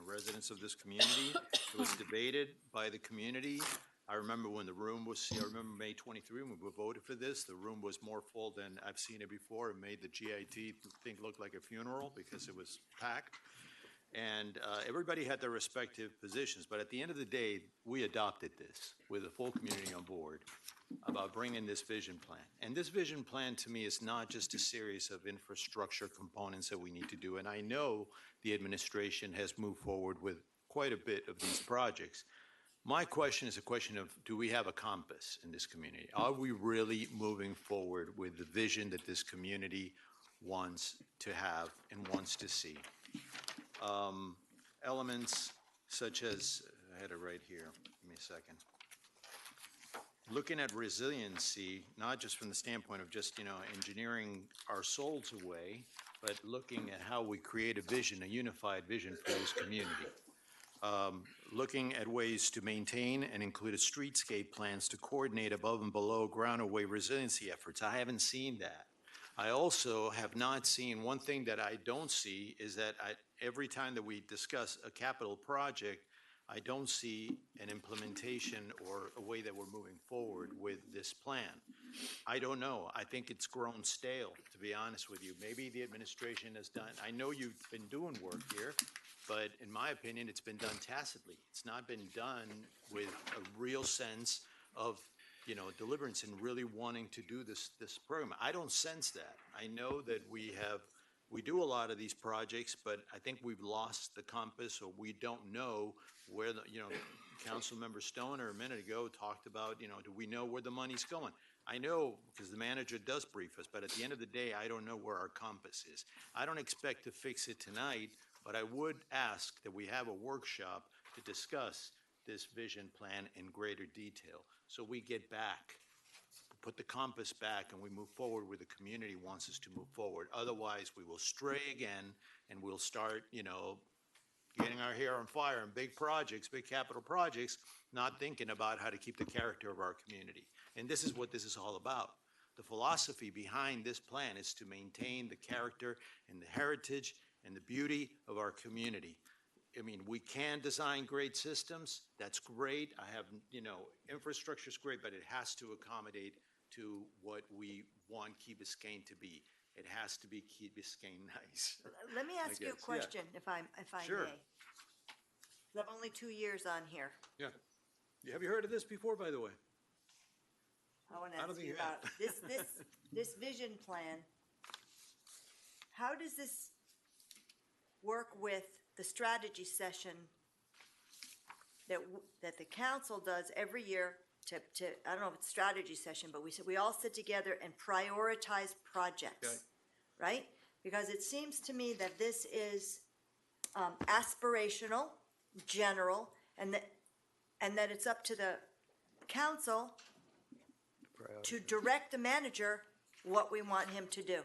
residents of this community. It was debated by the community. I remember when the room was, I remember May 23 when we voted for this, the room was more full than I've seen it before. It made the GIT thing look like a funeral because it was packed. And everybody had their respective positions, but at the end of the day, we adopted this with the full community on board about bringing this vision plan. And this vision plan, to me, is not just a series of infrastructure components that we need to do. And I know the administration has moved forward with quite a bit of these projects. My question is a question of, do we have a compass in this community? Are we really moving forward with the vision that this community wants to have and wants to see? Elements such as, I had it right here, give me a second. Looking at resiliency, not just from the standpoint of just, engineering our souls away, but looking at how we create a vision, a unified vision for this community. Looking at ways to maintain and include a streetscape plans to coordinate above and below ground-away resiliency efforts. I haven't seen that. I also have not seen, one thing that I don't see is that every time that we discuss a capital project, I don't see an implementation or a way that we're moving forward with this plan. I don't know. I think it's grown stale, to be honest with you. Maybe the administration has done, I know you've been doing work here, but in my opinion, it's been done tacitly. It's not been done with a real sense of deliverance and really wanting to do this program. I don't sense that. I know that we do a lot of these projects, but I think we've lost the compass, or we don't know where Councilmember Stoner a minute ago talked about, do we know where the money's going? I know because the manager does brief us, but at the end of the day, I don't know where our compass is. I don't expect to fix it tonight, but I would ask that we have a workshop to discuss this vision plan in greater detail, so we get back, put the compass back, and we move forward where the community wants us to move forward. Otherwise, we will stray again, and we'll start, getting our hair on fire in big projects, big capital projects, not thinking about how to keep the character of our community. And this is what this is all about. The philosophy behind this plan is to maintain the character and the heritage and the beauty of our community. I mean, we can design great systems. That's great. I have, infrastructure's great, but it has to accommodate to what we want Key Biscayne to be. It has to be Key Biscayne nice. Let me ask you a question, if I Sure. may. 'Cause I'm only 2 years on here. Yeah. Have you heard of this before, by the way? I want to I don't ask think you you have. about this vision plan. How does this work with the strategy session that the council does every year to, I don't know if it's strategy session, but we all sit together and prioritize projects, right? Because it seems to me that this is aspirational, general, and that it's up to the council to direct the manager what we want him to do.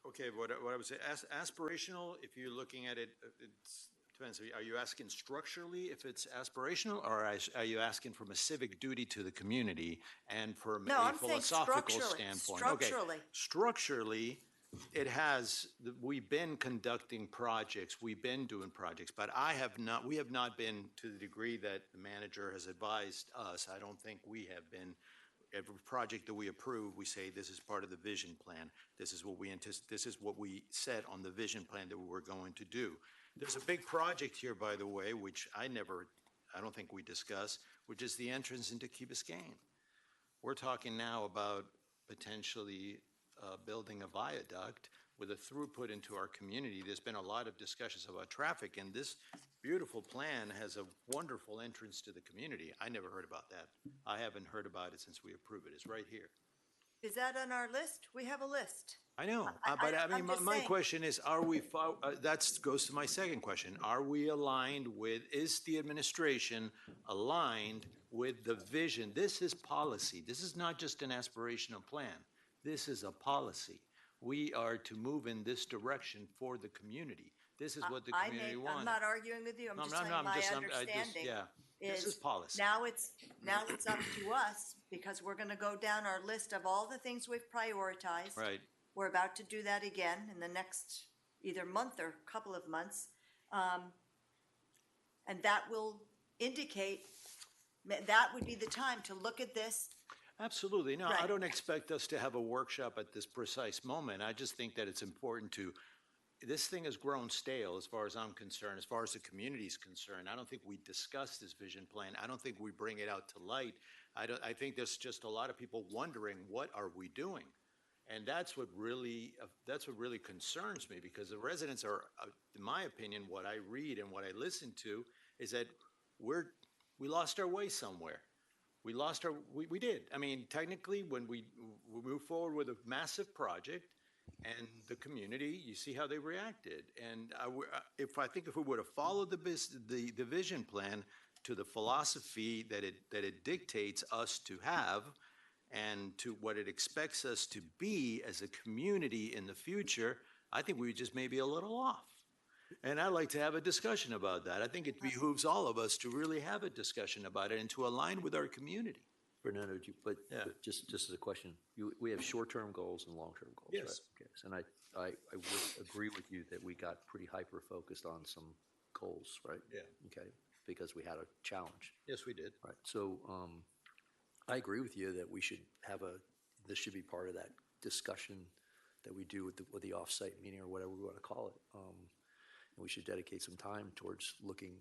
Okay, what I would say, aspirational, if you're looking at it, it depends. Are you asking structurally if it's aspirational, or are you asking from a civic duty to the community and from a philosophical standpoint? Structurally. Okay. Structurally, we've been conducting projects, we've been doing projects, but we have not been to the degree that the manager has advised us. I don't think we have been every project that we approve, we say, this is part of the vision plan. This is what this is what we said on the vision plan that we were going to do. There's a big project here, by the way, which I don't think we discussed, which is the entrance into Key Biscayne. We're talking now about potentially building a viaduct with a throughput into our community. There's been a lot of discussions about traffic, and this beautiful plan has a wonderful entrance to the community. I never heard about that. I haven't heard about it since we approved it. It's right here. Is that on our list? We have a list. I know, but I mean, I'm my just question is, that goes to my second question. Are we aligned with, is the administration aligned with the vision? This is policy. This is not just an aspirational plan. This is a policy. We are to move in this direction for the community. This is what the community wants. I'm not arguing with you. I'm just saying my understanding this is policy. Now it's up to us, because we're going to go down our list of all the things we've prioritized. Right. We're about to do that again in the next either month or couple of months. And that will indicate, that would be the time to look at this. Absolutely. No, Right. I don't expect us to have a workshop at this precise moment. I just think that it's important this thing has grown stale as far as I'm concerned, as far as the community is concerned. I don't think we discuss this vision plan. I don't think we bring it out to light. I think there's just a lot of people wondering, what are we doing? And that's what really concerns me, because the residents are, in my opinion, what I read and what I listen to is that we lost our way somewhere. We did. I mean, technically, when we moved forward with a massive project, and the community, you see how they reacted. And I think if we would have followed the vision plan to the philosophy that it dictates us to have, and to what it expects us to be as a community in the future, I think we just may be a little off. And I'd like to have a discussion about that. I think it behooves all of us to really have a discussion about it and to align with our community. Fernando, but just as a question, we have short-term goals and long-term goals, Yes. right? Okay. And I would agree with you that we got pretty hyper-focused on some goals, right? Yeah. Okay, because we had a challenge. Yes, we did. Right, so I agree with you that we should this should be part of that discussion that we do with the off-site meeting or whatever we want to call it. And we should dedicate some time towards looking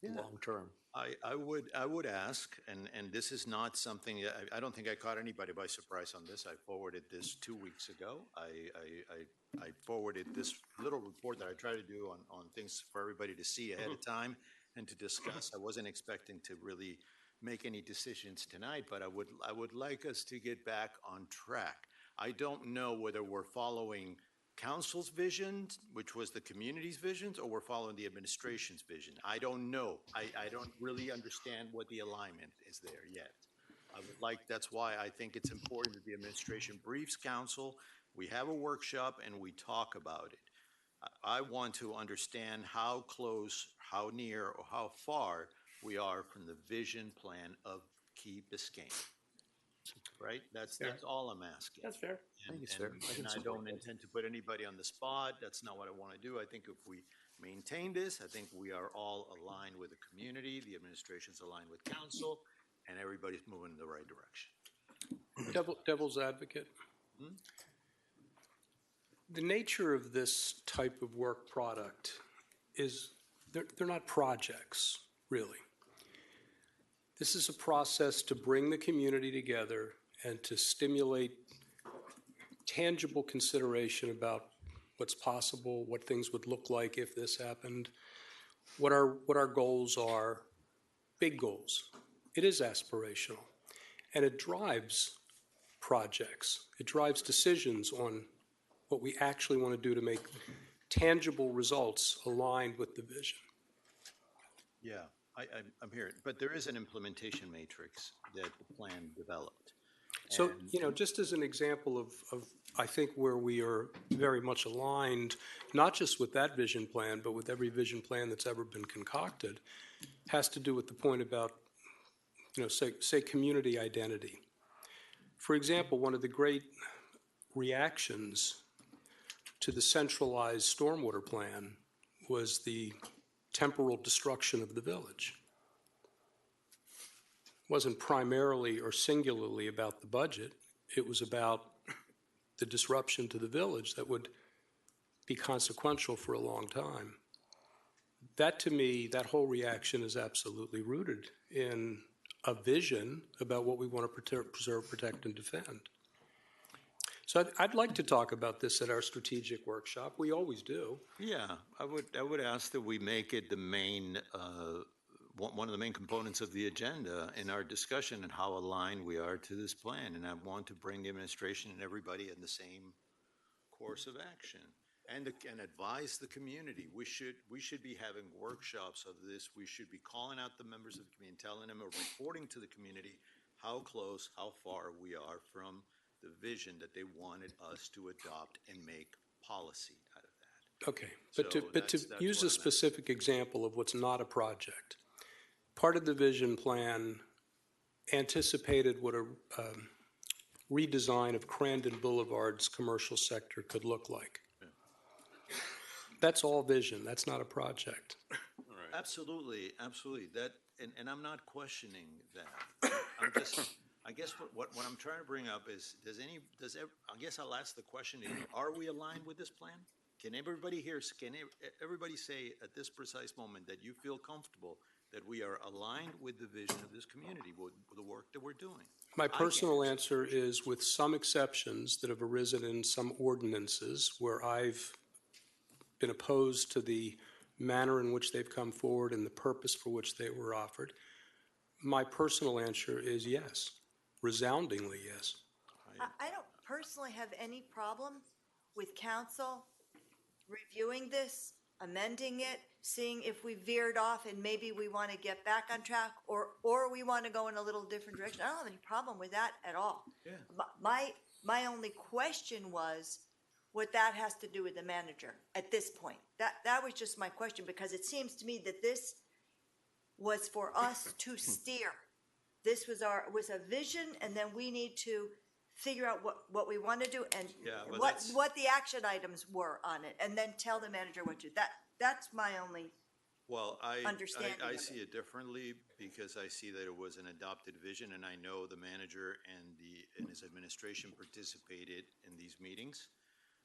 long-term. I would ask, and this is not something, I don't think I caught anybody by surprise on this. I forwarded this 2 weeks ago. I forwarded this little report that I try to do on things for everybody to see ahead of time and to discuss. I wasn't expecting to really make any decisions tonight, but I would like us to get back on track. I don't know whether we're following council's vision, which was the community's visions, or we're following the administration's vision. I don't know. I don't really understand what the alignment is there yet. That's why I think it's important that the administration briefs council, we have a workshop, and we talk about it. I want to understand how close, how near, or how far we are from the vision plan of Key Biscayne. Right? That's all I'm asking. That's fair. I think it's fair. And I don't intend to put anybody on the spot. That's not what I want to do. I think if we maintain this, I think we are all aligned with the community, the administration's aligned with council, and everybody's moving in the right direction. Devil's advocate. The nature of this type of work product is they're not projects, really. This is a process to bring the community together and to stimulate tangible consideration about what's possible, what things would look like if this happened, what our goals are, big goals. It is aspirational, and it drives projects. It drives decisions on what we actually want to do to make tangible results aligned with the vision. Yeah, I'm here, but there is an implementation matrix that the plan developed. So, just as an example of I think where we are very much aligned, not just with that vision plan, but with every vision plan that's ever been concocted, has to do with the point about, say community identity. For example, one of the great reactions to the centralized stormwater plan was the temporal destruction of the village. wasn't primarily or singularly about the budget. It was about the disruption to the village that would be consequential for a long time. That, to me, that whole reaction is absolutely rooted in a vision about what we want to preserve, protect, and defend. So I'd like to talk about this at our strategic workshop. We always do. Yeah, I would ask that we make it the main, one of the main components of the agenda in our discussion and how aligned we are to this plan. And I want to bring the administration and everybody in the same course of action and advise the community. We should be having workshops of this. We should be calling out the members of the community, telling them or reporting to the community how close, how far we are from the vision that they wanted us to adopt and make policy out of that. Okay, but So to that's use a specific example of what's not a project, part of the vision plan anticipated what a redesign of Crandon Boulevard's commercial sector could look like. That's all vision. That's not a project. Absolutely, absolutely. That, and I'm not questioning that. I guess what I'm trying to bring up is, I guess I'll ask the question, are we aligned with this plan? Can everybody here, everybody say at this precise moment that you feel comfortable that we are aligned with the vision of this community, with the work that we're doing? My personal answer is, with some exceptions that have arisen in some ordinances where I've been opposed to the manner in which they've come forward and the purpose for which they were offered, my personal answer is yes, resoundingly yes. I don't personally have any problem with council reviewing this, amending it, seeing if we veered off and maybe we want to get back on track, or we want to go in a little different direction. I don't have any problem with that at all. Yeah. My only question was what that has to do with the manager at this point. That was just my question, because it seems to me that this was for us to steer. This was a vision, and then we need to figure out what we want to do and what the action items were on it, and then tell the manager what to do. That's my only understanding. I see it differently, because I see that it was an adopted vision, and I know the manager and his administration participated in these meetings.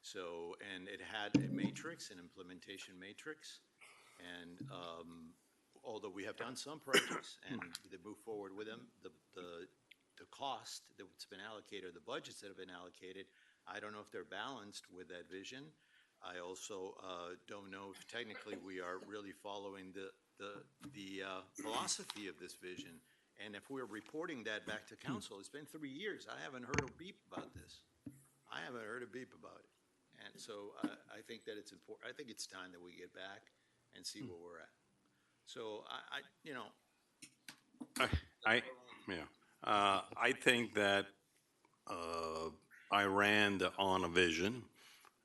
So, and it had a matrix, an implementation matrix, and although we have done some projects and they move forward with them, the cost that's been allocated, or the budgets that have been allocated, I don't know if they're balanced with that vision. I also don't know if technically we are really following the philosophy of this vision. And if we're reporting that back to council, it's been 3 years. I haven't heard a beep about this. I haven't heard a beep about it. And so I think that it's important. I think it's time that we get back and see where we're at. So I think that I ran on a vision,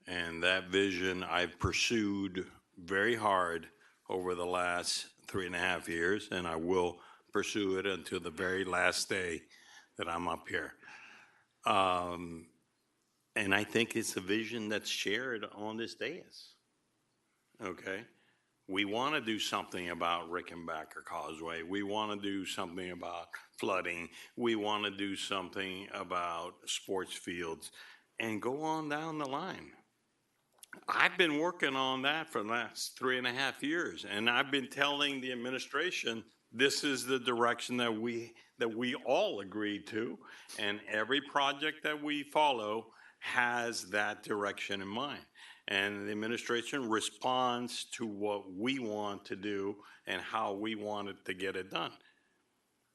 and that vision I've pursued very hard over the last 3.5 years, and I will pursue it until the very last day that I'm up here. And I think it's a vision that's shared on this dais. Okay? We want to do something about Rickenbacker Causeway. We want to do something about flooding. We want to do something about sports fields, and go on down the line. I've been working on that for the last 3.5 years, and I've been telling the administration this is the direction that we all agreed to, and every project that we follow has that direction in mind. And the administration responds to what we want to do and how we want it to get it done.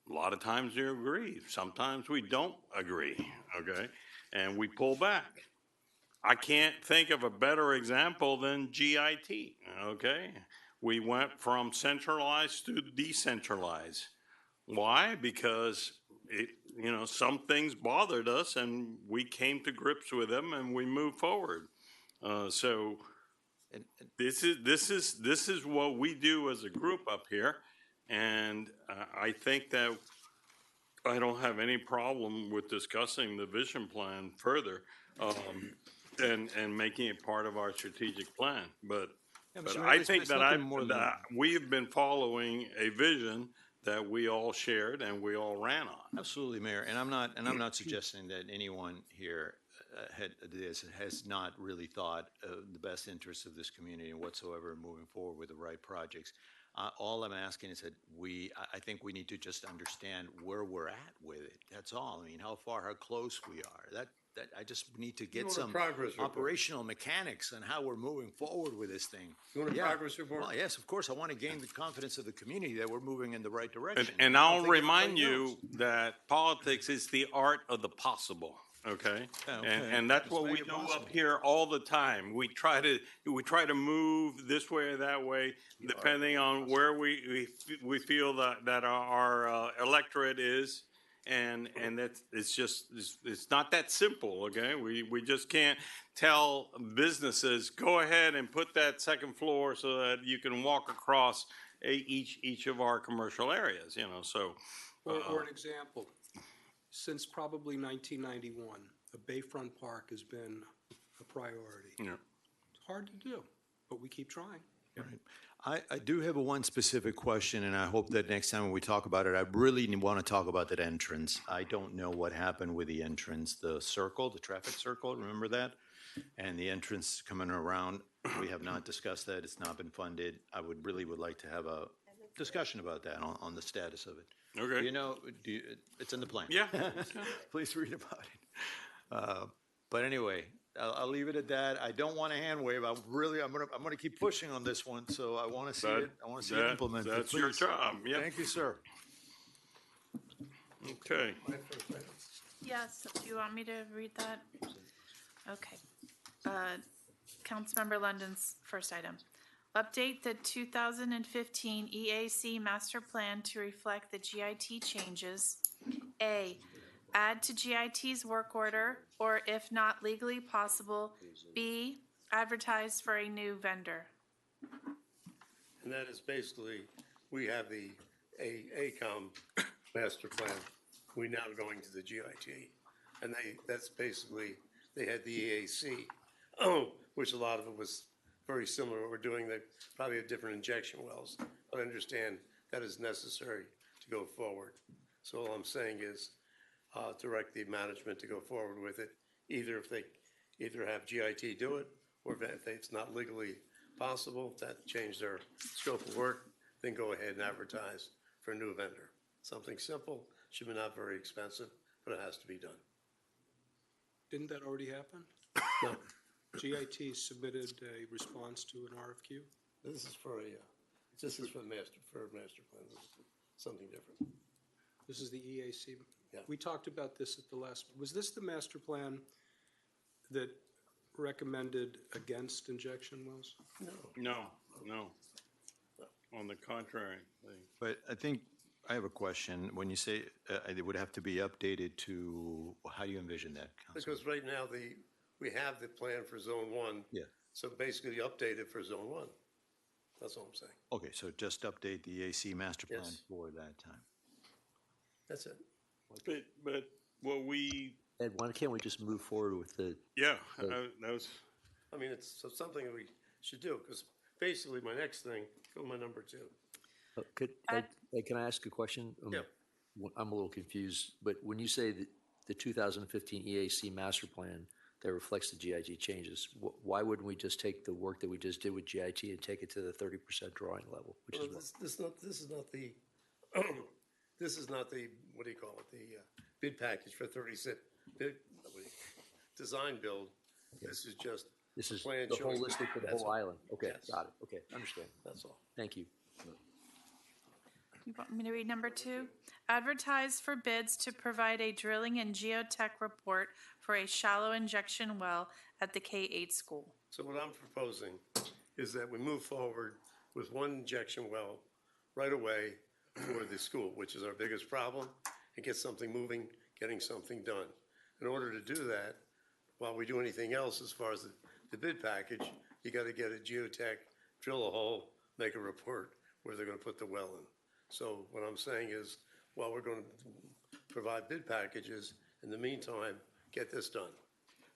A lot of times we agree. Sometimes we don't agree, okay? And we pull back. I can't think of a better example than GIT, okay? We went from centralized to decentralized. Why? Because some things bothered us, and we came to grips with them, and we moved forward. So this is what we do as a group up here, and I think that I don't have any problem with discussing the vision plan further, and making it part of our strategic plan. But I think that we have been following a vision that we all shared and we all ran on. Absolutely, Mayor, and I'm not suggesting that anyone here has not really thought of the best interests of this community whatsoever moving forward with the right projects. All I'm asking is that I think we need to just understand where we're at with it. That's all. I mean, how close we are. I just need to get want a some progress report? operational mechanics on how we're moving forward with this thing. You want a progress report? Well, yes, of course. I want to gain the confidence of the community that we're moving in the right direction. And I don't I'll think remind everybody you knows. that politics is the art of the possible, okay? Yeah, okay. And that's Just what we make it do up possible. here all the time. We try to move this way or that way, depending on where we feel that our electorate is. And it's not that simple, okay? We just can't tell businesses, go ahead and put that second floor so that you can walk across each of our commercial areas, so. Or an example, since probably 1991, a Bayfront Park has been a priority. Yeah. It's hard to do, but we keep trying. I do have one specific question, and I hope that next time when we talk about it, I really want to talk about that entrance. I don't know what happened with the entrance, the traffic circle, remember that? And the entrance coming around, we have not discussed that, it's not been funded. I would like to have a discussion about that on the status of it. Okay. It's in the plan. Yeah. Please read about it. But anyway, I'll leave it at that. I don't want to hand wave. I'm gonna keep pushing on this one. So I want to see it. I want to see it implemented. That's your Please. job. Yeah. Thank you, sir. Okay. Yes, do you want me to read that? Okay. Councilmember London's first item. Update the 2015 EAC master plan to reflect the GIT changes. A, add to GIT's work order, or if not legally possible, B, advertise for a new vendor. And that is basically, we have the ACOM master plan. We're now going to the GIT. And that's basically, they had the EAC, which a lot of it was very similar to what we're doing. They probably have different injection wells. But I understand that is necessary to go forward. So all I'm saying is, direct the management to go forward with it, either have GIT do it, or if it's not legally possible, that change their scope of work, then go ahead and advertise for a new vendor. Something simple, should be not very expensive, but it has to be done. Didn't that already happen? No, GIT submitted a response to an RFQ? this is for the master plan, this is something different. This is the EAC. Yeah. We talked about this at the last, was this the master plan that recommended against injection wells? No. On the contrary. But I think I have a question. When you say it would have to be updated to, how do you envision that, Councilman? Because right now, we have the plan for Zone 1. Yeah. So basically, update it for Zone 1. That's all I'm saying. Okay, so just update the AC master plan Yes. for that time. That's it. But what we, Ed, why can't we just move forward with the, that was, I mean, it's something that we should do, because basically, my next thing, go to my number 2. Ed, can I ask a question? Yeah. I'm a little confused, but when you say that the 2015 EAC master plan that reflects the GIT changes, why wouldn't we just take the work that we just did with GIT and take it to the 30% drawing level? Which Well, is this is not the, this is not the, what do you call it, the bid package for 30 design build. This is just This is plan the showing- holistic for the That's whole all. island. Okay, Yes. got it. Okay, understand. That's all. Thank you. You want me to read number 2? Advertise for bids to provide a drilling and geotech report for a shallow injection well at the K-8 school. So what I'm proposing is that we move forward with one injection well right away for the school, which is our biggest problem, and get something moving, getting something done. In order to do that, while we do anything else as far as the bid package, you got to get a geotech, drill a hole, make a report where they're going to put the well in. So what I'm saying is, while we're going to provide bid packages, in the meantime, get this done.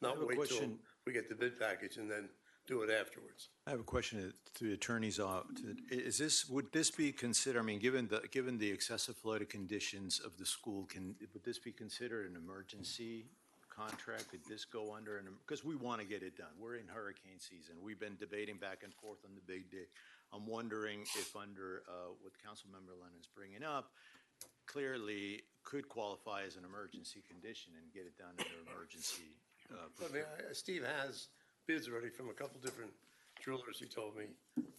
I Not have a wait till question. we get the bid package and then do it afterwards. I have a question to the attorneys. Would this be considered, I mean, given the excessive flooded conditions of the school, would this be considered an emergency contract? Could this go under, because we want to get it done. We're in hurricane season. We've been debating back and forth on the big day. I'm wondering if under what Councilmember Lennon's bringing up, clearly could qualify as an emergency condition and get it done under emergency. I mean, Steve has bids ready from a couple different drillers, he told me.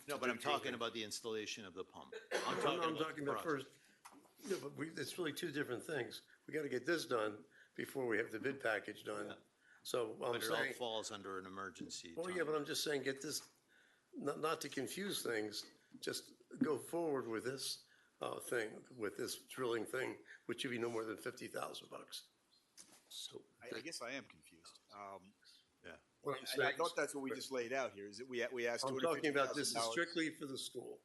No, but I'm talking about the installation of the pump. I'm talking about first, no, but it's really two different things. We got to get this done before we have the bid package done. So I'm But it all saying, falls under an emergency. well, yeah, but I'm just saying, get this, not to confuse things, just go forward with this thing, with this drilling thing, which should be no more than $50,000. So, I guess I am confused. Yeah. What I'm And I saying thought is- that's what we just laid out here, is that we asked I'm talking about this is $250,000. strictly for the school.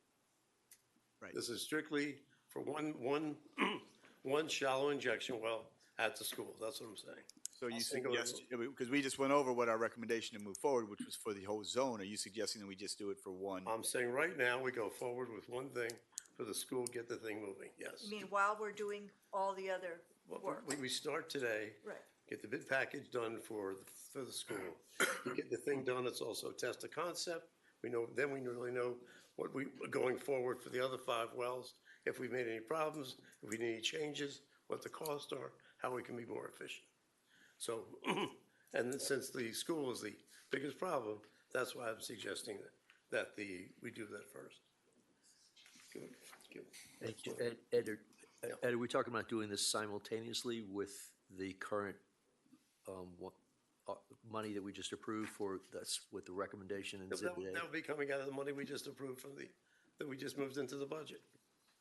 Right. This is strictly for one shallow injection well at the school. That's what I'm saying. So you Single- suggest, because we just went over what our recommendation to move forward, which was for the whole zone. Are you suggesting that we just do it for one? I'm saying right now, we go forward with one thing for the school, get the thing moving, yes. I mean, while we're doing all the other Well, work. We start today. Right. Get the bid package done for the school. We get the thing done, it's also test a concept. Then we really know what going forward for the other 5 wells, if we made any problems, if we need any changes, what the costs are, how we can be more efficient. So, and since the school is the biggest problem, that's why I'm suggesting that we do that first. Ed, are we talking about doing this simultaneously with the current money that we just approved for, that's with the recommendation in That Exhibit A? would be coming out of the money we just approved that we just moved into the budget.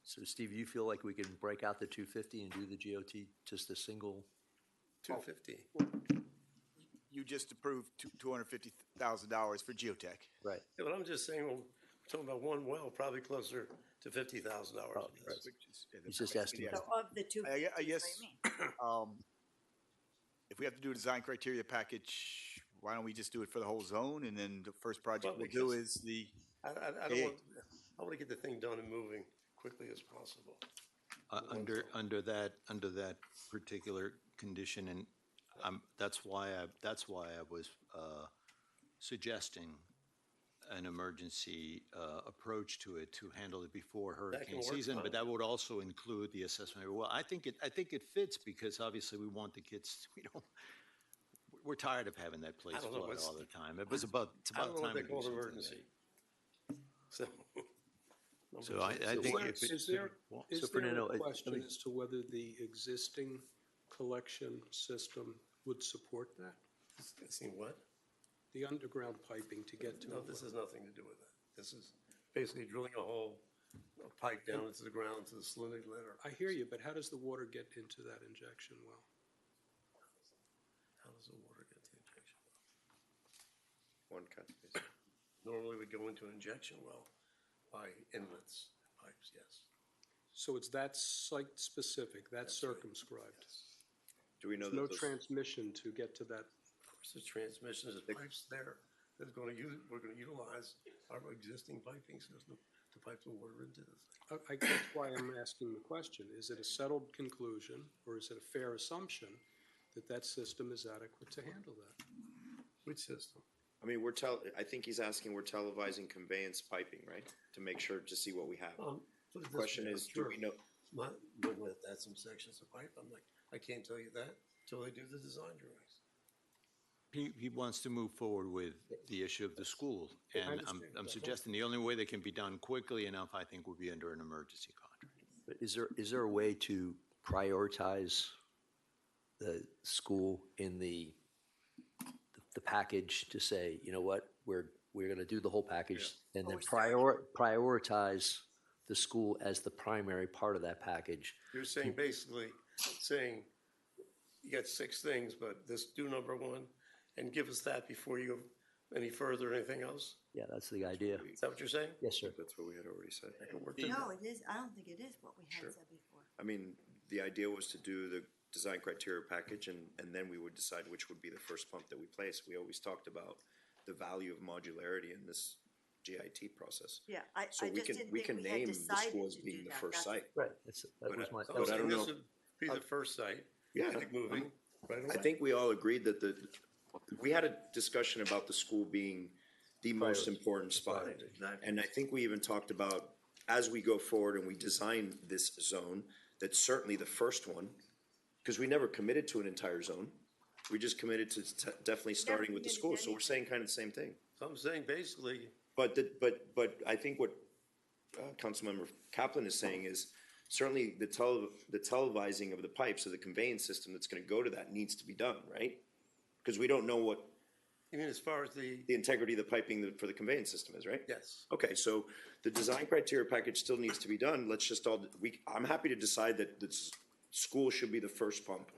So Steve, you feel like we can break out the 250 and do the GOT just a single? 250. You just approved $250,000 for geotech. Right. Yeah, but I'm just saying, well, we're talking about one well, probably closer to $50,000. He's just asking. So of the two, I guess, if we have to do a design criteria package, why don't we just do it for the whole zone? And then the first project we'll do is the. I want to get the thing done and moving quickly as possible. Under that particular condition, and that's why I was suggesting an emergency approach to it to handle it before hurricane work season, fine. but that would also include the assessment. Well, I think it fits because obviously we want the kids. We're tired of having that place I don't know, flood it's- all the time. It's about I don't know time what they to do call an something. emergency. So. So I think if it. Is there So Fernando, a question as to whether the existing collection system would support that? See what? The underground piping to get to No, it? this has nothing to do with that. This is basically drilling a hole, a pipe down into the ground to the salinity layer. I hear you, but how does the water get into that injection well? How does the water get to the injection well? One cut, basically. Normally we go into an injection well by inlets, pipes, yes. So it's that site-specific, that's circumscribed? Do we know There's no that those, transmission to get to that? Of course, the transmission, there's pipes there we're going to utilize our existing piping system to pipe the water into the thing. I guess why I'm asking the question. Is it a settled conclusion, or is it a fair assumption that that system is adequate to handle that? Which system? I mean, I think he's asking, we're televising conveyance piping, right? To make sure, to see what we have. Put it The this question way, is, I'm do we know? Not, we'll let that some sections of pipe. I'm like, I can't tell you that until they do the design drawings. He wants to move forward with the issue of the school, and I'm suggesting the only way that can be done quickly enough, I think, would be under an emergency contract. But is there a way to prioritize the school in the package to say, you know what, we're going to do the whole package and then prioritize the school as the primary part of that package? You're saying basically saying you got 6 things, but do number 1 and give us that before you go any further or anything else? Yeah, that's the idea. Is that what you're saying? Yes, sir. That's what we had already said. no, it is, I don't think it is what we had said before. I mean, the idea was to do the design criteria package, and then we would decide which would be the first pump that we place. We always talked about the value of modularity in this GIT process. Yeah, I So we just can, didn't we think can we had name the decided school as to being do the that. first That's- site. Right, that was my, So But I don't this know. would be the first site. Yeah. Get moving right away. I think we all agreed that we had a discussion about the school being the most important spot. And I think we even talked about, as we go forward and we design this zone, that's certainly the first one, because we never committed to an entire zone. We just committed to definitely starting with the school, so we're saying kind of the same thing. So I'm saying basically, But I think what Councilmember Kaplan is saying is certainly the televising of the pipes of the conveyance system that's gonna go to that needs to be done, right? Because we don't know what you mean as far as the, integrity of the piping for the conveyance system is, right? yes. Okay, so the design criteria package still needs to be done. Let's just I'm happy to decide that the school should be the first pump.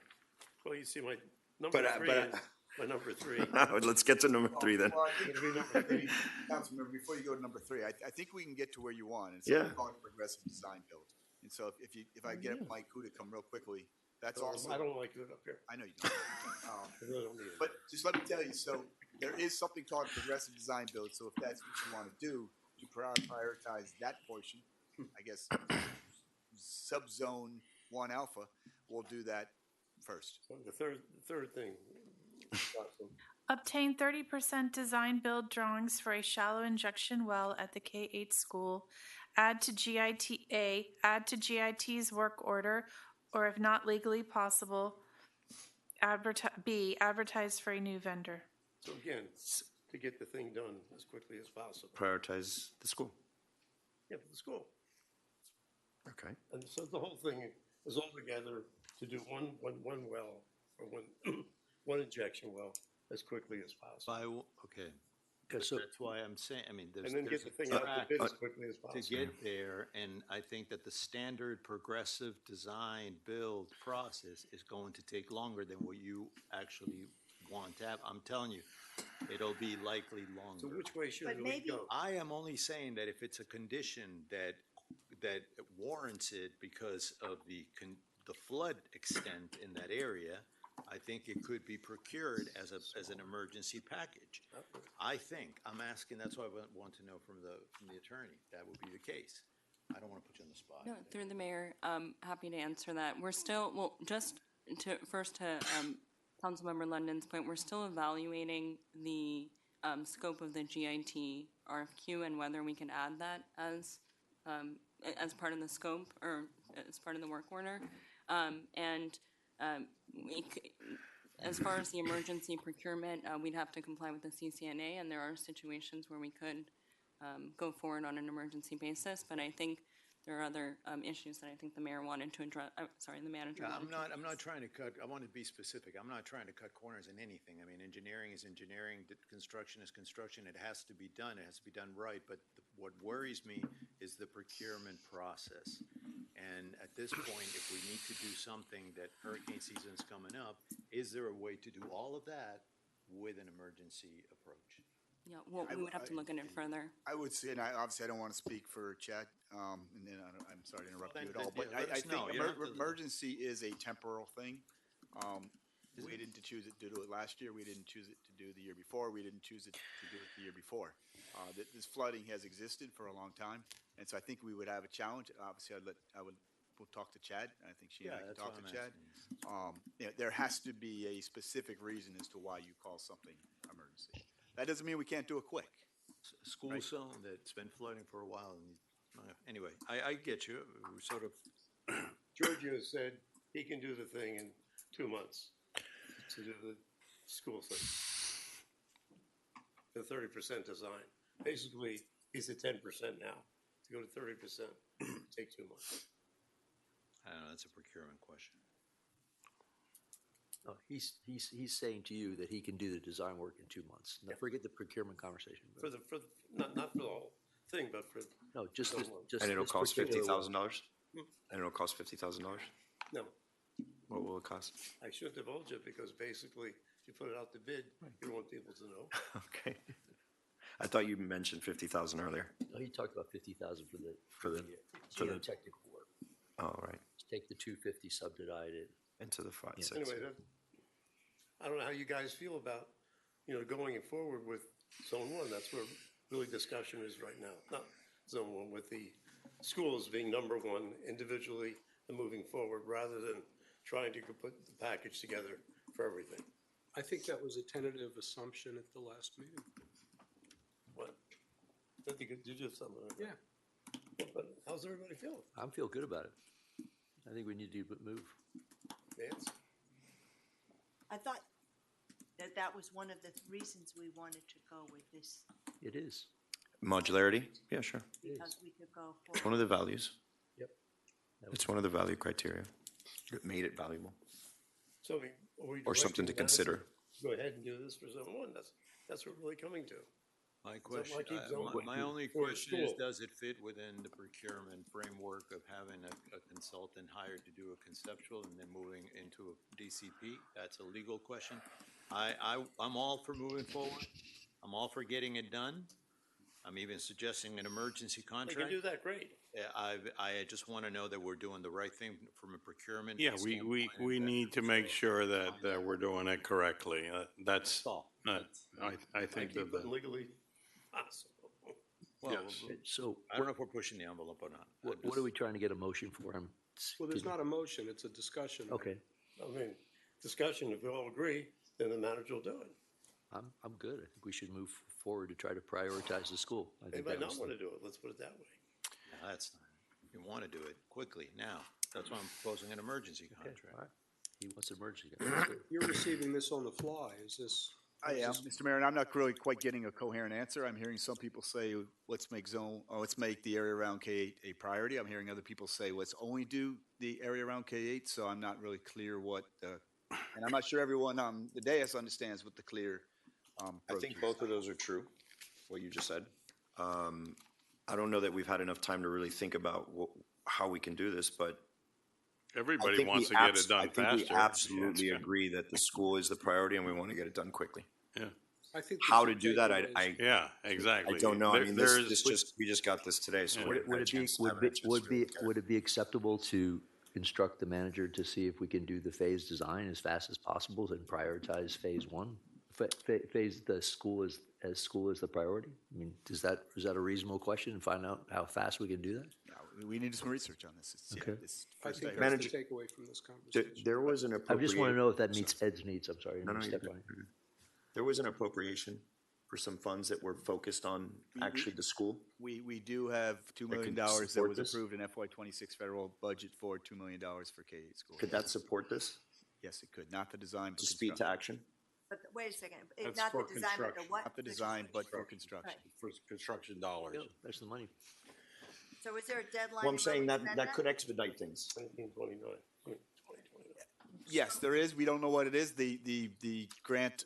Well, you see, my number But, three but, is, my number three. Let's get to number 3 then. Well, I think It'll be number three. Councilmember, before you go to number 3, I think we can get to where you want. It's Yeah. something called progressive design build. And so if I get Mike Hu to come real quickly, that's also. I don't like it up here. I know you don't. I really don't need it. But just let me tell you, so there is something called progressive design build, so if that's what you want to do, to prioritize that portion, I guess, subzone 1 alpha, we'll do that first. So the third thing. Obtain 30% design build drawings for a shallow injection well at the K-8 school. Add to GIT's work order, or if not legally possible, advertise for a new vendor. So again, to get the thing done as quickly as possible. Prioritize the school. Yeah, for the school. Okay. And so the whole thing is all together to do one well, or one injection well as quickly as possible. Okay. so- That's why I'm saying, I mean, there's. And then there's get a the thing out track the bid as quickly as possible. to get there, and I think that the standard progressive design build process is going to take longer than what you actually want to have. I'm telling you, it'll be likely longer. So which way should But we maybe- go? I am only saying that if it's a condition that warrants it because of the flood extent in that area, I think it could be procured as an emergency package. I think, I'm asking, that's why I want to know from the attorney, that would be the case. I don't want to put you on the spot. No, through the mayor, happy to answer that. We're still, well, just to Councilmember London's point, we're still evaluating the scope of the GIT RFQ and whether we can add that as part of the scope or as part of the work order. As far as the emergency procurement, we'd have to comply with the CCNA, and there are situations where we could go forward on an emergency basis. But I think there are other issues that I think the mayor wanted to address. The manager. Yeah, wanted to I'm not trying to cut, I want to be specific. I'm not trying to cut corners in anything. I mean, engineering is engineering, construction is construction. It has to be done. It has to be done right. But what worries me is the procurement process. And at this point, if we need to do something that hurricane season is coming up, is there a way to do all of that with an emergency approach? Yeah, well, we would have to look at it further. I would say, and obviously I don't want to speak for Chad, and then I'm sorry to interrupt you at all, but let I us know. think You don't have to- emergency is a temporal thing. We didn't choose it to do it last year, we didn't choose it to do the year before, we didn't choose it to do it the year before. This flooding has existed for a long time, and so I think we would have a challenge. Obviously, we'll talk to Chad, and I think she and I can talk to Chad. There has to be a specific reason as to why you call something emergency. That doesn't mean we can't do it quick. School zone that's been flooding for a while. And anyway, I get you. We sort of. Giorgio said he can do the thing in 2 months to do the school thing. The 30% design. Basically, he's at 10% now. To go to 30%, take 2 months. I don't know, that's a procurement question. No, he's saying to you that he can do the design work in 2 months. Now, forget the procurement conversation. For the not for the whole thing, but for No, just this, just And it'll this cost particular one. $50,000? And it'll cost $50,000? no. What will it cost? I shouldn't divulge it because basically, if you put it out to bid, you don't want people to know. Okay. I thought you mentioned 50,000 earlier. No, he talked about 50,000 for the For the geotechnical work. Oh, right. Just take the 250, subdivide it. Into the 5, 6. Anyway, I don't know how you guys feel about, going forward with zone one, that's where really discussion is right now, not zone one, with the schools being number one individually and moving forward, rather than trying to put the package together for everything. I think that was a tentative assumption at the last meeting. What? I think you did something like that. Yeah. But how's everybody feeling? I feel good about it. I think we need to move. Vance? I thought that that was one of the reasons we wanted to go with this, It is. Modularity? Yeah, sure. because we could go It's forward. one of the values. Yep. It's one of the value criteria that made it valuable. So are we Or something to directing the manager consider. to Go ahead and do this for zone one, that's what we're really coming to. My that question, why keep zone one my only for question is, school? does it fit within the procurement framework of having a consultant hired to do a conceptual and then moving into a DCP? That's a legal question. I'm all for moving forward. I'm all for getting it done. I'm even suggesting an emergency They can contract. do that, great. I just want to know that we're doing the right thing from a procurement. Yeah, we standpoint. need to make sure that we're doing it correctly. That's, I think Keep that it legally possible. Well, yes. So I don't know if we're pushing the envelope or not. what are we trying to get a motion for him? Well, there's not a motion, it's a discussion. Okay, I mean, discussion, if we all agree, then the manager will do it. I'm good. I think we should move forward to try to prioritize the school. I think Anybody that not was want to do it, let's put it that way. No, that's not, you want to do it quickly now. That's why I'm proposing an emergency contract. He wants emergency. You're receiving this on the fly, is this? I am, Mr. Mayor, and I'm not really quite getting a coherent answer. I'm hearing some people say, let's make the area around K-8 a priority. I'm hearing other people say, let's only do the area around K-8, so I'm not really clear what, and I'm not sure everyone on the dais understands what the clear I approach think is. both of those are true, what you just said. I don't know that we've had enough time to really think about how we can do this, but I Everybody think wants we to get it done I think we faster. absolutely agree that the school is the priority and we want to get it done quickly. Yeah. I think How to do that, Yeah, exactly. I don't know. I mean, There this is- we just got this today, so. Yeah. we haven't had a chance to have an chance to really Would it be acceptable to instruct the manager to see if we can do the phase design as fast as possible and prioritize phase one? Phase the school as the priority? I mean, is that a reasonable question, and find out how fast we can do that? No, we need some research on this. Okay. I think Manager- that's the takeaway from this conversation. There was an I appropriation. just want to know if that meets Ed's needs. I'm sorry. No, no, step you're on good. it. There was an appropriation for some funds that were focused on actually the school. We do have $2 million could that support was this? approved in FY26 federal budget for $2 million for K-8 schools. Could that support this? Yes, it could, not the design, but To speed to construction. action? But wait a second, That's not the for design, but the construction. what? Not the design, but for construction. For construction dollars. Yeah, there's the money. So is there a deadline? Well, I'm to saying spend that could expedite things. 1929, 2029. Yes, there is. We don't know what it is. The grant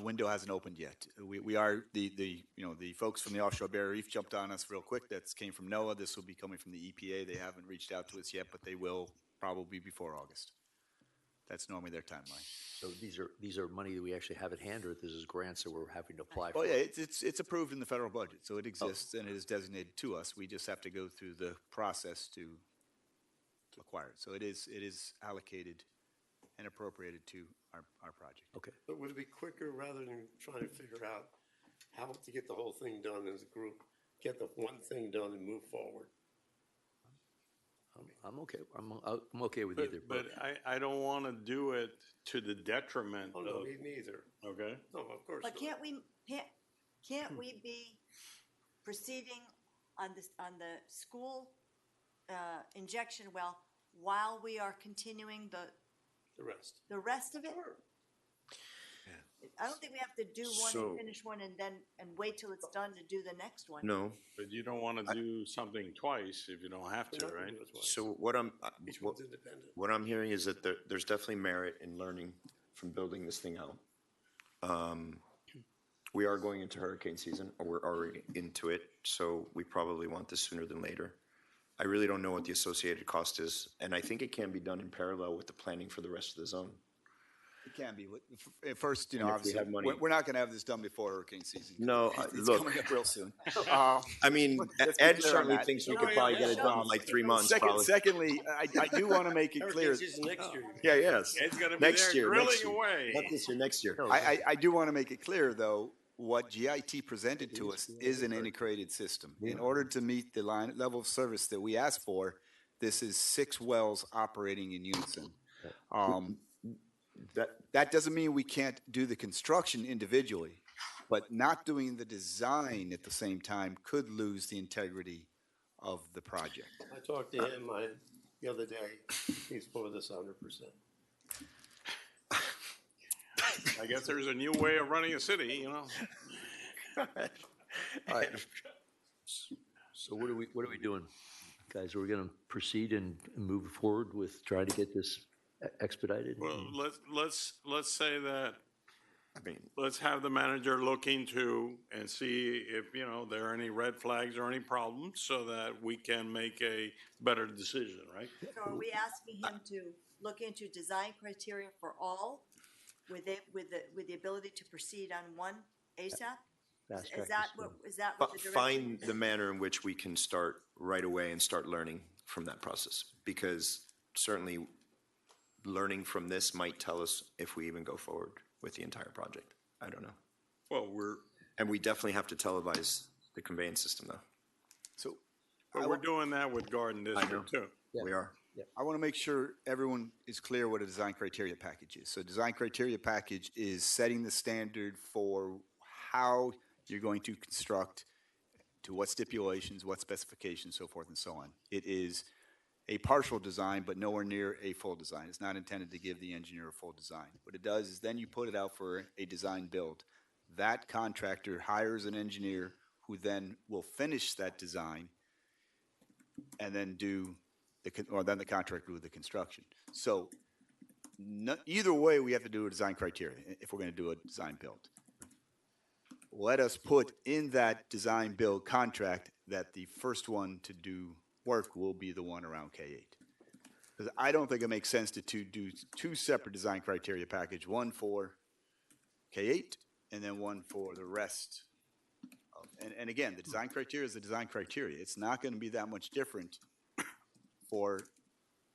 window hasn't opened yet. We are, the folks from the offshore barrier reef jumped on us real quick. That came from NOAA. This will be coming from the EPA. They haven't reached out to us yet, but they will probably before August. That's normally their timeline. So these are money that we actually have at hand, or this is grants that we're having to apply for? Oh, yeah, it's approved in the federal budget, so it exists and it is designated to us. We just have to go through the process to acquire it. So it is allocated and appropriated to our project. Okay. But would it be quicker rather than trying to figure out how to get the whole thing done as a group, get the one thing done and move forward? I'm okay. I'm okay with either. But I don't want to do it to the detriment Oh, of, no, me neither. okay? No, of course But not. can't we be proceeding on the school injection well while we are continuing The rest. the rest of it? I don't think we have to do one So- and finish one and wait till it's done to do the next one. No. But you don't want to do something twice if you don't have to, right? So Each one's independent. what I'm hearing is that there's definitely merit in learning from building this thing out. We are going into hurricane season, or we're already into it, so we probably want this sooner than later. I really don't know what the associated cost is, and I think it can be done in parallel with the planning for the rest of the zone. It can be. At first, And if we obviously, have money- we're not going to have this done before hurricane season. No, It's look. coming up real soon. I mean, Let's be Ed clear on certainly that. thinks we could probably get it done in like 3 months, probably. Secondly, I do want to make it clear. Hurricane season next year. Yeah, yes. Ed's gonna be Next there year, drilling next year. away. Not this year, next year. I do want to make it clear, though, what GIT presented to us is an integrated system. In order to meet the level of service that we asked for, this is 6 wells operating in unison. That doesn't mean we can't do the construction individually, but not doing the design at the same time could lose the integrity of the project. I talked to him the other day. He's for this 100%. I guess there's a new way of running a city, you know? All right. So what are we doing? Guys, are we going to proceed and move forward with trying to get this expedited? Well, let's say that, let's have the manager look into and see if, you know, there are any red flags or any problems so that we can make a better decision, right? So are we asking him to look into design criteria for all with the ability to proceed on one ASAP? Is that what the direction? Find the manner in which we can start right away and start learning from that process. Because certainly learning from this might tell us if we even go forward with the entire project. I don't know. Well, and we definitely have to televise the conveyance system though. So but we're doing that with Garden District too. We are. I want to make sure everyone is clear what a design criteria package is. So design criteria package is setting the standard for how you're going to construct, to what stipulations, what specifications, so forth and so on. It is a partial design, but nowhere near a full design. It's not intended to give the engineer a full design. What it does is then you put it out for a design build. That contractor hires an engineer who then will finish that design and then then the contractor will do the construction. So either way, we have to do a design criteria if we're going to do a design build. Let us put in that design build contract that the first one to do work will be the one around K8. Because I don't think it makes sense to do 2 separate design criteria package, one for K8 and then one for the rest. And again, the design criteria is the design criteria. It's not going to be that much different for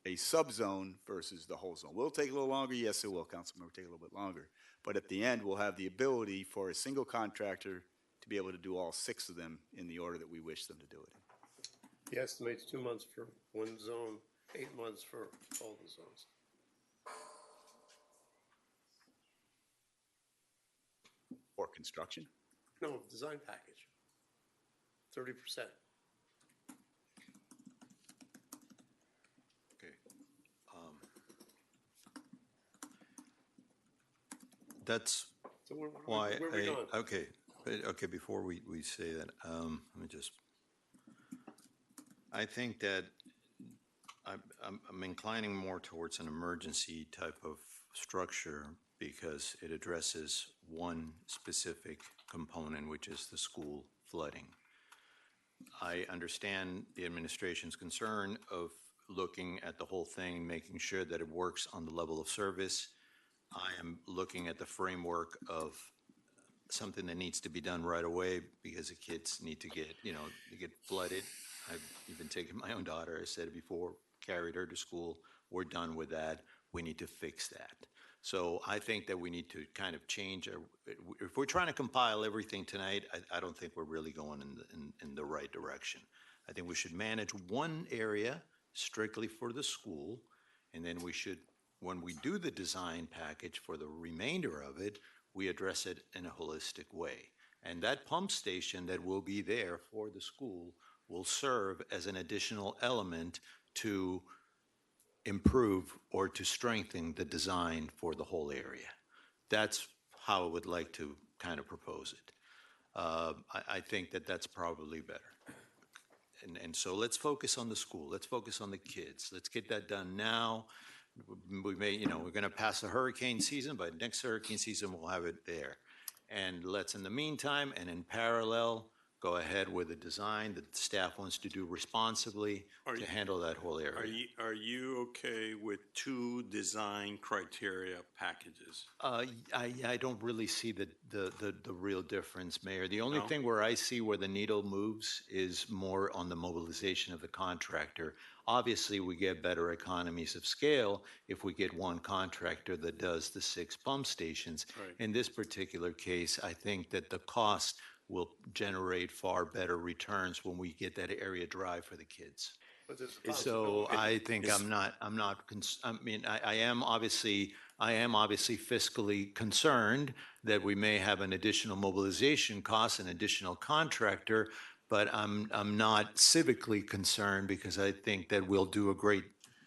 a subzone versus the whole zone. Will it take a little longer? Yes, it will, Councilman. It will take a little bit longer. But at the end, we'll have the ability for a single contractor to be able to do all 6 of them in the order that we wish them to do it in. He estimates 2 months for one zone, 8 months for all the zones. For construction? No, design package. 30%. Okay. That's So where why are we going? okay, before we say that, let me just, I think that I'm inclining more towards an emergency type of structure because it addresses one specific component, which is the school flooding. I understand the administration's concern of looking at the whole thing, making sure that it works on the level of service. I am looking at the framework of something that needs to be done right away because the kids need to get, get flooded. I've even taken my own daughter, I said it before, carried her to school. We're done with that. We need to fix that. So I think that we need to kind of change. If we're trying to compile everything tonight, I don't think we're really going in the right direction. I think we should manage one area strictly for the school, and then we should, when we do the design package for the remainder of it, we address it in a holistic way. And that pump station that will be there for the school will serve as an additional element to improve or to strengthen the design for the whole area. That's how I would like to kind of propose it. I think that that's probably better. And so let's focus on the school. Let's focus on the kids. Let's get that done now. We may, we're going to pass the hurricane season, but next hurricane season we'll have it there. And let's, in the meantime and in parallel, go ahead with a design that the staff wants to do responsibly to handle that whole area. Are you okay with 2 design criteria packages? I don't really see the real difference, Mayor. The only No? thing where I see where the needle moves is more on the mobilization of the contractor. Obviously, we get better economies of scale if we get one contractor that does the 6 pump stations. Right. In this particular case, I think that the cost will generate far better returns when we get that area dry for the kids. But there's a So possibility. I think I am obviously fiscally concerned that we may have an additional mobilization cost, an additional contractor, but I'm not civically concerned because I think that we'll do a great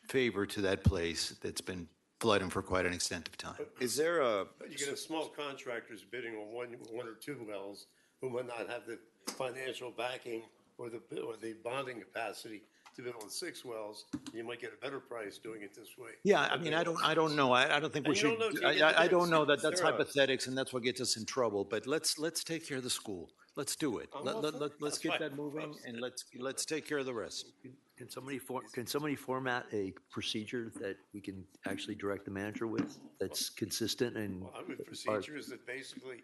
favor to that place that's been flooding for quite an extent of time. Is there a, You can have small contractors bidding on one or 2 wells who might not have the financial backing or the bonding capacity to bid on 6 wells. You might get a better price doing it this way. Yeah, I mean, I don't know. I don't think we And you should. don't know till you get the I don't bids. know that that's Sarah. hypothetics, and that's what gets us in trouble. But let's take care of the school. Let's do it. I'm all for it. Let's That's get fine. that moving, and let's take care of the rest. Can somebody format a procedure that we can actually direct the manager with, that's consistent and? Well, I would procedure is that basically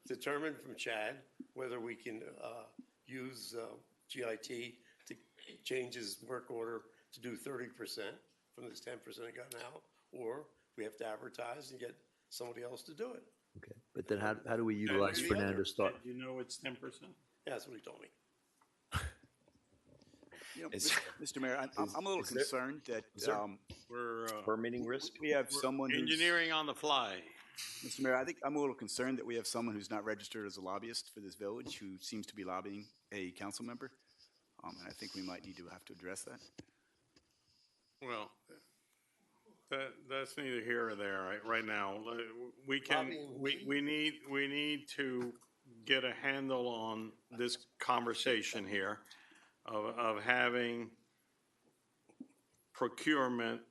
determine from Chad whether we can use GIT to change his work order to do 30% from this 10% it got now, or we have to advertise and get somebody else to do it. Okay, but then how do we utilize do the other. Fernando's thought? You know it's 10%? Yeah, that's what he told me. You know, Mr. Mayor, I'm a little concerned that We're permitting risk? we have someone who's. engineering on the fly. Mr. Mayor, I think I'm a little concerned that we have someone who's not registered as a lobbyist for this village who seems to be lobbying a council member. And I think we might need to have to address that. Well, that's neither here or there right now. We can, we need to get a handle on this conversation here of having procurement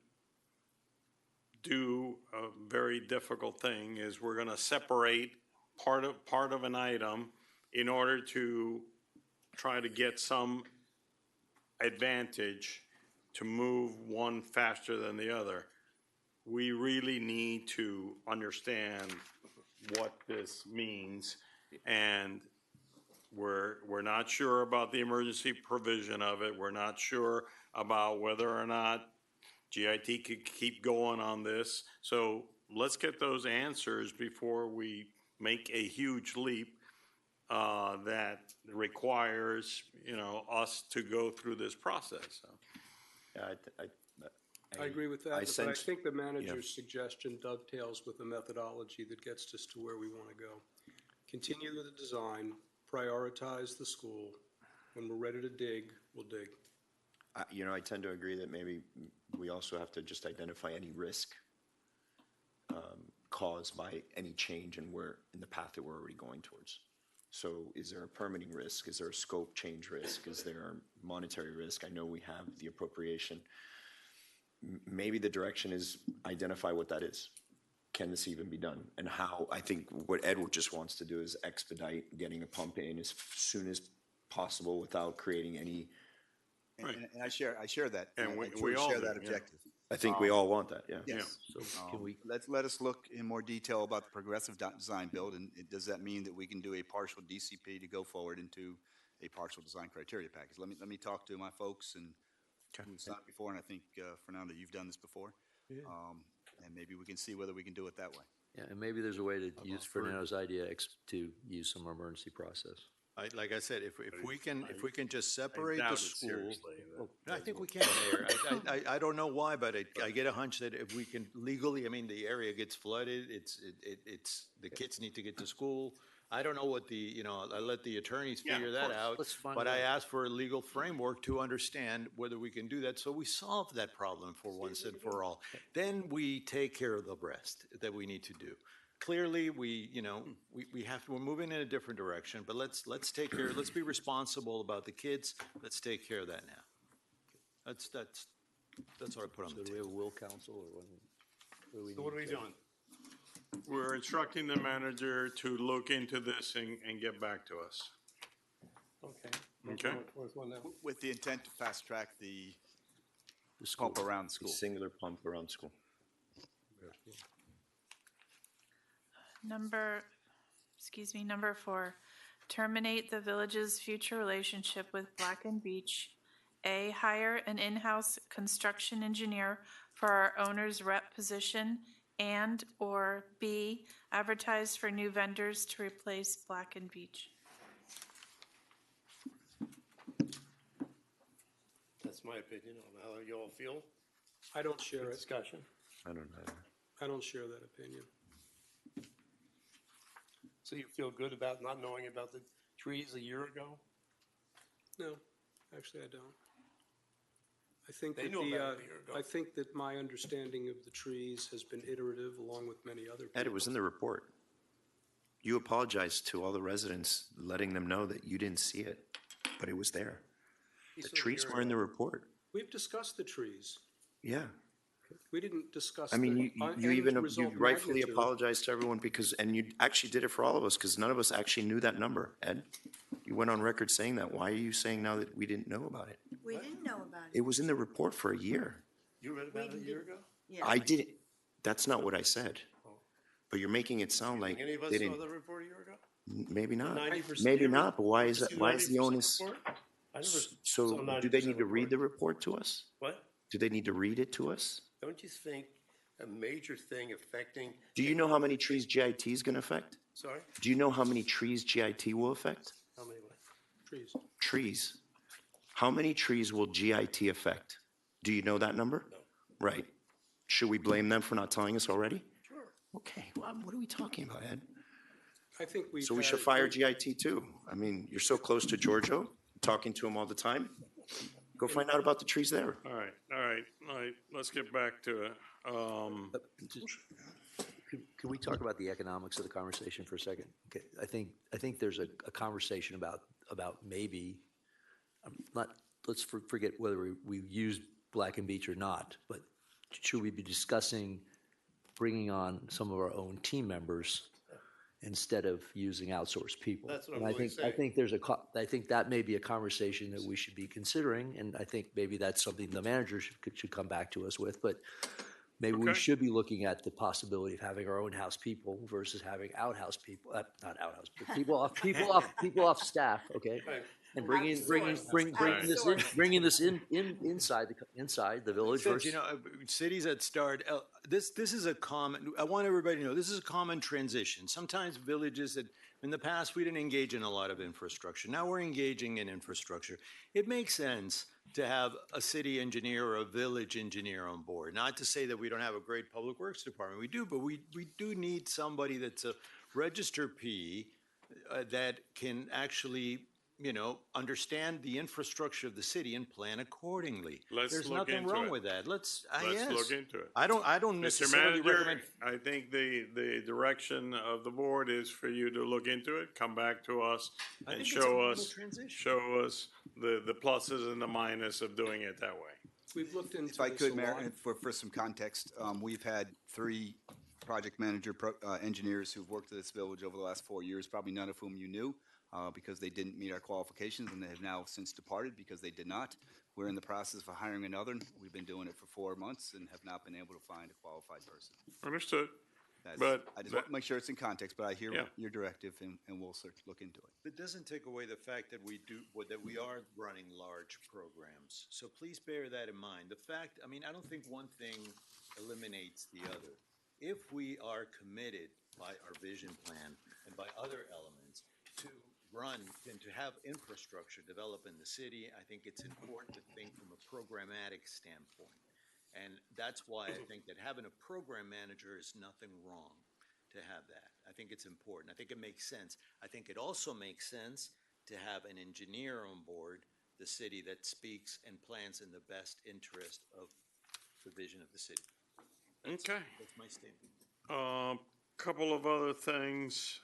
do a very difficult thing is we're gonna separate part of an item in order to try to get some advantage to move one faster than the other. We really need to understand what this means, and we're not sure about the emergency provision of it. We're not sure about whether or not GIT could keep going on this. So let's get those answers before we make a huge leap that requires, us to go through this process. I agree with that, but I sense- think the manager's suggestion dovetails with the methodology that gets us to where we want to go. Continue with the design, prioritize the school. When we're ready to dig, we'll dig. I tend to agree that maybe we also have to just identify any risk caused by any change in the path that we're already going towards. So is there a permitting risk? Is there a scope change risk? Is there a monetary risk? I know we have the appropriation. Maybe the direction is identify what that is. Can this even be done? And how, I think what Edward just wants to do is expedite getting a pump in as soon as possible without creating any. And I share that. And I we truly all share do, that yeah. objective. I think we all want that, yeah. Yes. So can we, Let us look in more detail about the progressive design build, and does that mean that we can do a partial DCP to go forward into a partial design criteria package? Let me talk to my folks and who've done it before, and I think, Fernando, you've done this before. Yeah. And maybe we can see whether we can do it that way. yeah, and maybe there's a way to use Fernando's idea to use some emergency process. Like I said, if we can just separate doubt the it school. seriously, I think we can, Mayor. I don't know why, but I get a hunch that if we can legally, the area gets flooded, the kids need to get to school. I don't know what I let the attorneys Yeah, figure of that course. out. Let's find But it I out. asked for a legal framework to understand whether we can do that, so we solve that problem for once and for all. Then we take care of the rest that we need to do. Clearly, we're moving in a different direction, but let's be responsible about the kids. Let's take care of that now. That's what I put on So the do we have table. a will council or what? So what are we doing? We're instructing the manager to look into this and get back to us. Okay. Fourth one now. With the intent to fast track the pump around the school. Singular pump around school. Number 4, terminate the village's future relationship with Black and Beach. A, hire an in-house construction engineer for our owner's rep position, and/or B, advertise for new vendors to replace Black and Beach. That's my opinion on how you all feel. I don't share it. Discussion. I don't know. I don't share that opinion. So you feel good about not knowing about the trees a year ago? No, actually, I don't. I think They that knew about it a year ago. I think that my understanding of the trees has been iterative, along with many other people. Ed, it was in the report. You apologized to all the residents, letting them know that you didn't see it, but it was there. The trees were in the report. We've discussed the trees. Yeah. We didn't discuss. I mean, the you end even, result you rightfully magnitude. apologized to everyone because, and you actually did it for all of us because none of us actually knew that number, Ed. You went on record saying that. Why are you saying now that we didn't know about it? We didn't know about it. It was in the report for a year. You read about it a year ago? Yeah. I didn't, that's not what I said. But you're making it sound like Any of us they saw didn't, the report a year ago? maybe not. 90%. Maybe not, but why is that, See why is the 90% onus? report? I never saw So do they 90% need to read report. the report to us? What? Do they need to read it to us? Don't you think a major thing affecting, Do you know how many trees GIT is going to affect? sorry, Do you know how many trees GIT will affect? how many what? Trees. Trees. How many trees will GIT affect? Do you know that number? No. Right. Should we blame them for not telling us already? Sure. Okay, well, what are we talking about, Ed? I think we. So we should fire GIT too. I mean, you're so close to Giorgio, talking to him all the time. Go find out about the trees there. All right. Let's get back to it. Can we talk about the economics of the conversation for a second? Okay, I think there's a conversation about maybe, let's forget whether we use Black and Beach or not, but should we be discussing bringing on some of our own team members instead of using outsourced people? That's what I'm And really I saying. think I think that may be a conversation that we should be considering, and I think maybe that's something the manager should come back to us with, but maybe we Okay. should be looking at the possibility of having our own house people versus having outhouse people, not outhouse, but people off staff, okay? And bringing this inside the village Since, versus. you know, cities that start, this is a common, I want everybody to know, this is a common transition. Sometimes villages that, in the past, we didn't engage in a lot of infrastructure. Now we're engaging in infrastructure. It makes sense to have a city engineer or a village engineer on board. Not to say that we don't have a great public works department, we do, but we do need somebody that's a registered PE that can actually, you know, understand the infrastructure of the city and plan accordingly. Let's There's look nothing into wrong it. with that. Let's Let's yes. look into it. I don't Mr. necessarily Manager, recommend. I think the direction of the board is for you to look into it, come back to us I and think it's a show normal us, transition. show us the pluses and the minuses of doing it that way. We've looked into If I this could, a Mayor, lot. and for some context, we've had 3 project manager engineers who've worked at this village over the last 4 years, probably none of whom you knew, because they didn't meet our qualifications, and they have now since departed because they did not. We're in the process of hiring another. We've been doing it for 4 months and have not been able to find a qualified person. Understood. That's- But I just want to make sure it's in context, but I hear Yeah. your directive, and we'll look into it. It doesn't take away the fact that we are running large programs. So please bear that in mind. The fact, I mean, I don't think one thing eliminates the other. If we are committed by our vision plan and by other elements to run and to have infrastructure develop in the city, I think it's important to think from a programmatic standpoint. And that's why I think that having a program manager is nothing wrong to have that. I think it's important. I think it makes sense. I think it also makes sense to have an engineer on board the city that speaks and plans in the best interest of the vision of the city. Okay. That's my statement. Couple of other things.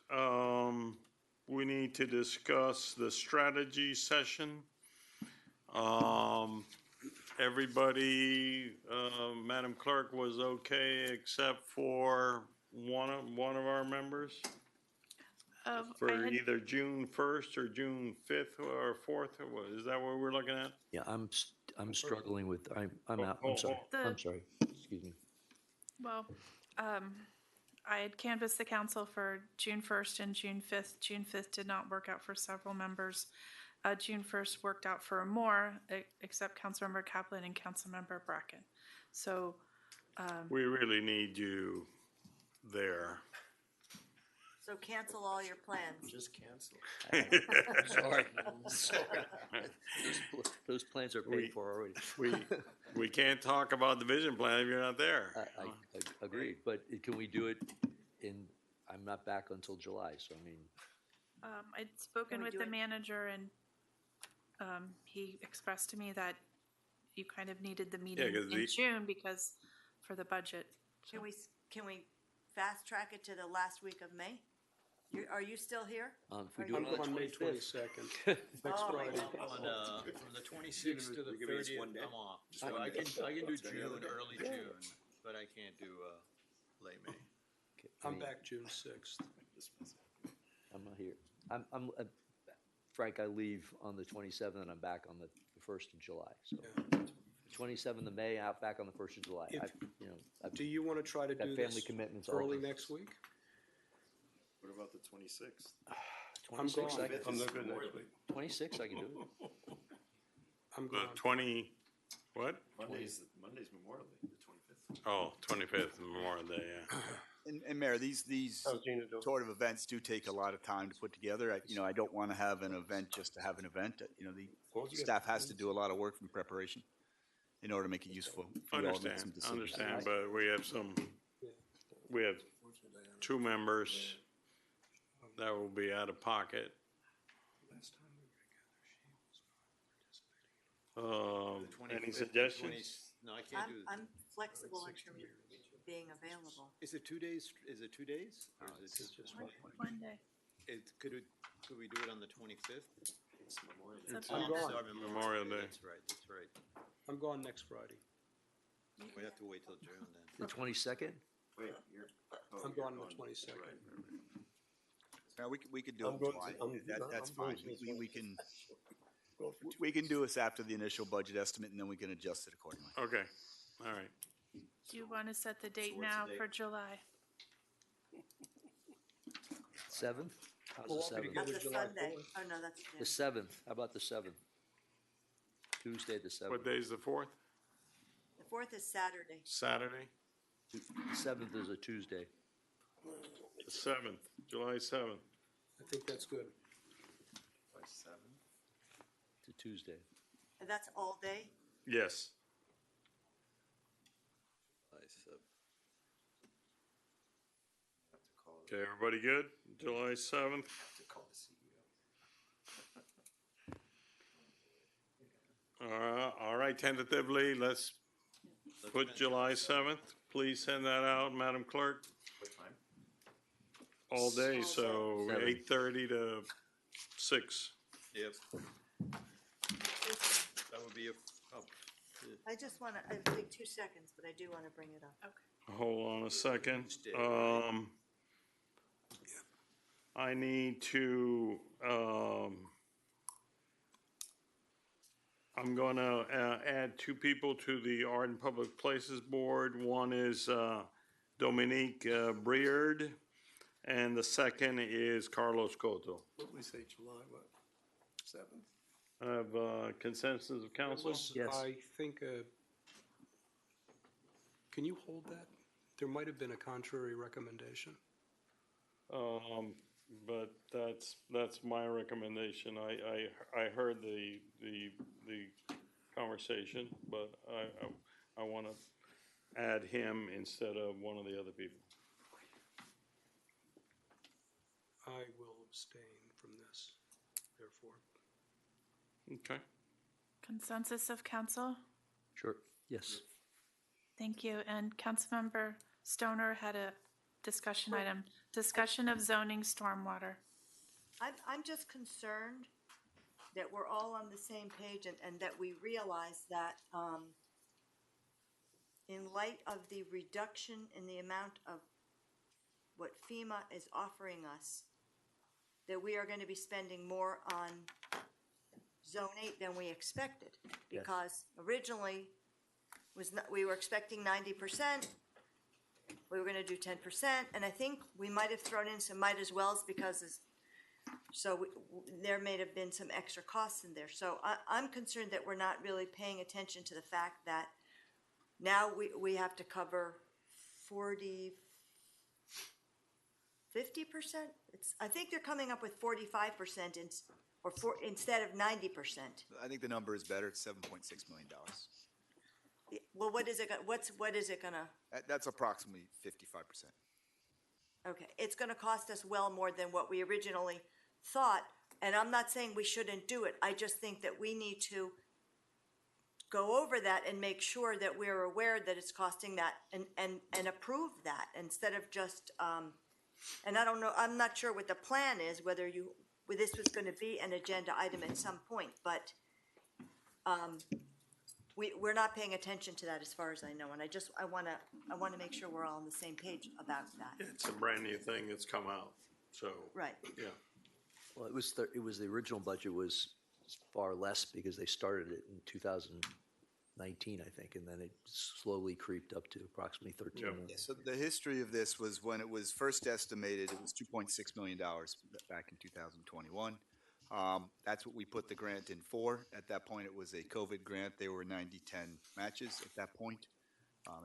We need to discuss the strategy session. Everybody, Madam Clerk, was okay except for one of our members? for either June 1st or June 5th or 4th, or what, is that what we're looking at? Yeah, I'm struggling with, I'm out, Oh, I'm sorry, The- I'm sorry, excuse me. Well, I had canvassed the council for June 1st and June 5th. June 5th did not work out for several members. June 1st worked out for more, except Councilmember Kaplan and Councilmember Bracken. So, We really need you there. So cancel all your plans. Just cancel. Sorry. Those plans are paid for already. We can't talk about the vision plan if you're not there. I agree, but can we do it I'm not back until July, so I mean, I'd spoken we with do the it? manager and he expressed to me that you kind of needed the meeting 'cause in June because for the budget. Can we fast track it to the last week of May? Are you still here? if we Are do it you- on On May the 25th. 22nd, next Oh, my Friday. God. From the 26th to the We're giving us 1 30th, day? I'm off. Just So one I day. can do Is there any other June, day? early June, but I can't do late May. I'm back June 6th. I'm not here. I'm Frank, I leave on the 27th and I'm back on the 1st of July, so. 27th of May, out back on the 1st of July. I've Do you want to try to got do family this commitments all early over. next week? What about the 26th? I'm 26th, I gone. can- I'm not good next week. 26th, I can do it. I'm The gone. 20, what? Monday's Memorial Day, the 25th. Oh, 25th, Memorial Day, yeah. And Mayor, these How's Gina doing? sort of events do take a lot of time to put together. I don't want to have an event just to have an event. The staff has to do a lot of work in preparation in order to make it useful. for you all to make some decisions. Understand, but we have 2 members that will be out of pocket. Any suggestions? No, I can't do, I'm flexible in terms of being available. is it 2 days, is it 2 days? Or is it just One day. could we do it on the 25th? It's a I'm Friday. gone. Sorry, Memorial Day. That's right. I'm gone next Friday. We have to wait till June then. The 22nd? Wait, I'm gone on the 22nd. Now, we could do I'm it going July. to- That's I'm going fine. to- We can do this after the initial budget estimate, and then we can adjust it accordingly. Okay, all right. Do you want to set the date what's the now date? for July? 7th? How's Well, the we 7th? could go That's to a July Sunday. 4th. Oh, no, that's, The 7th, how about the 7th? Tuesday, the 7th. What day is the 4th? the 4th is Saturday. Saturday? The 7th is a Tuesday. The 7th, July 7th. I think that's good. It's a Tuesday. And that's all day? Yes. Okay, everybody good? July 7th? All right, tentatively, let's put July 7th. Please send that out, Madam Clerk. What time? All day, so Seven. 8:30 to 6. Yep. That would be I just want to, I think 2 seconds, but I do want to bring it up. Hold on a second. I need to, I'm gonna add 2 people to the Art and Public Places Board. One is Dominique Briard, and the second is Carlos Coto. What did we say, July, what, 7th? I have consensus of council? I think, can you hold that? There might have been a contrary recommendation. But that's my recommendation. I heard the conversation, but I want to add him instead of one of the other people. I will abstain from this, therefore. Okay. Consensus of council? Sure, yes. Thank you. And Councilmember Stoner had a discussion item, discussion of zoning stormwater. I'm just concerned that we're all on the same page and that we realize that, in light of the reduction in the amount of what FEMA is offering us that we are gonna be spending more on Zone 8 than we expected. Yes. Because originally, we were expecting 90%, we were gonna do 10%, and I think we might have thrown in some might as wells because there may have been some extra costs in there. So I'm concerned that we're not really paying attention to the fact that now we have to cover 50%? I think they're coming up with 45% instead of 90%. I think the number is better, it's $7.6 million. Well, what is it gonna? That's approximately 55%. Okay, it's gonna cost us well more than what we originally thought, and I'm not saying we shouldn't do it. I just think that we need to go over that and make sure that we're aware that it's costing that and approve that instead of just, and I don't know, I'm not sure what the plan is, whether this was gonna be an agenda item at some point, but, we're not paying attention to that as far as I know, and I wanna make sure we're all on the same page about that. It's a brand new thing that's come out, so. Right. Yeah. Well, it was the original budget was far less because they started it in 2019, I think, and then it slowly creeped up to approximately 13 million. Yeah, so the history of this was when it was first estimated, it was $2.6 million back in 2021. That's what we put the grant in for. At that point, it was a COVID grant. They were 90-10 matches at that point.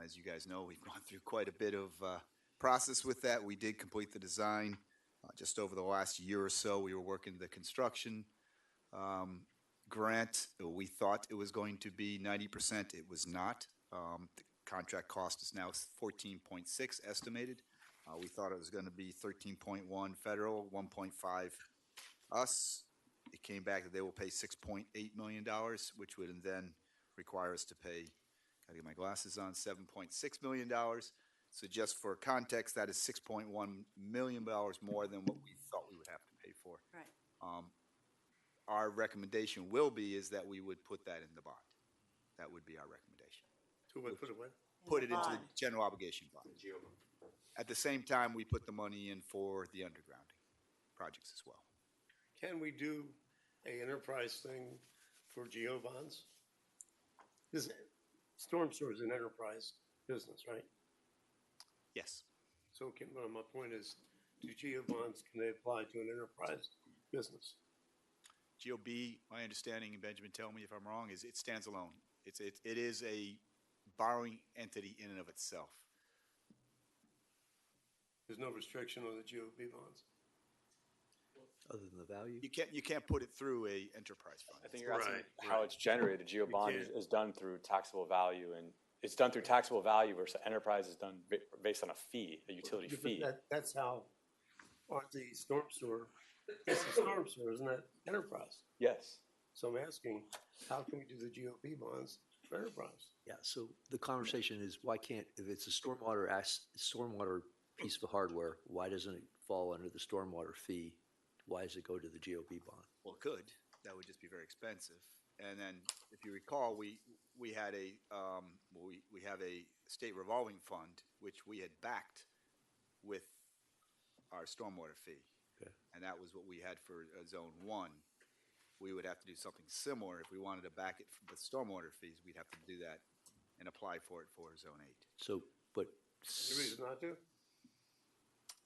As you guys know, we've gone through quite a bit of process with that. We did complete the design just over the last year or so. We were working the construction grant. We thought it was going to be 90%. It was not. The contract cost is now 14.6 estimated. We thought it was going to be 13.1 federal, 1.5 us. It came back that they will pay $6.8 million, which would then require us to pay, gotta get my glasses on, $7.6 million. So just for context, that is $6.1 million more than what we thought we would have to pay for. Right. Our recommendation will be is that we would put that in the bond. That would be our recommendation. To what, put it where? Put it into the general obligation bond. At the same time, we put the money in for the undergrounding projects as well. Can we do a enterprise thing for geo bonds? This storm sewer is an enterprise business, right? Yes. So my point is, do geo bonds, can they apply to an enterprise business? GOB, my understanding, and Benjamin, tell me if I'm wrong, is it stands alone. It is a borrowing entity in and of itself. There's no restriction on the GOB bonds. Other than the value? You can't put it through a enterprise fund. I think you're asking how it's generated. The GEO bond is done through taxable value, and it's done through taxable value versus enterprise is done based on a fee, a utility fee. That's how, aren't the storm sewer, it's the storm sewer, isn't that enterprise? Yes. So I'm asking, how can we do the GOP bonds for enterprise? Yeah, so the conversation is why can't, if it's a stormwater piece of hardware, why doesn't it fall under the stormwater fee? Why does it go to the GOP bond? Well, it could. That would just be very expensive. And then, if you recall, we had we have a state revolving fund which we had backed with our stormwater fee, and that was what we had for Zone 1. We would have to do something similar if we wanted to back it from the stormwater fees. We'd have to do that and apply for it for Zone 8. So, but Any reason not to?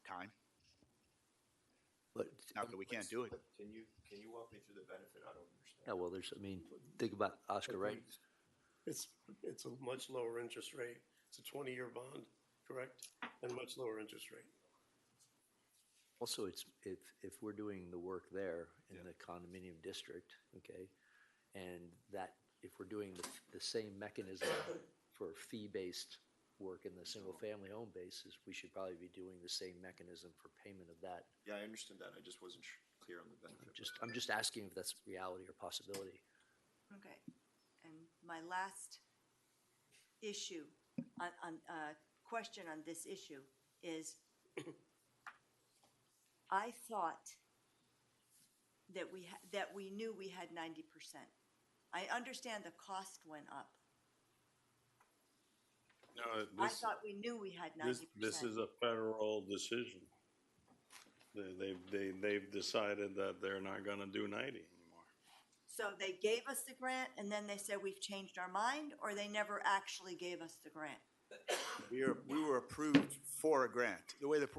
Time. But not that we can't do it. Can you walk me through the benefit? I don't understand. yeah, well, think about Oscar, right? It's a much lower interest rate. It's a 20-year bond, correct? And a much lower interest rate. Also, it's if we're doing the work there in the condominium district, okay, and that if we're doing the same mechanism for fee-based work in the single-family home basis, we should probably be doing the same mechanism for payment of that. Yeah, I understand that. I just wasn't clear on the benefit. I'm just asking if that's reality or possibility. Okay, and my last issue, question on this issue is, I thought that we knew we had 90%. I understand the cost went up. No, I thought we knew we had 90%. This is a federal decision. They've decided that they're not gonna do 90 anymore. So they gave us the grant and then they said we've changed our mind, or they never actually gave us the grant? We were approved for a grant. The way the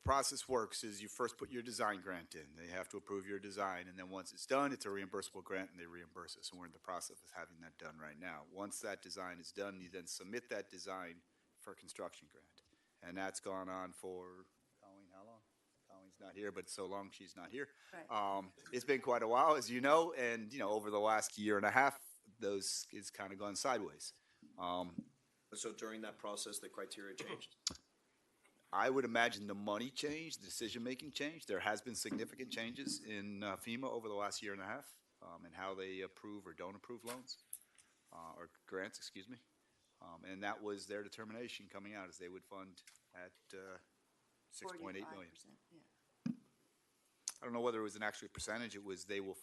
process works is you first put your design grant in. They have to approve your design, and then once it's done, it's a reimbursable grant, and they reimburse us. And we're in the process of having that done right now. Once that design is done, you then submit that design for a construction grant. And that's gone on for, Colleen, how long? Colleen's not here, but so long she's not here. Right. It's been quite a while, as you know, and, over the last year and a half, it's kind of gone sideways. So during that process, the criteria changed? I would imagine the money changed, the decision-making changed. There has been significant changes in FEMA over the last year and a half, in how they approve or don't approve loans, or grants, excuse me. And that was their determination coming out, as they would fund at 6.8 million. 45%, yeah. I don't know whether it was an actual percentage. It was they will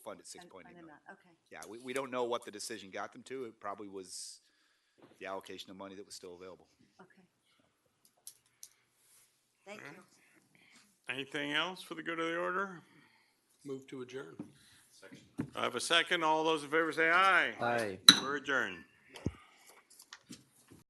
fund at 6.8 And million. okay. Yeah, we don't know what the decision got them to. It probably was the allocation of money that was still available. Okay. Thank you. Anything else for the good of the order? Move to adjourn. I have a second. All those in favor say aye. Aye. We're adjourned.